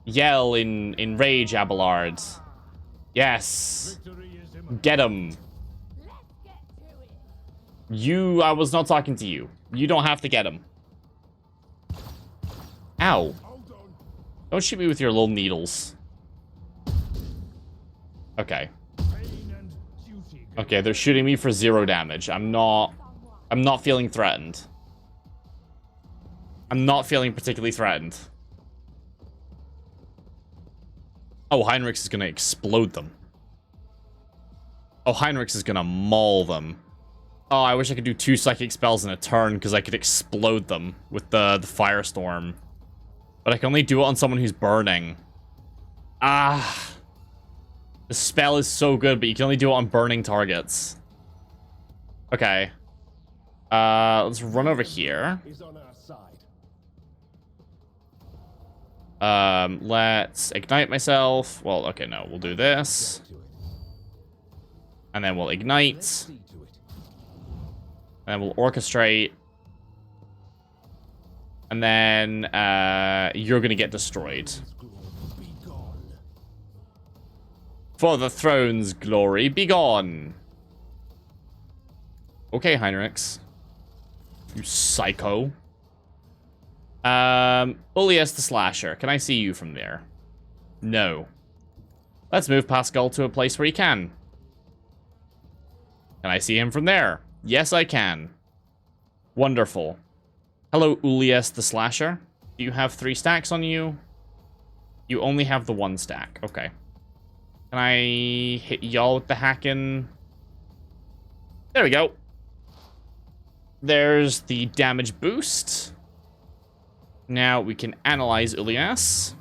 S1: Yell in rage, Abelard. Yes.
S5: Victory is imminent.
S1: Get him. I was not talking to you. You don't have to get him. Ow.
S5: Hold on.
S1: Don't shoot me with your little needles. Okay.
S5: Pain and duty.
S1: Okay, they're shooting me for 0 damage. I'm not feeling threatened. I'm not feeling particularly threatened. Oh, Heinrichs is gonna explode them. Oh, Heinrichs is gonna maul them. Oh, I wish I could do 2 psychic spells in a turn because I could explode them with the firestorm. But I can only do it on someone who's burning. Ah. The spell is so good, but you can only do it on burning targets. Okay. Let's run over here.
S6: Is on our side.
S1: Let's ignite myself. Well, okay, no, we'll do this.
S6: Get to it.
S1: And then we'll
S6: Let's
S1: ignite.
S6: see to it.
S1: And then we'll orchestrate. And then, you're gonna get destroyed.
S6: His glory be gone.
S1: For the throne's glory, be gone. Okay, Heinrichs. You psycho. Ulias the Slasher. Can I see you from there? No. Let's move Pascal to a place where he can. Can I see him from there? Yes, I can. Wonderful. Hello, Ulias the Slasher. Do you have 3 stacks on you? You only have the 1 stack. Okay. Can I hit y'all with the hacking? There we go. There's the damage boost. Now we can analyze Ulias.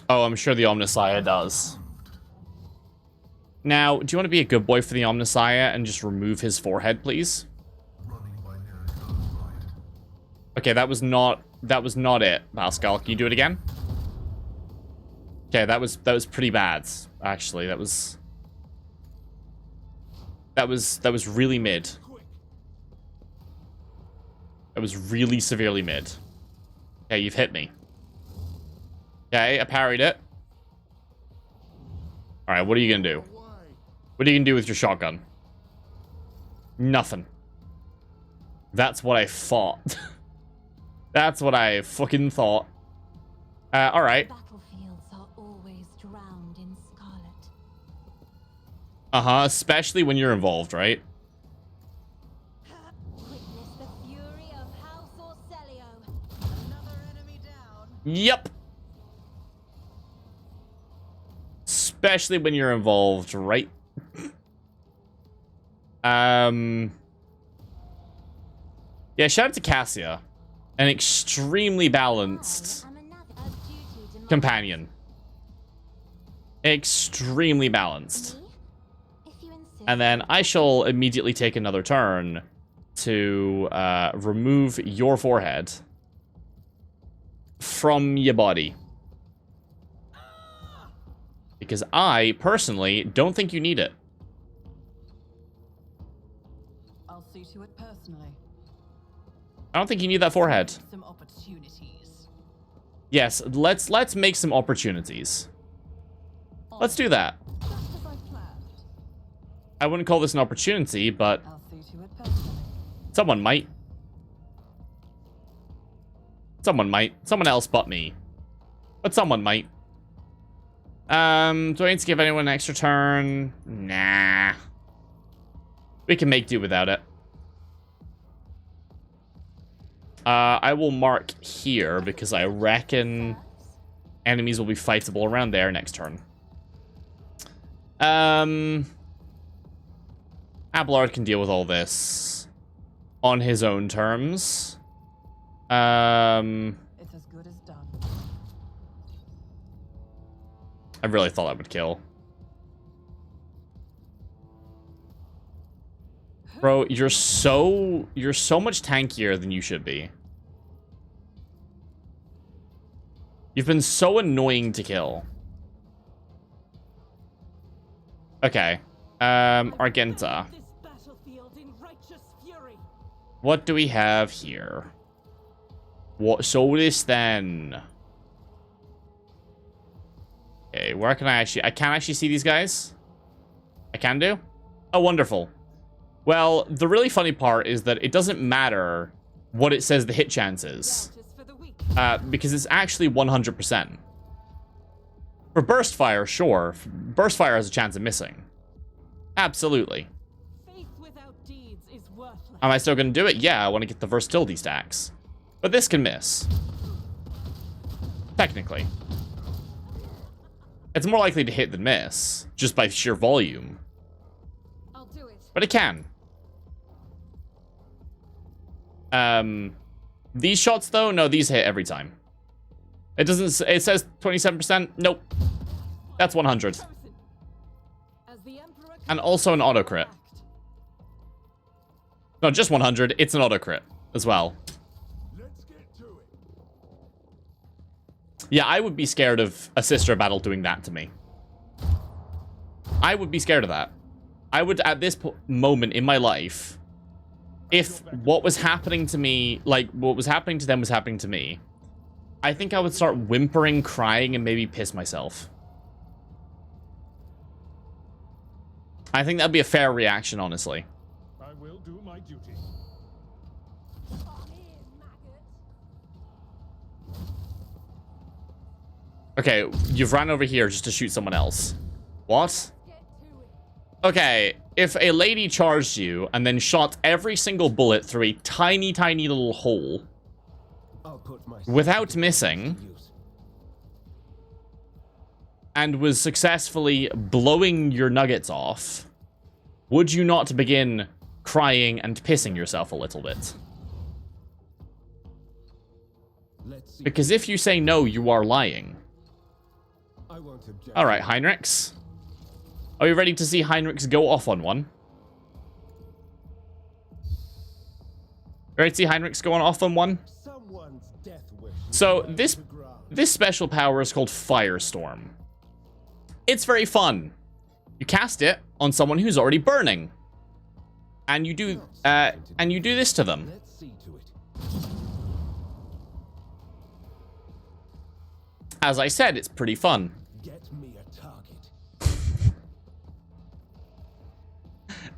S1: Oh, I'm sure the Omnissiah does. Now, do you want to be a good boy for the Omnissiah and just remove his forehead, please? Okay, that was not it, Pascal. Can you do it again? Okay, that was pretty bad, actually. That was really mid. That was really severely mid. Okay, you've hit me. Okay, I parried it. Alright, what are you gonna do? What are you gonna do with your shotgun? Nothing. That's what I thought. That's what I fucking thought. Alright.
S4: Battlefields are always drowned in scarlet.
S1: Uh-huh, especially when you're involved, right?
S4: Witness the fury of House Orcelio.
S2: Another enemy down.
S1: Yep. Especially when you're involved, right? Yeah, shout out to Cassia. An extremely balanced companion. Extremely balanced. And then I shall immediately take another turn to remove your forehead from your body. Because I, personally, don't think you need it.
S3: I'll see to it personally.
S1: I don't think you need that forehead.
S3: Some opportunities.
S1: Yes, let's make some opportunities. Let's do that.
S3: Just as I planned.
S1: I wouldn't call this an opportunity, but
S3: I'll see to it personally.
S1: someone might. Someone might. Someone else but me. But someone might. Do I need to give anyone an extra turn? Nah. We can make do without it. I will mark here because I reckon enemies will be fightable around there next turn. Abelard can deal with all this on his own terms.
S3: It's as good as done.
S1: I really thought I would kill. Bro, you're so much tankier than you should be. You've been so annoying to kill. Okay. Argenta. What do we have here? What? So this then. Okay, where can I actually... I can't actually see these guys? I can do? Oh, wonderful. Well, the really funny part is that it doesn't matter what it says the hit chance is. Because it's actually 100%. For burst fire, sure. Burst fire has a chance of missing. Absolutely.
S3: Faith without deeds is worthless.
S1: Am I still going to do it? Yeah, I want to get the versatility stacks. But this can miss. Technically. It's more likely to hit than miss, just by sheer volume.
S4: I'll do it.
S1: But it can. These shots, though, no, these hit every time. It doesn't, it says 27%. Nope. That's 100. And also an auto crit. Not just 100, it's an auto crit as well.
S6: Let's get to it.
S1: Yeah, I would be scared of a sister battle doing that to me. I would be scared of that. I would, at this moment in my life, if what was happening to me, like what was happening to them was happening to me, I think I would start whimpering, crying, and maybe piss myself. I think that'd be a fair reaction, honestly.
S6: I will do my duty.
S1: Okay, you've run over here just to shoot someone else. What? Okay, if a lady charged you and then shot every single bullet through a tiny, tiny little hole
S6: I'll put my
S1: without missing and was successfully blowing your nuggets off, would you not begin crying and pissing yourself a little bit?
S6: Let's see.
S1: Because if you say no, you are lying.
S6: I won't object.
S1: All right, Heinrichs. Are you ready to see Heinrichs go off on one? Ready to see Heinrichs going off on one?
S6: Someone's death wish.
S1: So this special power is called Firestorm. It's very fun. You cast it on someone who's already burning, and you do this to them.
S6: Let's see to it.
S1: As I said, it's pretty fun.
S6: Get me a target.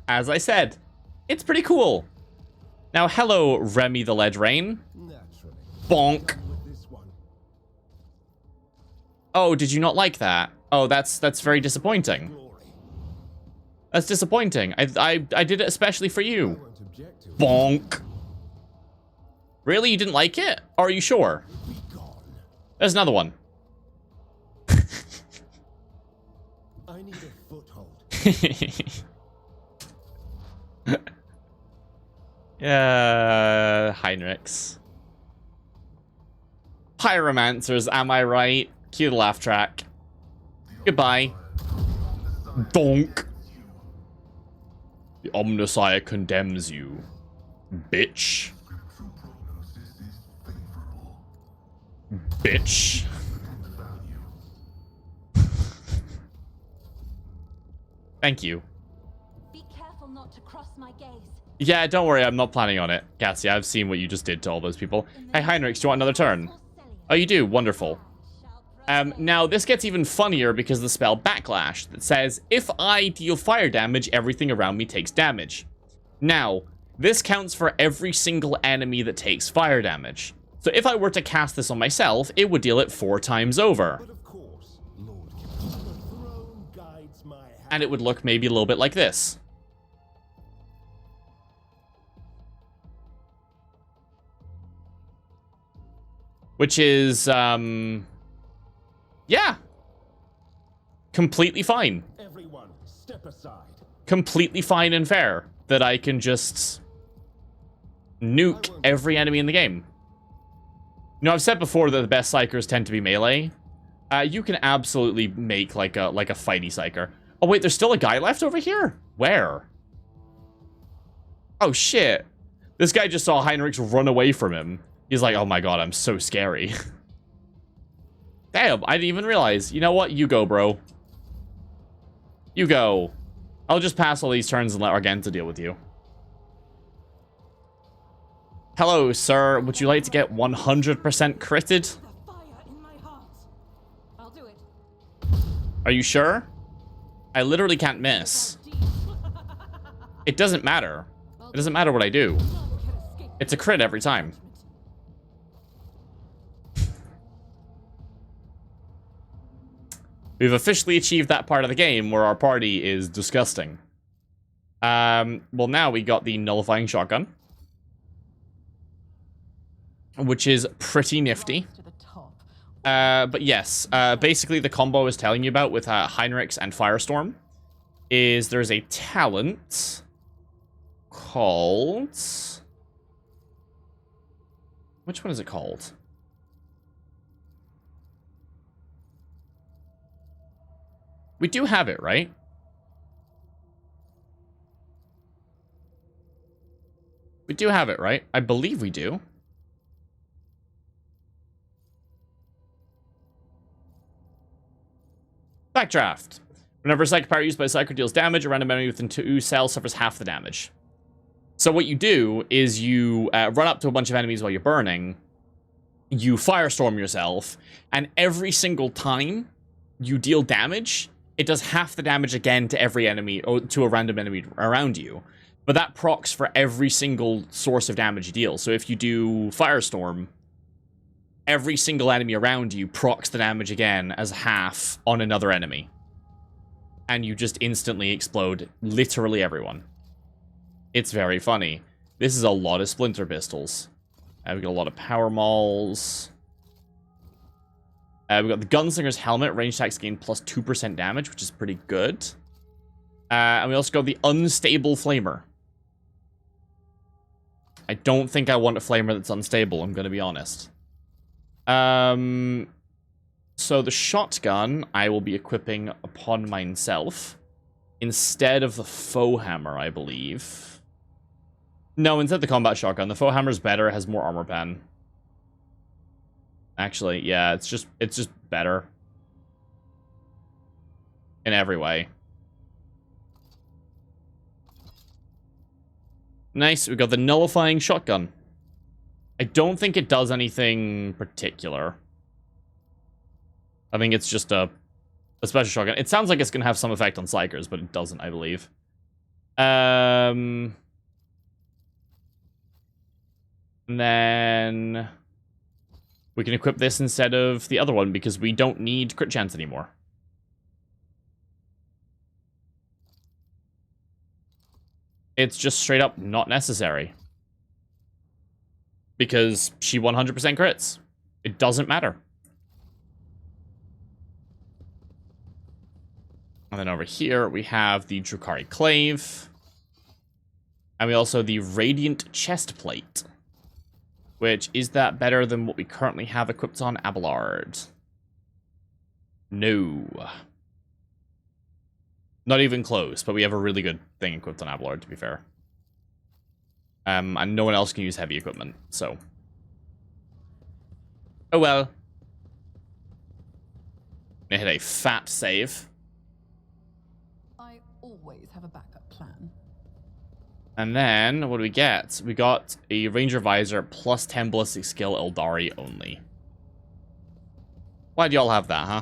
S1: As I said, it's pretty cool. Now, hello, Remy the Lead Rain.
S6: Naturally.
S1: Bonk.
S6: With this one.
S1: Oh, did you not like that? Oh, that's very disappointing.
S6: Glory.
S1: That's disappointing. I did it especially for
S6: I
S1: you.
S6: won't object to it.
S1: Bonk. Really? You didn't like it? Are you sure?
S6: Be gone.
S1: There's another one.
S6: I need a foothold.
S1: Yeah, Heinrichs. Pyromancers, am I right? Cue the laugh track. Goodbye. Donk. The Omnissiah condemns you. Bitch. Bitch. Thank you.
S4: Be careful not to cross my gaze.
S1: Yeah, don't worry, I'm not planning on it. Cassie, I've seen what you just did to all those people. Hey, Heinrich, do you want another turn? Oh, you do? Wonderful. Now, this gets even funnier because of the spell Backlash that says, if I deal fire damage, everything around me takes damage. Now, this counts for every single enemy that takes fire damage. So if I were to cast this on myself, it would deal it 4 times over.
S6: But of course, Lord, the throne guides my hand.
S1: And it would look maybe a little bit like this. Which is, yeah. Completely fine.
S6: Everyone, step aside.
S1: Completely fine and fair that I can just nuke every enemy in the game. You know, I've said before that the best psychers tend to be melee. You can absolutely make like a fighty psyker. Oh wait, there's still a guy left over here? Where? Oh shit. This guy just saw Heinrichs run away from him. He's like, oh my god, I'm so scary. Damn, I didn't even realize. You know what? You go, bro. You go. I'll just pass all these turns and let Argenta deal with you. Hello, sir. Would you like to get 100% critted?
S3: The fire in my heart.
S4: I'll do it.
S1: Are you sure? I literally can't miss. It doesn't matter. It doesn't matter what I do.
S3: None can escape.
S1: It's a crit every time. We've officially achieved that part of the game where our party is disgusting. Well, now we got the nullifying shotgun, which is pretty nifty.
S3: To the top.
S1: But yes, basically the combo I was telling you about with Heinrichs and Firestorm is there's a talent called... Which one is it called? We do have it, right? We do have it, right? I believe we do. Backdraft. Whenever a psychic power used by a psyker deals damage, a random enemy within 2 cells suffers half the damage. So what you do is you run up to a bunch of enemies while you're burning, you firestorm yourself, and every single time you deal damage, it does half the damage again to every enemy, or to a random enemy around you. But that procs for every single source of damage you deal. So if you do Firestorm, every single enemy around you procs the damage again as half on another enemy. And you just instantly explode literally everyone. It's very funny. This is a lot of Splinter Pistols. We've got a lot of Power Mauls. We've got the Gunslinger's Helmet. Range attacks gain plus 2% damage, which is pretty good. And we also got the Unstable Flamer. I don't think I want a Flamer that's unstable, I'm going to be honest. So the shotgun I will be equipping upon myself instead of the Foe Hammer, I believe. No, instead of the combat shotgun. The Foe Hammer's better, it has more armor pen. Actually, yeah, it's just better. In every way. Nice, we got the nullifying shotgun. I don't think it does anything particular. I think it's just a special shotgun. It sounds like it's going to have some effect on Psychers, but it doesn't, I believe. And then we can equip this instead of the other one because we don't need crit chance anymore. It's just straight up not necessary. Because she 100% crits. It doesn't matter. And then over here, we have the Drukhari Clave. And we also the Radiant Chest Plate. Which, is that better than what we currently have equipped on Abelard? No. Not even close, but we have a really good thing equipped on Abelard, to be fair. And no one else can use heavy equipment, so. Oh well. I hit a fat save.
S3: I always have a backup plan.
S1: And then, what do we get? We got a Ranger Visor plus 10 ballistic skill Eldari only. Why do y'all have that, huh?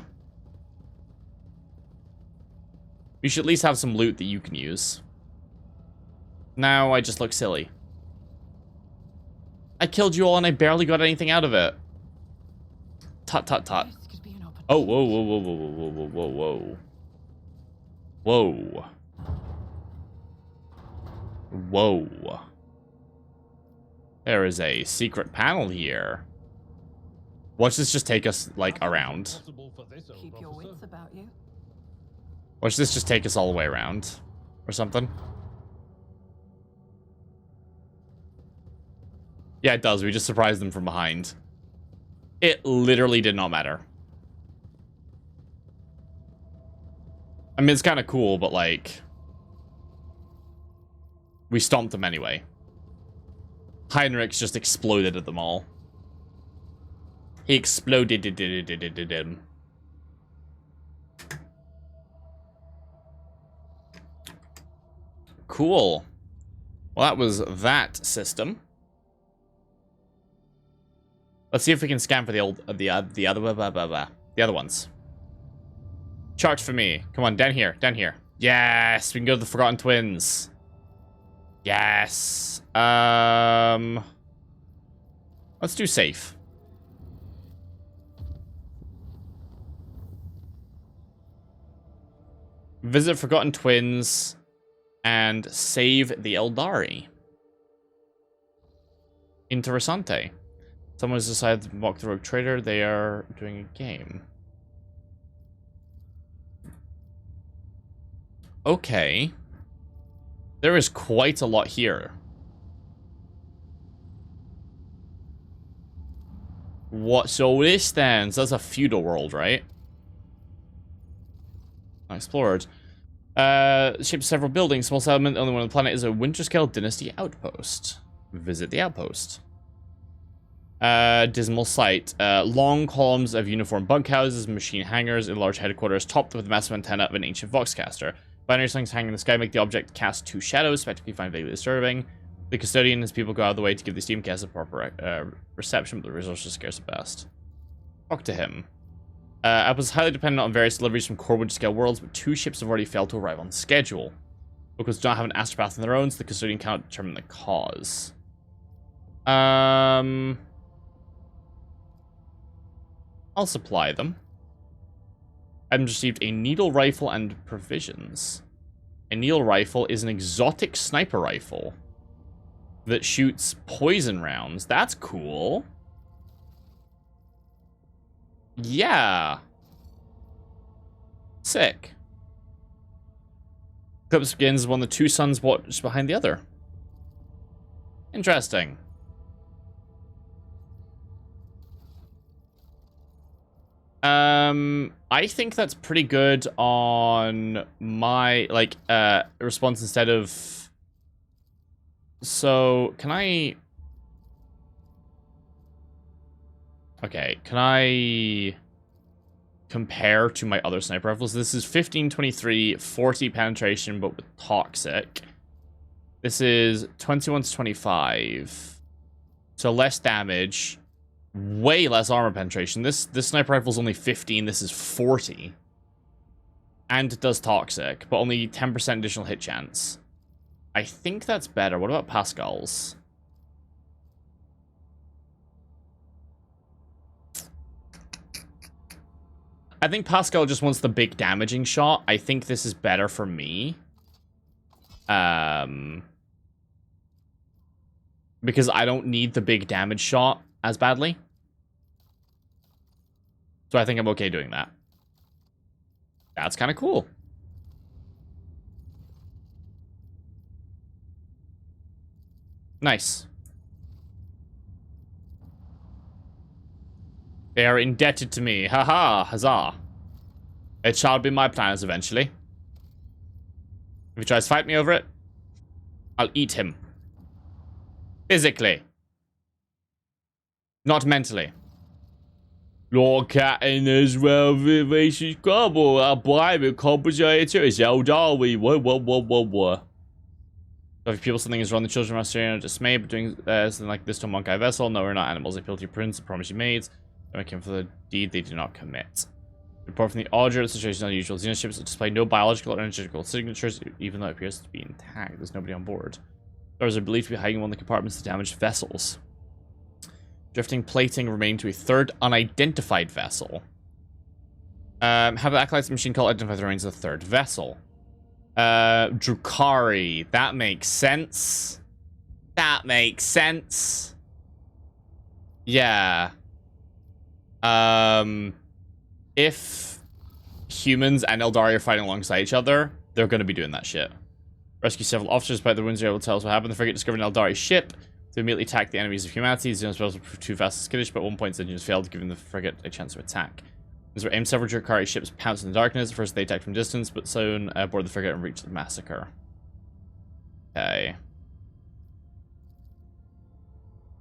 S1: You should at least have some loot that you can use. Now I just look silly. I killed you all and I barely got anything out of it. Tut tut tut.
S3: This could be an opportunity.
S1: Oh, whoa, whoa, whoa, whoa, whoa, whoa, whoa, whoa. Whoa. Whoa. There is a secret panel here. Watch this just take us, like, around.
S3: Keep your wits about you.
S1: Watch this just take us all the way around. Or something. Yeah, it does. We just surprised them from behind. It literally did not matter. I mean, it's kind of cool, but like... we stomped them anyway. Heinrichs just exploded at them all. He exploded. Cool. Well, that was that system. Let's see if we can scan for the other ones. Chart for me. Come on, down here, down here. Yes, we can go to the Forgotten Twins. Yes. Let's do safe. Visit Forgotten Twins and save the Eldari. Interessante. Someone has decided to mock the rogue trader. They are doing a game. Okay. There is quite a lot here. What's all this then? So that's a feudal world, right? Explored. Shapes several buildings. Small settlement. Only one on the planet is a Winterscale Dynasty outpost. Visit the outpost. Dismal sight. Long columns of uniform bunkhouses, machine hangars, and large headquarters topped with a massive antenna of an ancient voxcaster. Binary slings hanging in the sky make the object cast two shadows, spectrally find vaguely disturbing. The custodian and his people go out of the way to give the steam cast a proper reception, but the resources scarce at best. Talk to him. Outpost is highly dependent on various deliveries from core Winterscale worlds, but two ships have already failed to arrive on schedule. Because do not have an astropath of their own, so the custodian cannot determine the cause. I'll supply them. I've received a needle rifle and provisions. A needle rifle is an exotic sniper rifle that shoots poison rounds. That's cool. Yeah. Sick. Eclipse begins when the two suns watch behind the other. Interesting. I think that's pretty good on my, like, response instead of... So, can I... Okay, can I compare to my other sniper rifles? This is 15-23, 40 penetration, but with toxic. This is 21-25. So less damage. Way less armor penetration. This sniper rifle is only 15. This is 40. And it does toxic, but only 10% additional hit chance. I think that's better. What about Pascal's? I think Pascal just wants the big damaging shot. I think this is better for me. Because I don't need the big damage shot as badly. So I think I'm okay doing that. That's kind of cool. Nice. They are indebted to me. Haha, huzzah. It shall be my plans eventually. If he tries to fight me over it, I'll eat him. Physically. Not mentally. Lord Catton as well, vivacious couple. Our private compensator is Eldari. What? So if people something is wrong, the children must stay in dismay, but doing something like this to a Monkai vessel. No, we're not animals. They appeal to your prudence, the promise you made. Don't make him for the deed they do not commit. Report from the Auger, the situation is unusual. Xenoships display no biological or energetical signatures, even though it appears to be intact. There's nobody on board. Stars are believed to be hiding in one of the compartments of damaged vessels. Drifting plating remain to a third unidentified vessel. Have the acolytes of the machine call identify the remains of the third vessel. Drukari. That makes sense. That makes sense. Yeah. If humans and Eldari are fighting alongside each other, they're going to be doing that shit. Rescue several officers by the winds are able to tell us what happened. The frigate discovered an Eldari ship. to immediately attack the enemies of humanity. These units were too fast and skittish, but at one point the engines failed, giving the frigate a chance to attack. These were aimed several Drakari ships pounced in the darkness. First they attacked from distance, but soon boarded the frigate and reached the massacre. Okay.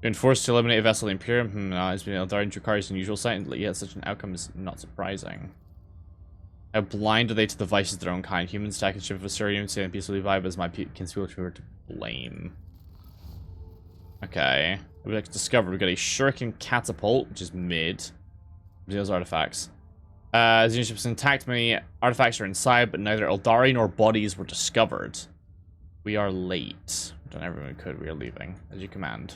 S1: Been forced to eliminate a vessel of the Imperium. It's been Eldari and Drakari's unusual sight, and yet such an outcome is not surprising. How blind are they to the vices of their own kind? Humans attack a ship of Assyrian, saying peacefully vibe as my conspiracy were to blame. Okay. We discovered we got a shuriken catapult, which is mid. Those artifacts. The unit ship's intact. Many artifacts are inside, but neither Eldari nor bodies were discovered. We are late. We've done everything we could. We are leaving. As you command.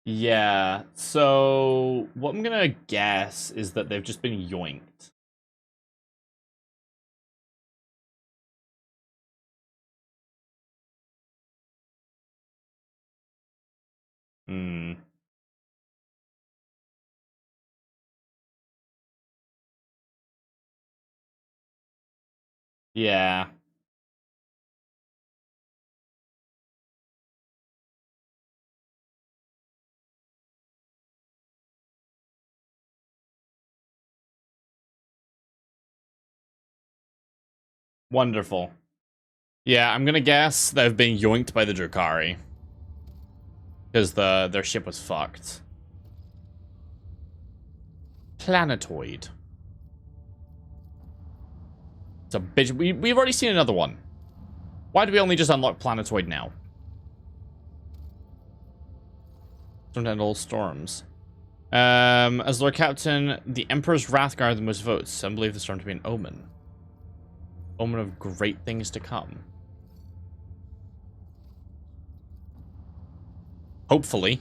S1: Yeah, so what I'm gonna guess is that they've just been yoinked. Hmm. Yeah. Wonderful. Yeah, I'm gonna guess they've been yoinked by the Drakari. Because their ship was fucked. Planetoid. It's a bitch. We've already seen another one. Why do we only just unlock Planetoid now? Don't end all storms. As Lord Captain, the Emperor's Wrath garnered the most votes. Some believe the storm to be an omen. Omen of great things to come. Hopefully.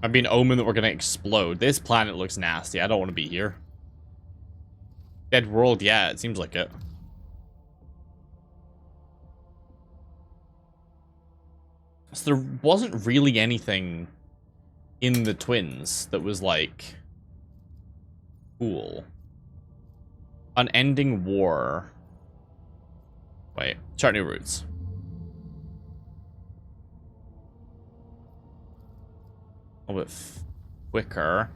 S1: Might be an omen that we're gonna explode. This planet looks nasty. I don't want to be here. Dead world, yeah, it seems like it. So there wasn't really anything in the twins that was like cool. Unending war. Wait, chart new routes. A little bit quicker.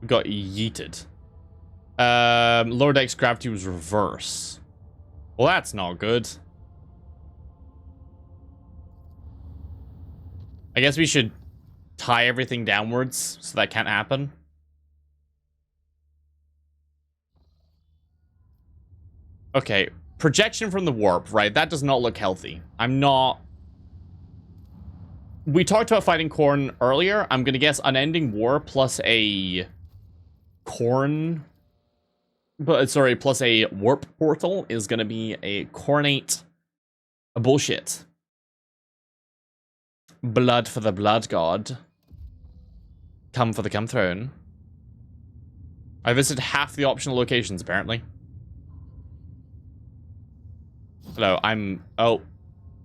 S1: We got yeeted. Lower deck's gravity was reverse. Well, that's not good. I guess we should tie everything downwards so that can't happen. Okay, projection from the warp, right? That does not look healthy. I'm not... We talked about fighting Khorne earlier. I'm gonna guess unending war plus a Khorne... But, sorry, plus a warp portal is gonna be a Khornate bullshit. Blood for the blood god. Come for the come throne. I visited half the optional locations, apparently. Hello, I'm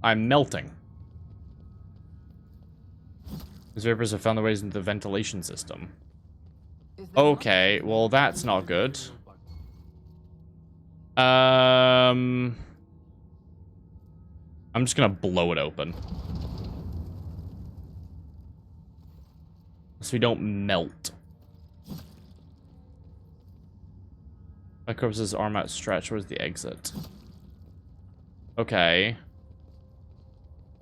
S1: melting. These vapors have found their ways into the ventilation system. Okay, well that's not good. I'm just gonna blow it open. So we don't melt. My corpse's arm outstretched. Where's the exit? Okay.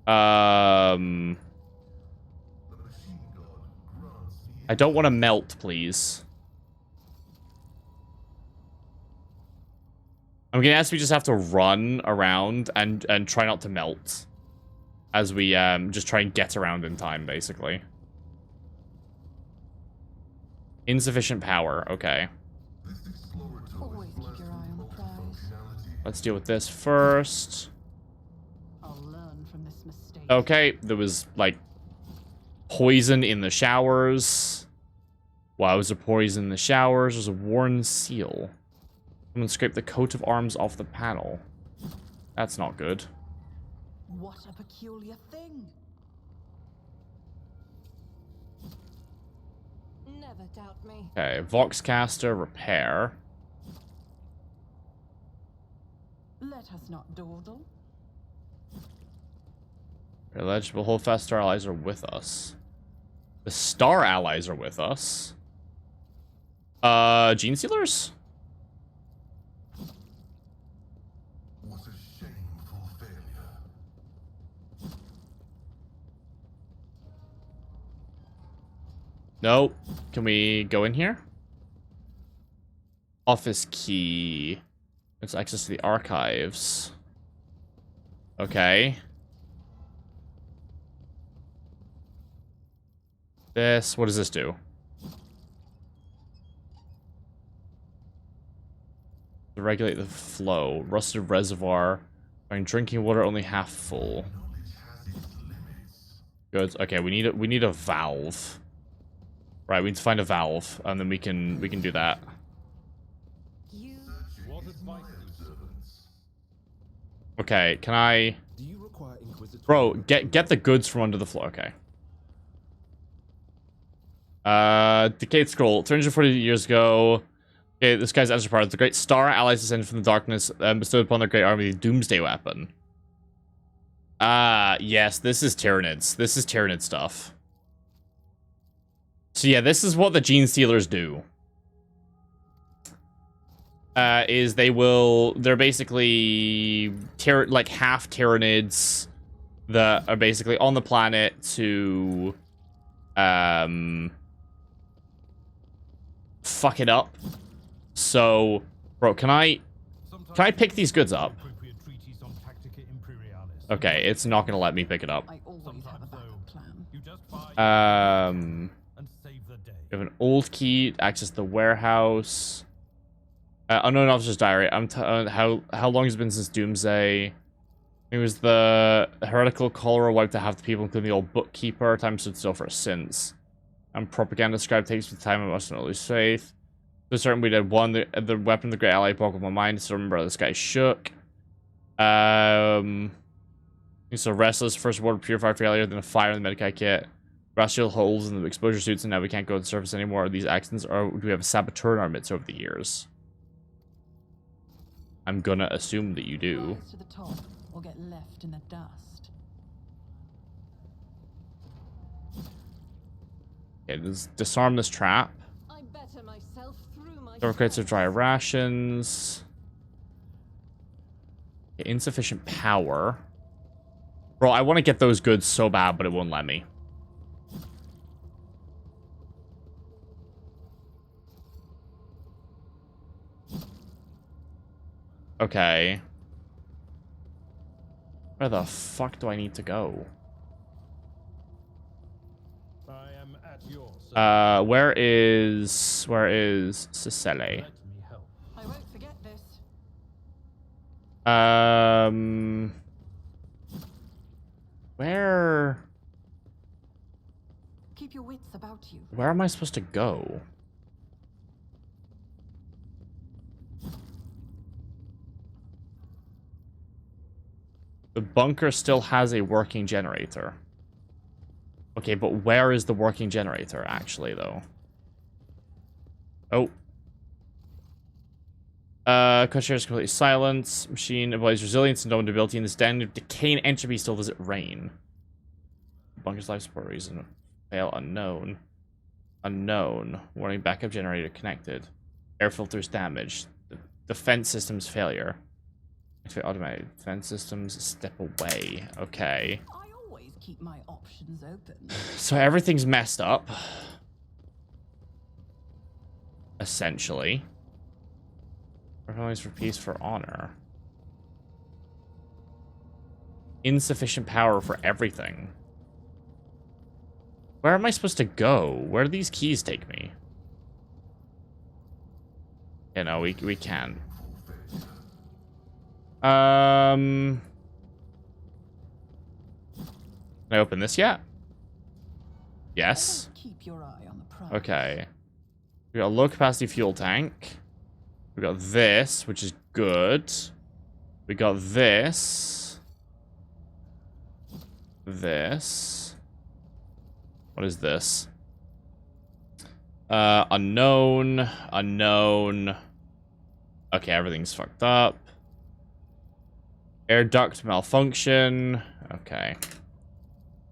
S1: I don't want to melt, please. I'm gonna guess we just have to run around and try not to melt. As we just try and get around in time, basically. Insufficient power, okay.
S3: Always keep your eye on the prize.
S1: Let's deal with this first.
S3: I'll learn from this mistake.
S1: Okay, there was, like, poison in the showers. Wow, was a poison in the showers. There's a worn seal. Someone scraped the coat of arms off the panel. That's not good.
S3: What a peculiar thing.
S4: Never doubt me.
S1: Okay, Voxcaster, repair.
S3: Let us not dawdle.
S1: Illegible Holdfast Star allies are with us. The Star allies are with us. Gene Stealers?
S6: What a shameful failure.
S1: No. Can we go in here? Office key. It's access to the archives. Okay. This, what does this do? To regulate the flow. Rusted reservoir. Find drinking water only half full.
S6: Knowledge has its limits.
S1: Good. Okay, we need a valve. Right, we need to find a valve, and then we can do that.
S4: You
S5: What advice do
S6: Servants.
S1: Okay, can I...
S6: Do you require Inquisitor?
S1: Bro, get the goods from under the floor. Okay. Decayed Scroll. 340 years ago. Okay, this guy's answer part. The great star allies descended from the darkness and bestowed upon their great army the Doomsday Weapon. Yes, this is Tyranids. This is Tyranid stuff. So yeah, this is what the Gene Stealers do. They're basically like half Tyranids that are basically on the planet to fuck it up. So, bro, can I pick these goods up? Okay, it's not gonna let me pick it up.
S3: I always have a backup plan.
S5: You just buy
S1: Um,
S5: and save the day.
S1: we have an old key, access the warehouse. Unknown officer's diary. How long has it been since Doomsday? It was the heretical cholera wiped out half the people, including the old bookkeeper. Time stood still for a since. And propaganda scribe takes the time. I must not lose faith. To certain we did one. The weapon of the great ally boggled my mind. So remember this guy shook. He's so restless. First word purifier failure, then a fire in the Medicaid kit. Brass holes in the exposure suits, and now we can't go to the surface anymore. Are these accidents, or do we have a saboteur in our midst over the years? I'm gonna assume that you do.
S3: Rise to the top or get left in the dust.
S1: Okay, let's disarm this trap.
S4: I better myself through my
S1: Store crates of dry rations. Okay, insufficient power. Bro, I want to get those goods so bad, but it won't let me. Okay. Where the fuck do I need to go?
S5: I am at your service.
S1: Where is Cicele?
S5: Let me help.
S3: I won't forget this. Keep your wits about you.
S1: Where am I supposed to go? The bunker still has a working generator. Okay, but where is the working generator, actually, though? Oh. Questionnaire is completely silent. Machine avoids resilience and vulnerability in this den. If decaying entropy still does it rain. Bunker's life support reason. Fail unknown. Unknown. Warning backup generator connected. Air filters damaged. The defense systems failure. Activate automated defense systems. Step away. Okay.
S3: I always keep my options open.
S1: So everything's messed up. Essentially. Performance for peace, for honor. Insufficient power for everything. Where am I supposed to go? Where do these keys take me? You know, we can. Can I open this yet? Yes.
S3: Keep your eye on the prize.
S1: Okay. We got a low capacity fuel tank. We got this, which is good. We got this. This. What is this? Unknown. Unknown. Okay, everything's fucked up. Air duct malfunction. Okay.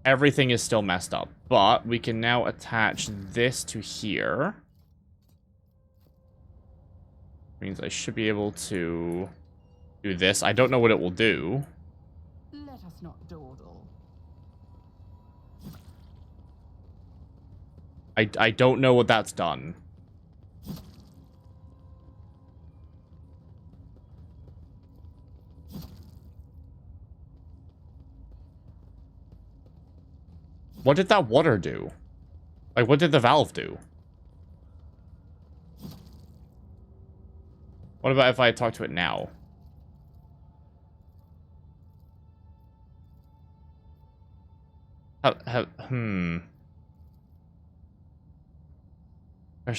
S1: Everything is still messed up, but we can now attach this to here. Means I should be able to do this. I don't know what it will do.
S3: Let us not dawdle.
S1: I don't know what that's done. What did that water do? Like, what did the valve do? What about if I talk to it now? Pressure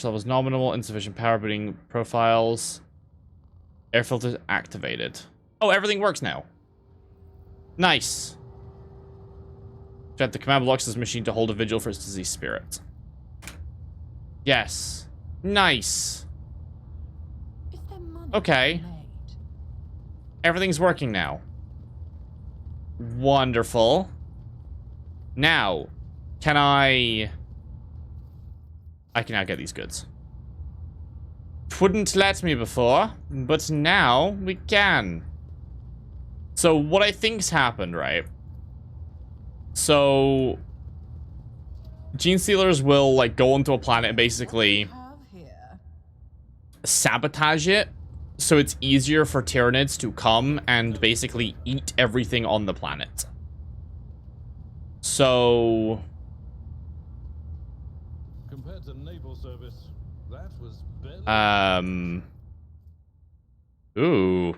S1: levels nominal, insufficient power booting profiles. Air filters activated. Oh, everything works now. Nice. The command blocks this machine to hold a vigil for its diseased spirit. Yes. Nice.
S3: Is there money
S1: Okay.
S3: made?
S1: Everything's working now. Wonderful. Now, can I can now get these goods. Wouldn't let me before, but now we can. So what I think's happened, right? So gene stealers will like go onto a planet and basically
S3: Have here.
S1: sabotage it so it's easier for Tyranids to come and basically eat everything on the planet. So
S5: Compared to naval service, that was barely.
S1: Ooh.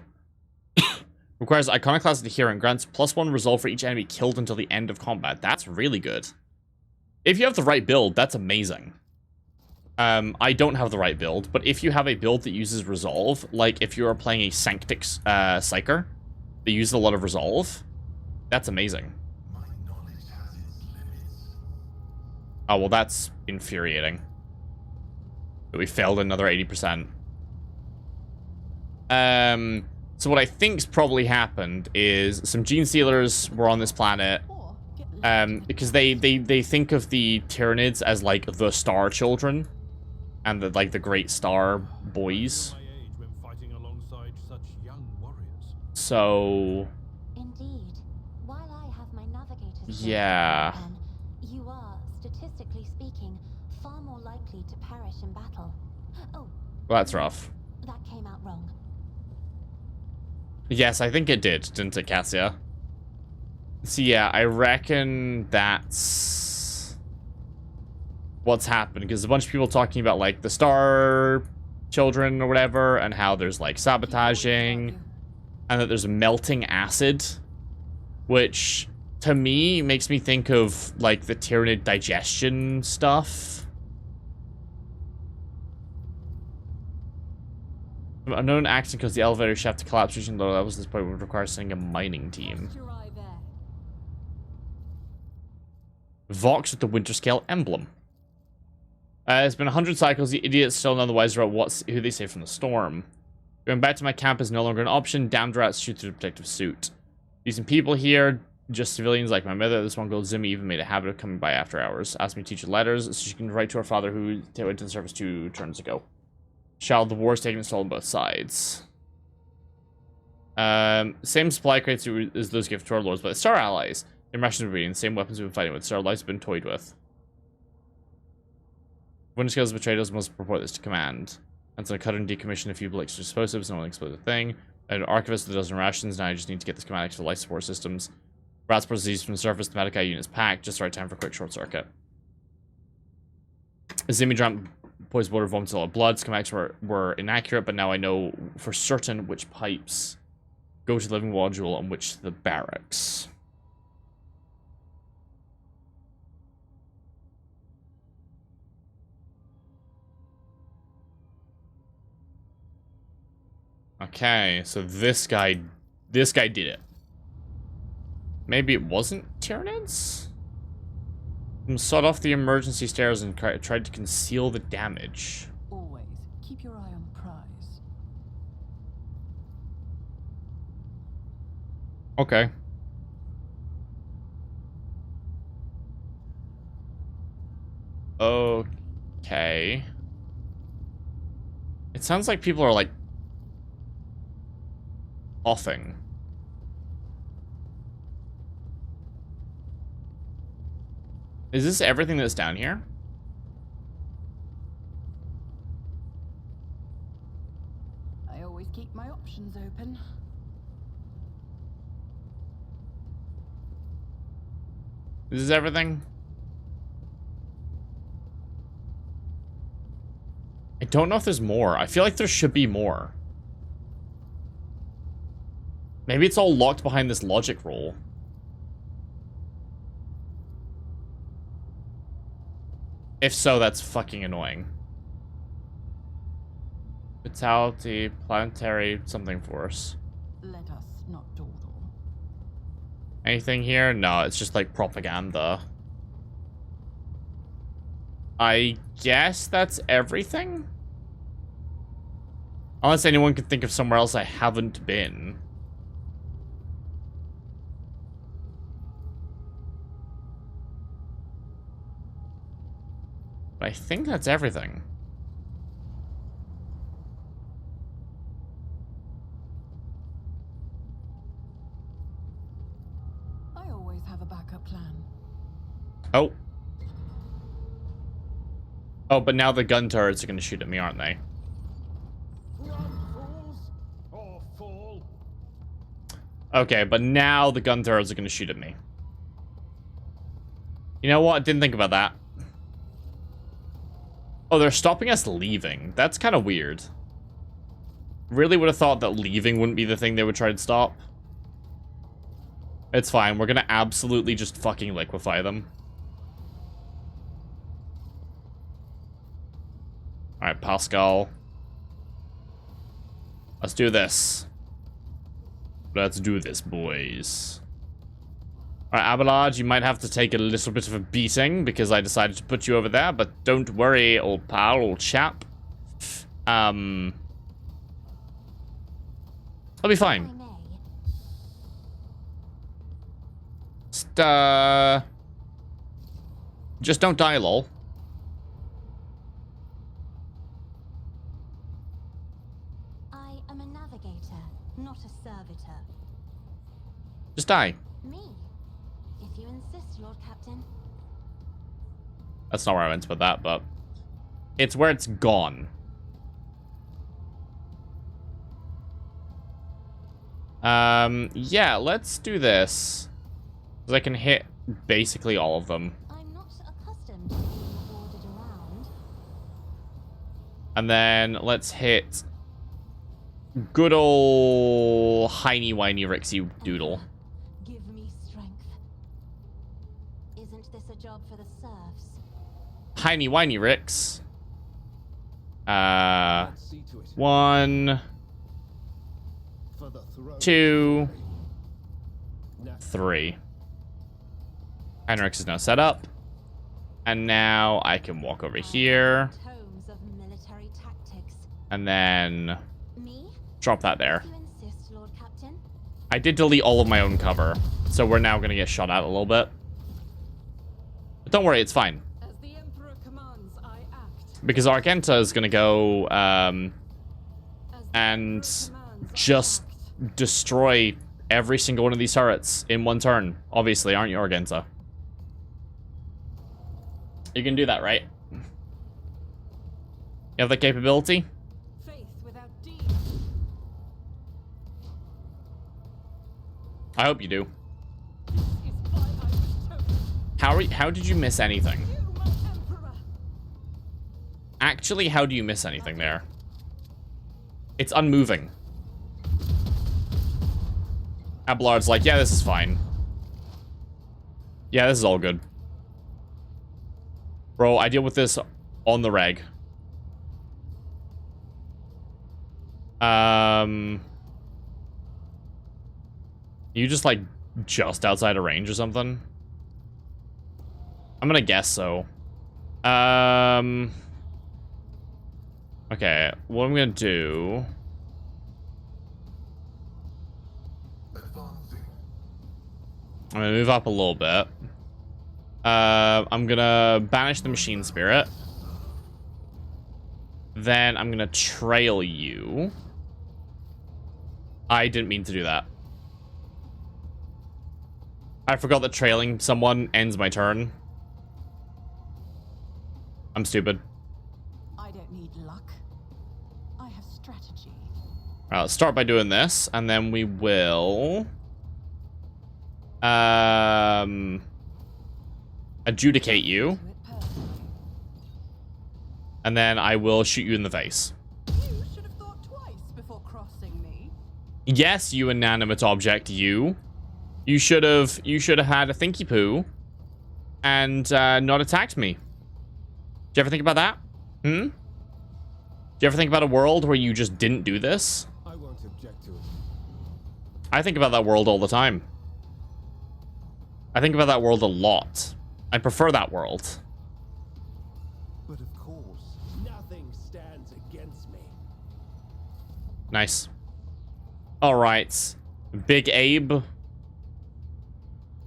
S1: Requires iconoclast adherent. Grants +1 resolve for each enemy killed until the end of combat. That's really good. If you have the right build, that's amazing. I don't have the right build, but if you have a build that uses resolve, like if you are playing a Sanctic Psyker that uses a lot of resolve, that's amazing.
S6: My knowledge has its limits.
S1: Oh, well, that's infuriating. That we failed another 80%. So what I think's probably happened is some gene stealers were on this planet,
S3: Or get left
S1: because they think of the Tyranids as like the star children, and the like the great star boys.
S5: My age when fighting alongside such young warriors.
S1: So
S4: Indeed. While I have my navigator's skills
S1: Yeah.
S4: to rely on, you are, statistically speaking, far more likely to perish in battle. Oh,
S1: well, that's rough.
S4: that came out wrong.
S1: Yes, I think it did, didn't it, Cassia? So yeah, I reckon that's what's happened, because a bunch of people talking about like the star children or whatever, and how there's like sabotaging, and that there's melting acid, which to me makes me think of like the Tyranid digestion stuff. Unknown accident because the elevator shaft to collapse reaching lower levels at this point would require sending a mining team.
S3: your eye there.
S1: Vox with the winter scale emblem. It's been 100 cycles. The idiots still none the wiser about who they save from the storm. Going back to my camp is no longer an option. Damned rats shoot through the protective suit. Decent people here, just civilians like my mother. This one girl, Zimmy, even made a habit of coming by after hours. Asked me to teach her letters so she can write to her father who went to the service 2 turns ago. Child, the war's taking its toll on both sides. Same supply crates as those gifted to our lords, but Star allies. Same rations we're eating, same weapons we've been fighting with. Star lives have been toyed with. Winter Scales betrayed us, must report this to command. And so I cut and decommission a few explosives, no one exploded a thing. I had an archivist with a dozen rations, now I just need to get the schematics for the life support systems. Rats proceeds from the surface, the medic unit is packed, just the right time for a quick short circuit. Zimmy drank poisoned water, vomited a lot of blood. Schematics were inaccurate, but now I know for certain which pipes go to the living module and which to the barracks. Okay, so this guy did it. Maybe it wasn't Tyranids? Sawed off the emergency stairs and tried to conceal the damage.
S3: Always keep your eye on the prize.
S1: Okay. Okay. It sounds like people are like offing. Is this everything that's down here?
S3: I always keep my options open.
S1: Is this everything? I don't know if there's more. I feel like there should be more. Maybe it's all locked behind this logic roll. If so, that's fucking annoying. Vitality, planetary, something force.
S3: Let us not dawdle.
S1: Anything here? No, it's just like propaganda. I guess that's everything? Unless anyone can think of somewhere else I haven't been. But I think that's everything.
S3: I always have a backup plan.
S1: Oh. Oh, but now the gun turrets are going to shoot at me, aren't they?
S6: Run, fools, or fall.
S1: Okay, but now the gun turrets are going to shoot at me. You know what? I didn't think about that. Oh, they're stopping us leaving. That's kind of weird. Really would have thought that leaving wouldn't be the thing they would try to stop. It's fine. We're going to absolutely just fucking liquefy them. Alright, Pascal. Let's do this. Let's do this, boys. Alright, Abelard, you might have to take a little bit of a beating because I decided to put you over there, but don't worry, old pal, old chap. I'll be fine. Just don't die, lol.
S4: I am a navigator, not a servitor.
S1: Just die.
S4: Me? If you insist, Lord Captain.
S1: That's not where I meant to put that, but it's where it's gone. Yeah, let's do this. Because I can hit basically all of them.
S4: I'm not accustomed to being ordered around.
S1: And then let's hit good old Heiny Whiny Rixie Doodle.
S4: Give me strength. Isn't this a job for the serfs?
S1: Heiny Whiny Rix.
S6: Let's see to it.
S1: 1,
S6: For the throne.
S1: 2,
S6: Now,
S1: 3. Heinrichs is now set up. And now I can walk over here.
S4: Tomes of military tactics.
S1: And then
S4: Me?
S1: drop that there.
S4: You insist, Lord Captain?
S1: I did delete all of my own cover. So we're now going to get shot at a little bit. But don't worry, it's fine.
S3: As the Emperor commands, I act.
S1: Because Argenta is going to go
S3: As the
S1: and
S3: Emperor commands, I
S1: just
S3: act.
S1: destroy every single one of these turrets in one turn. Obviously, aren't you, Argenta? You can do that, right? You have the capability?
S3: Faith without deeds.
S1: I hope you do.
S3: This is why I was chosen.
S1: How did you miss anything?
S3: You, my Emperor.
S1: Actually, how do you miss anything there? It's unmoving. Abelard's like, yeah, this is fine. Yeah, this is all good. Bro, I deal with this on the reg. You just like just outside of range or something? I'm gonna guess so. Okay, what I'm gonna do. I'm gonna move up a little bit. I'm gonna banish the machine spirit. Then I'm gonna trail you. I didn't mean to do that. I forgot that trailing someone ends my turn. I'm stupid.
S3: I don't need luck. I have strategy.
S1: Alright, let's start by doing this, and then we will adjudicate you, and then I will shoot you in the face.
S3: You should have thought twice before crossing me.
S1: Yes, you inanimate object, you. You should have had a thinky poo and not attacked me. Did you ever think about that? Did you ever think about a world where you just didn't do this?
S6: I won't object to it.
S1: I think about that world all the time. I think about that world a lot. I prefer that world.
S6: But of course, nothing stands against me.
S1: Nice. All right. Big Abe.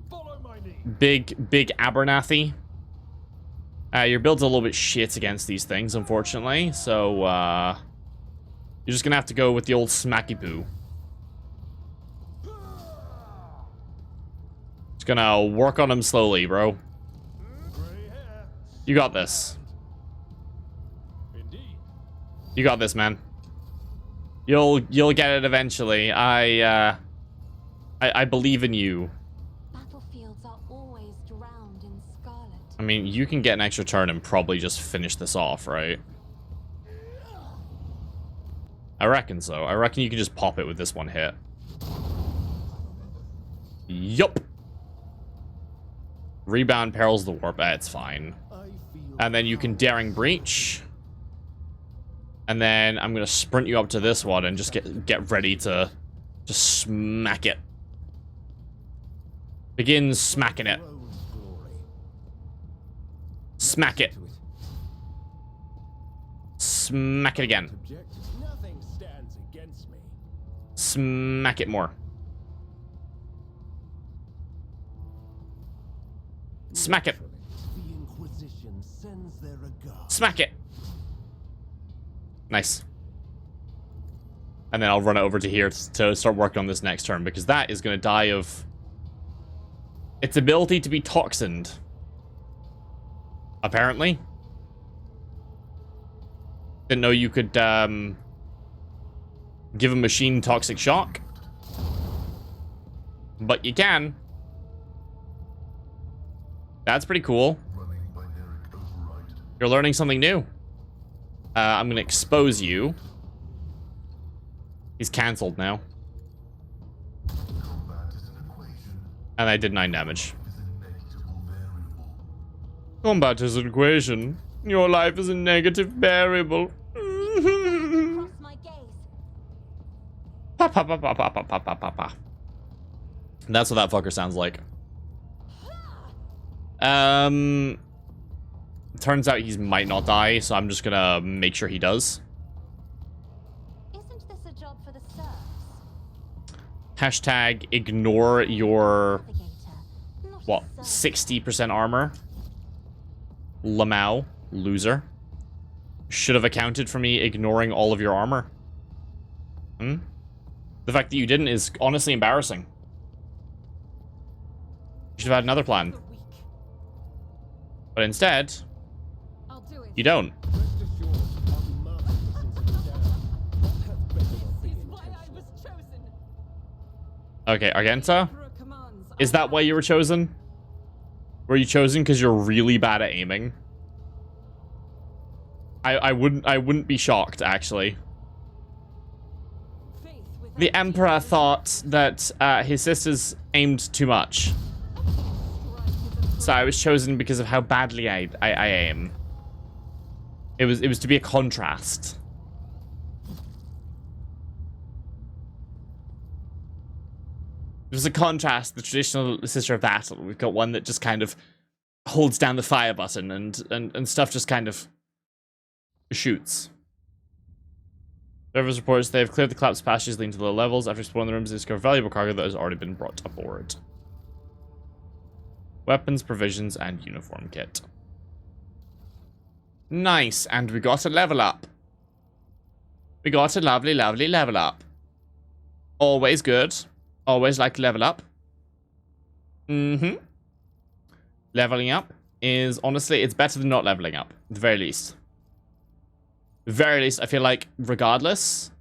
S6: Follow my lead.
S1: Big Abernathy. Your build's a little bit shit against these things, unfortunately. So, you're just gonna have to go with the old smacky poo. Just gonna work on him slowly, bro.
S6: Gray hair.
S1: You got this.
S6: Indeed.
S1: You got this, man. You'll get it eventually. I believe in you.
S4: Battlefields are always drowned in scarlet.
S1: I mean, you can get an extra turn and probably just finish this off, right? I reckon so. I reckon you can just pop it with this one hit. Yup. Rebound perils the warp. It's fine.
S6: I feel
S1: And then you can daring breach. And then I'm gonna sprint you up to this one and just get ready to just smack it. Begin smacking it.
S6: Rose glory.
S1: Smack it.
S6: To it.
S1: Smack it again.
S6: Object. Nothing stands against me.
S1: Smack it more. Smack it.
S6: The Inquisition sends their regards.
S1: Smack it. Nice. And then I'll run over to here to start working on this next turn, because that is going to die of its ability to be toxined. Apparently. Didn't know you could give a machine toxic shock. But you can. That's pretty cool. You're learning something new. I'm gonna expose you. He's cancelled now. And I did 9 damage. Combat is an equation. Your life is a negative variable.
S4: Cross my gaze.
S1: Pa pa pa pa pa pa pa pa pa pa. And that's what that fucker sounds like. Turns out he might not die, so I'm just gonna make sure he does.
S4: Isn't this a job for the serfs?
S1: Hashtag ignore your,
S4: Navigator, not a
S1: what,
S4: serf.
S1: 60% armor? Lmao, loser. Should have accounted for me ignoring all of your armor. The fact that you didn't is honestly embarrassing. You should have had another plan.
S3: The weak.
S1: But instead,
S3: I'll do it.
S1: you don't.
S6: Rest assured, I'll be merciless since it down. That had better not be
S3: This is why I
S6: intentional.
S3: was chosen.
S1: Okay, Argenta?
S3: Emperor commands.
S1: Is that why you were chosen? Were you chosen because you're really bad at aiming? I wouldn't be shocked, actually.
S3: Faith without
S1: The Emperor thought that his sisters aimed too much.
S3: strike is a
S1: So I was chosen because of how badly I aim. It was to be a contrast. There's a contrast, the traditional Sister of Battle. We've got one that just kind of holds down the fire button and stuff just kind of shoots. Observers reports they have cleared the collapsed passages leading to low levels. After exploring the rooms, they discover valuable cargo that has already been brought aboard. Weapons, provisions, and uniform kit. Nice, and we got a level up. We got a lovely, lovely level up. Always good. Always like to level up. Leveling up is, honestly, it's better than not leveling up. At the very least. At the very least, I feel like, regardless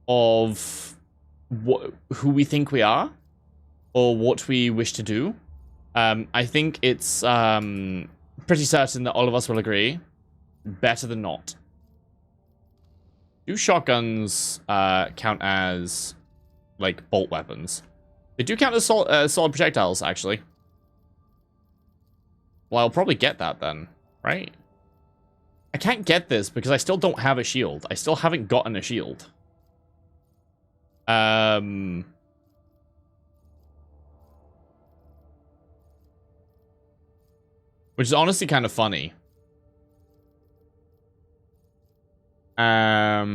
S1: of who we think we are, or what we wish to do, I think it's pretty certain that all of us will agree, better than not. Do shotguns count as, like, bolt weapons? They do count as solid projectiles, actually. Well, I'll probably get that then, right? I can't get this because I still don't have a shield. I still haven't gotten a shield. Which is honestly kind of funny. At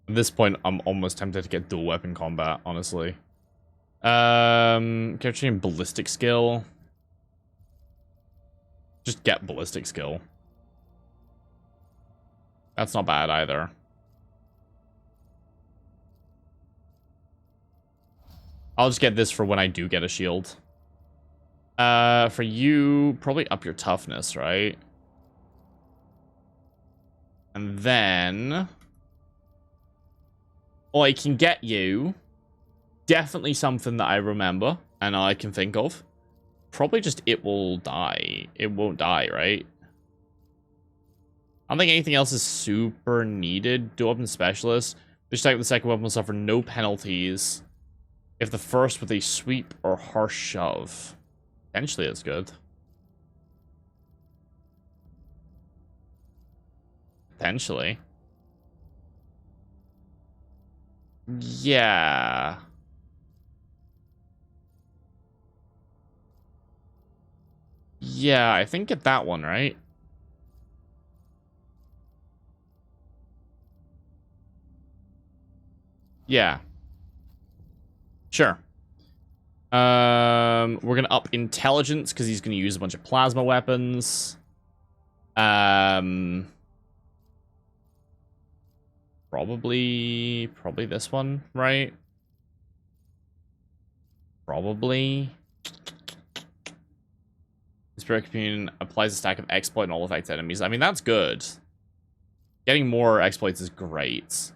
S1: this point, I'm almost tempted to get dual weapon combat, honestly. Capturing ballistic skill. Just get ballistic skill. That's not bad either. I'll just get this for when I do get a shield. For you, probably up your toughness, right? And then... I can get you... Definitely something that I remember and I can think of. Probably just it will die. It won't die, right? I don't think anything else is super needed. Dual weapon specialist. This type of the second weapon will suffer no penalties if the first with a sweep or harsh shove. Potentially it's good. Potentially. Yeah. Yeah, I think get that one, right? Yeah. Sure. We're gonna up intelligence because he's gonna use a bunch of plasma weapons. Probably this one, right? Probably. Spirit Commune applies a stack of exploit and all affects enemies. I mean, that's good. Getting more exploits is great.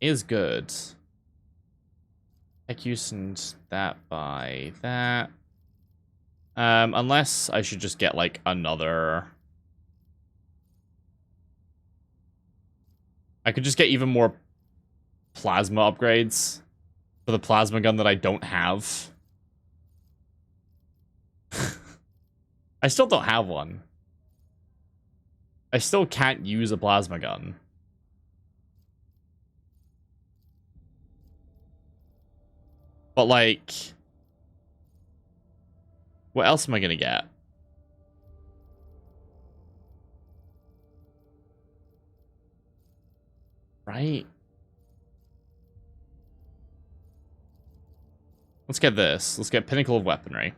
S1: Is good. Tech use and that by that. Unless I should just get, like, another... I could just get even more plasma upgrades for the plasma gun that I don't have. I still don't have one. I still can't use a plasma gun. But, like... What else am I gonna get? Right? Let's get this. Let's get Pinnacle of Weaponry.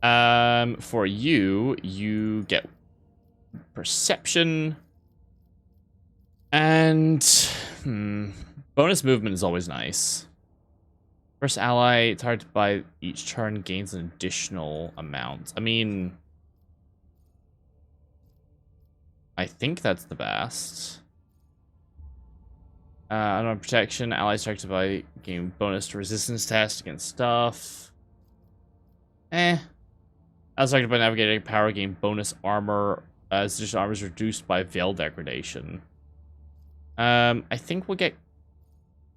S1: For you, you get Perception. And... bonus movement is always nice. First ally targeted by each turn gains an additional amount. I mean... I think that's the best. Unarmed protection. Allies targeted by gain bonus to resistance test against stuff. Allies targeted by navigating power gain bonus armor as additional armor is reduced by veil degradation. I think we'll get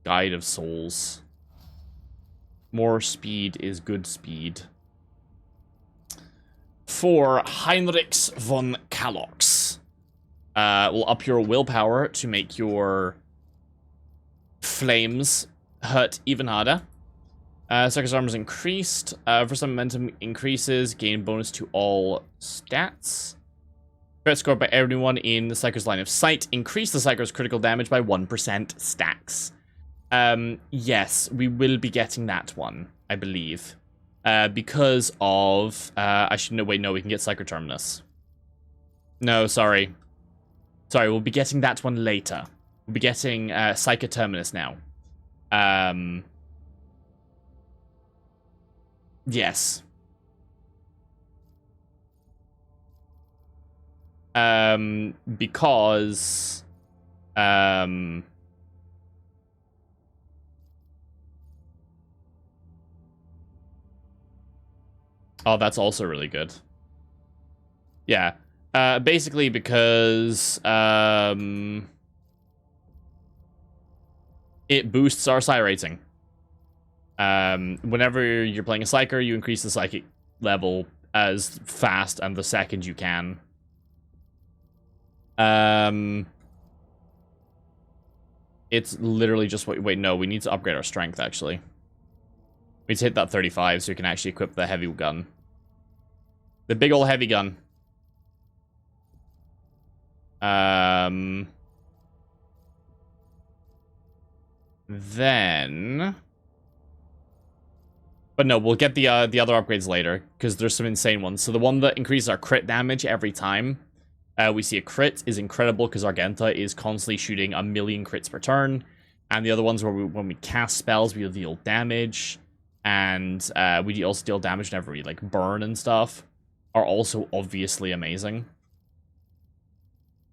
S1: Guide of Souls. More speed is good speed. for Heinrichs von Kalox. Will up your willpower to make your flames hurt even harder. Psycho's armor is increased. For some momentum increases, gain bonus to all stats. Crit score by everyone in the Psycho's line of sight. Increase the Psycho's critical damage by 1% stacks. Yes, we will be getting that one, I believe. Because of... I should know... Wait, no, we can get Psychoterminus. No, sorry. Sorry, we'll be getting that one later. We'll be getting Psychoterminus now. Yes. Because... Oh, that's also really good. Yeah. Basically because, it boosts our psi rating. Whenever you're playing a psyker, you increase the psychic level as fast and the second you can. It's literally just... Wait, no, we need to upgrade our strength, actually. We need to hit that 35 so we can actually equip the heavy gun. The big ol' heavy gun. Then... But no, we'll get the other upgrades later, because there's some insane ones. So the one that increases our crit damage every time we see a crit is incredible, because Argenta is constantly shooting 1,000,000 crits per turn. And the other ones where when we cast spells, we deal damage. And we also deal damage whenever we, like, burn and stuff, are also obviously amazing.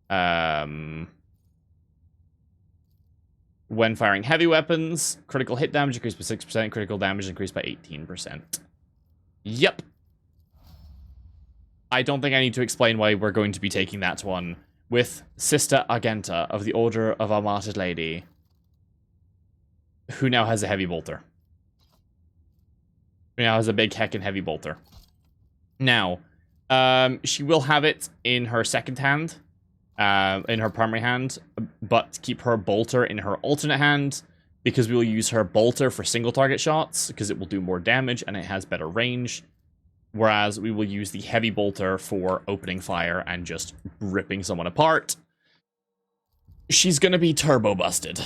S1: When firing heavy weapons, critical hit damage increased by 6%, critical damage increased by 18%. Yep. I don't think I need to explain why we're going to be taking that one with Sister Argenta of the Order of our Martyred Lady, who now has a heavy bolter. Who now has a big heckin' heavy bolter. Now, she will have it in her second hand, in her primary hand, but keep her bolter in her alternate hand, because we will use her bolter for single target shots, because it will do more damage and it has better range, whereas we will use the heavy bolter for opening fire and just ripping someone apart. She's gonna be turbo busted.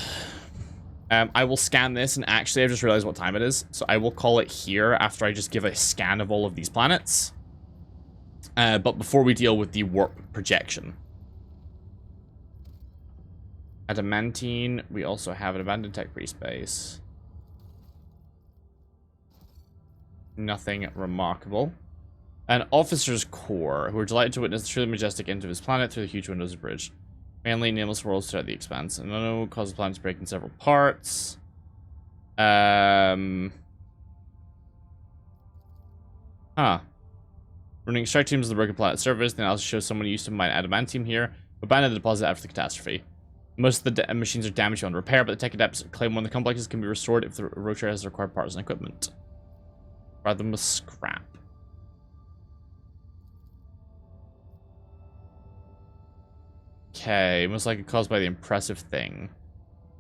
S1: I will scan this, and actually I've just realized what time it is, so I will call it here after I just give a scan of all of these planets. But before we deal with the warp projection. Adamantine, we also have an abandoned tech priest base. Nothing remarkable. An officer's corps, who are delighted to witness the truly majestic end of his planet through the huge windows of the bridge. Mainly nameless worlds throughout the expanse. And no causes the planet to break in several parts. Running strike teams of the broken planet surface, then also shows someone used to mine adamantium here, but abandoned the deposit after the catastrophe. Most of the machines are damaged beyond repair, but the tech adepts claim one of the complexes can be restored if the rotor has the required parts and equipment. Rather than with scrap. Okay, most likely caused by the impressive thing.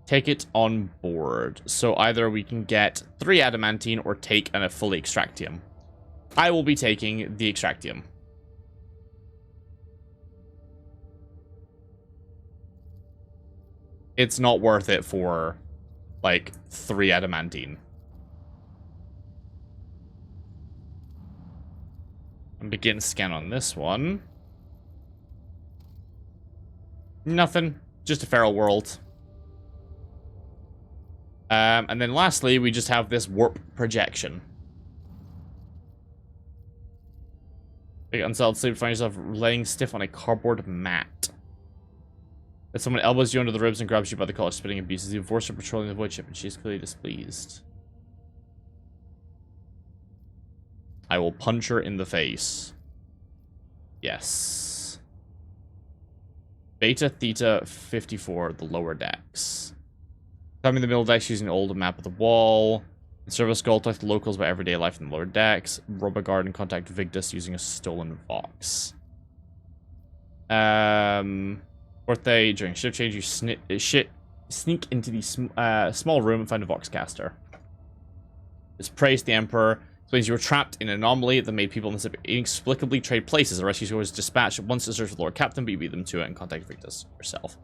S1: Take it on board. So either we can get 3 adamantine or take a fully extractium. I will be taking the extractium. It's not worth it for, like, 3 adamantine. And begin scan on this one. Nothing. Just a feral world. And then lastly, we just have this warp projection. Big unsettled sleep, find yourself laying stiff on a cardboard mat. That someone elbows you under the ribs and grabs you by the collar, spitting abuses you, forced her patrolling the void ship, and she's clearly displeased. I will punch her in the face. Yes. Beta Theta 54, the lower decks. Climbing the middle decks using an old map of the wall. Service gold with locals about everyday life in the lower decks. Rob a guard and contact Vigdis using a stolen Vox. Fourth day, during shift change, you sneak into the small room and find a Vox caster. This praised the Emperor. Explains you were trapped in an anomaly that made people inexplicably trade places. The rescue was dispatched once to search for the Lord Captain, but you beat them to it and contact Vigdis yourself.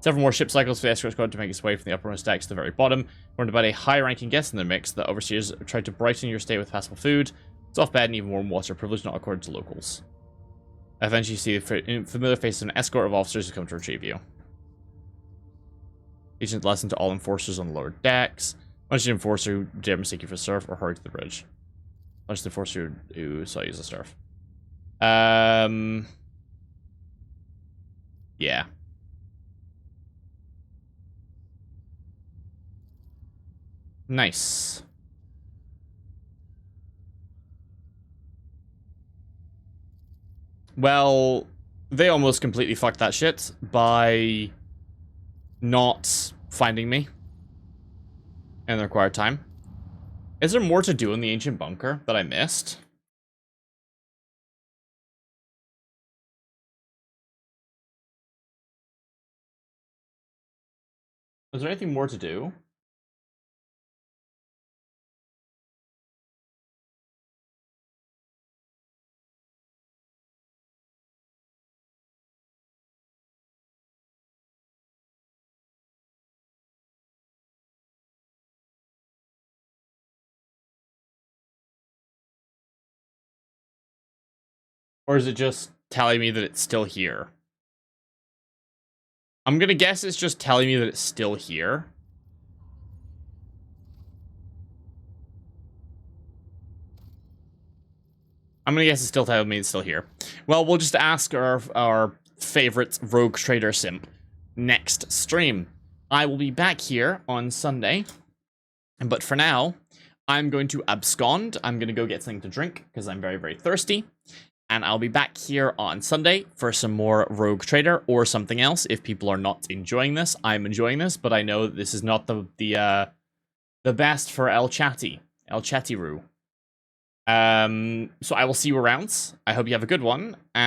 S1: Several more ship cycles for the escort squad to make its way from the uppermost decks to the very bottom. Warned about a high-ranking guest in the mix, the overseers tried to brighten your stay with passable food, soft bed, and even warm water, privilege not accorded to locals. Eventually, you see the familiar faces of an escort of officers who come to retrieve you. Agent lesson to all enforcers on the lower decks. Punch the enforcer who dare mistake you for surf, or hurry to the bridge. Punch the enforcer who saw you as a surf. Yeah. Nice. Well, they almost completely fucked that shit by not finding me in the required time. Is there more to do in the ancient bunker that I missed? Is there anything more to do? Or is it just telling me that it's still here? I'm gonna guess it's just telling me that it's still here. I'm gonna guess it's still telling me it's still here. Well, we'll just ask our favorite rogue trader simp next stream. I will be back here on Sunday. But for now, I'm going to abscond. I'm going to go get something to drink because I'm very, very thirsty. And I'll be back here on Sunday for some more Rogue Trader or something else. If people are not enjoying this, I'm enjoying this, but I know that this is not the best for El Chatty-Roo. So I will see you around. I hope you have a good one.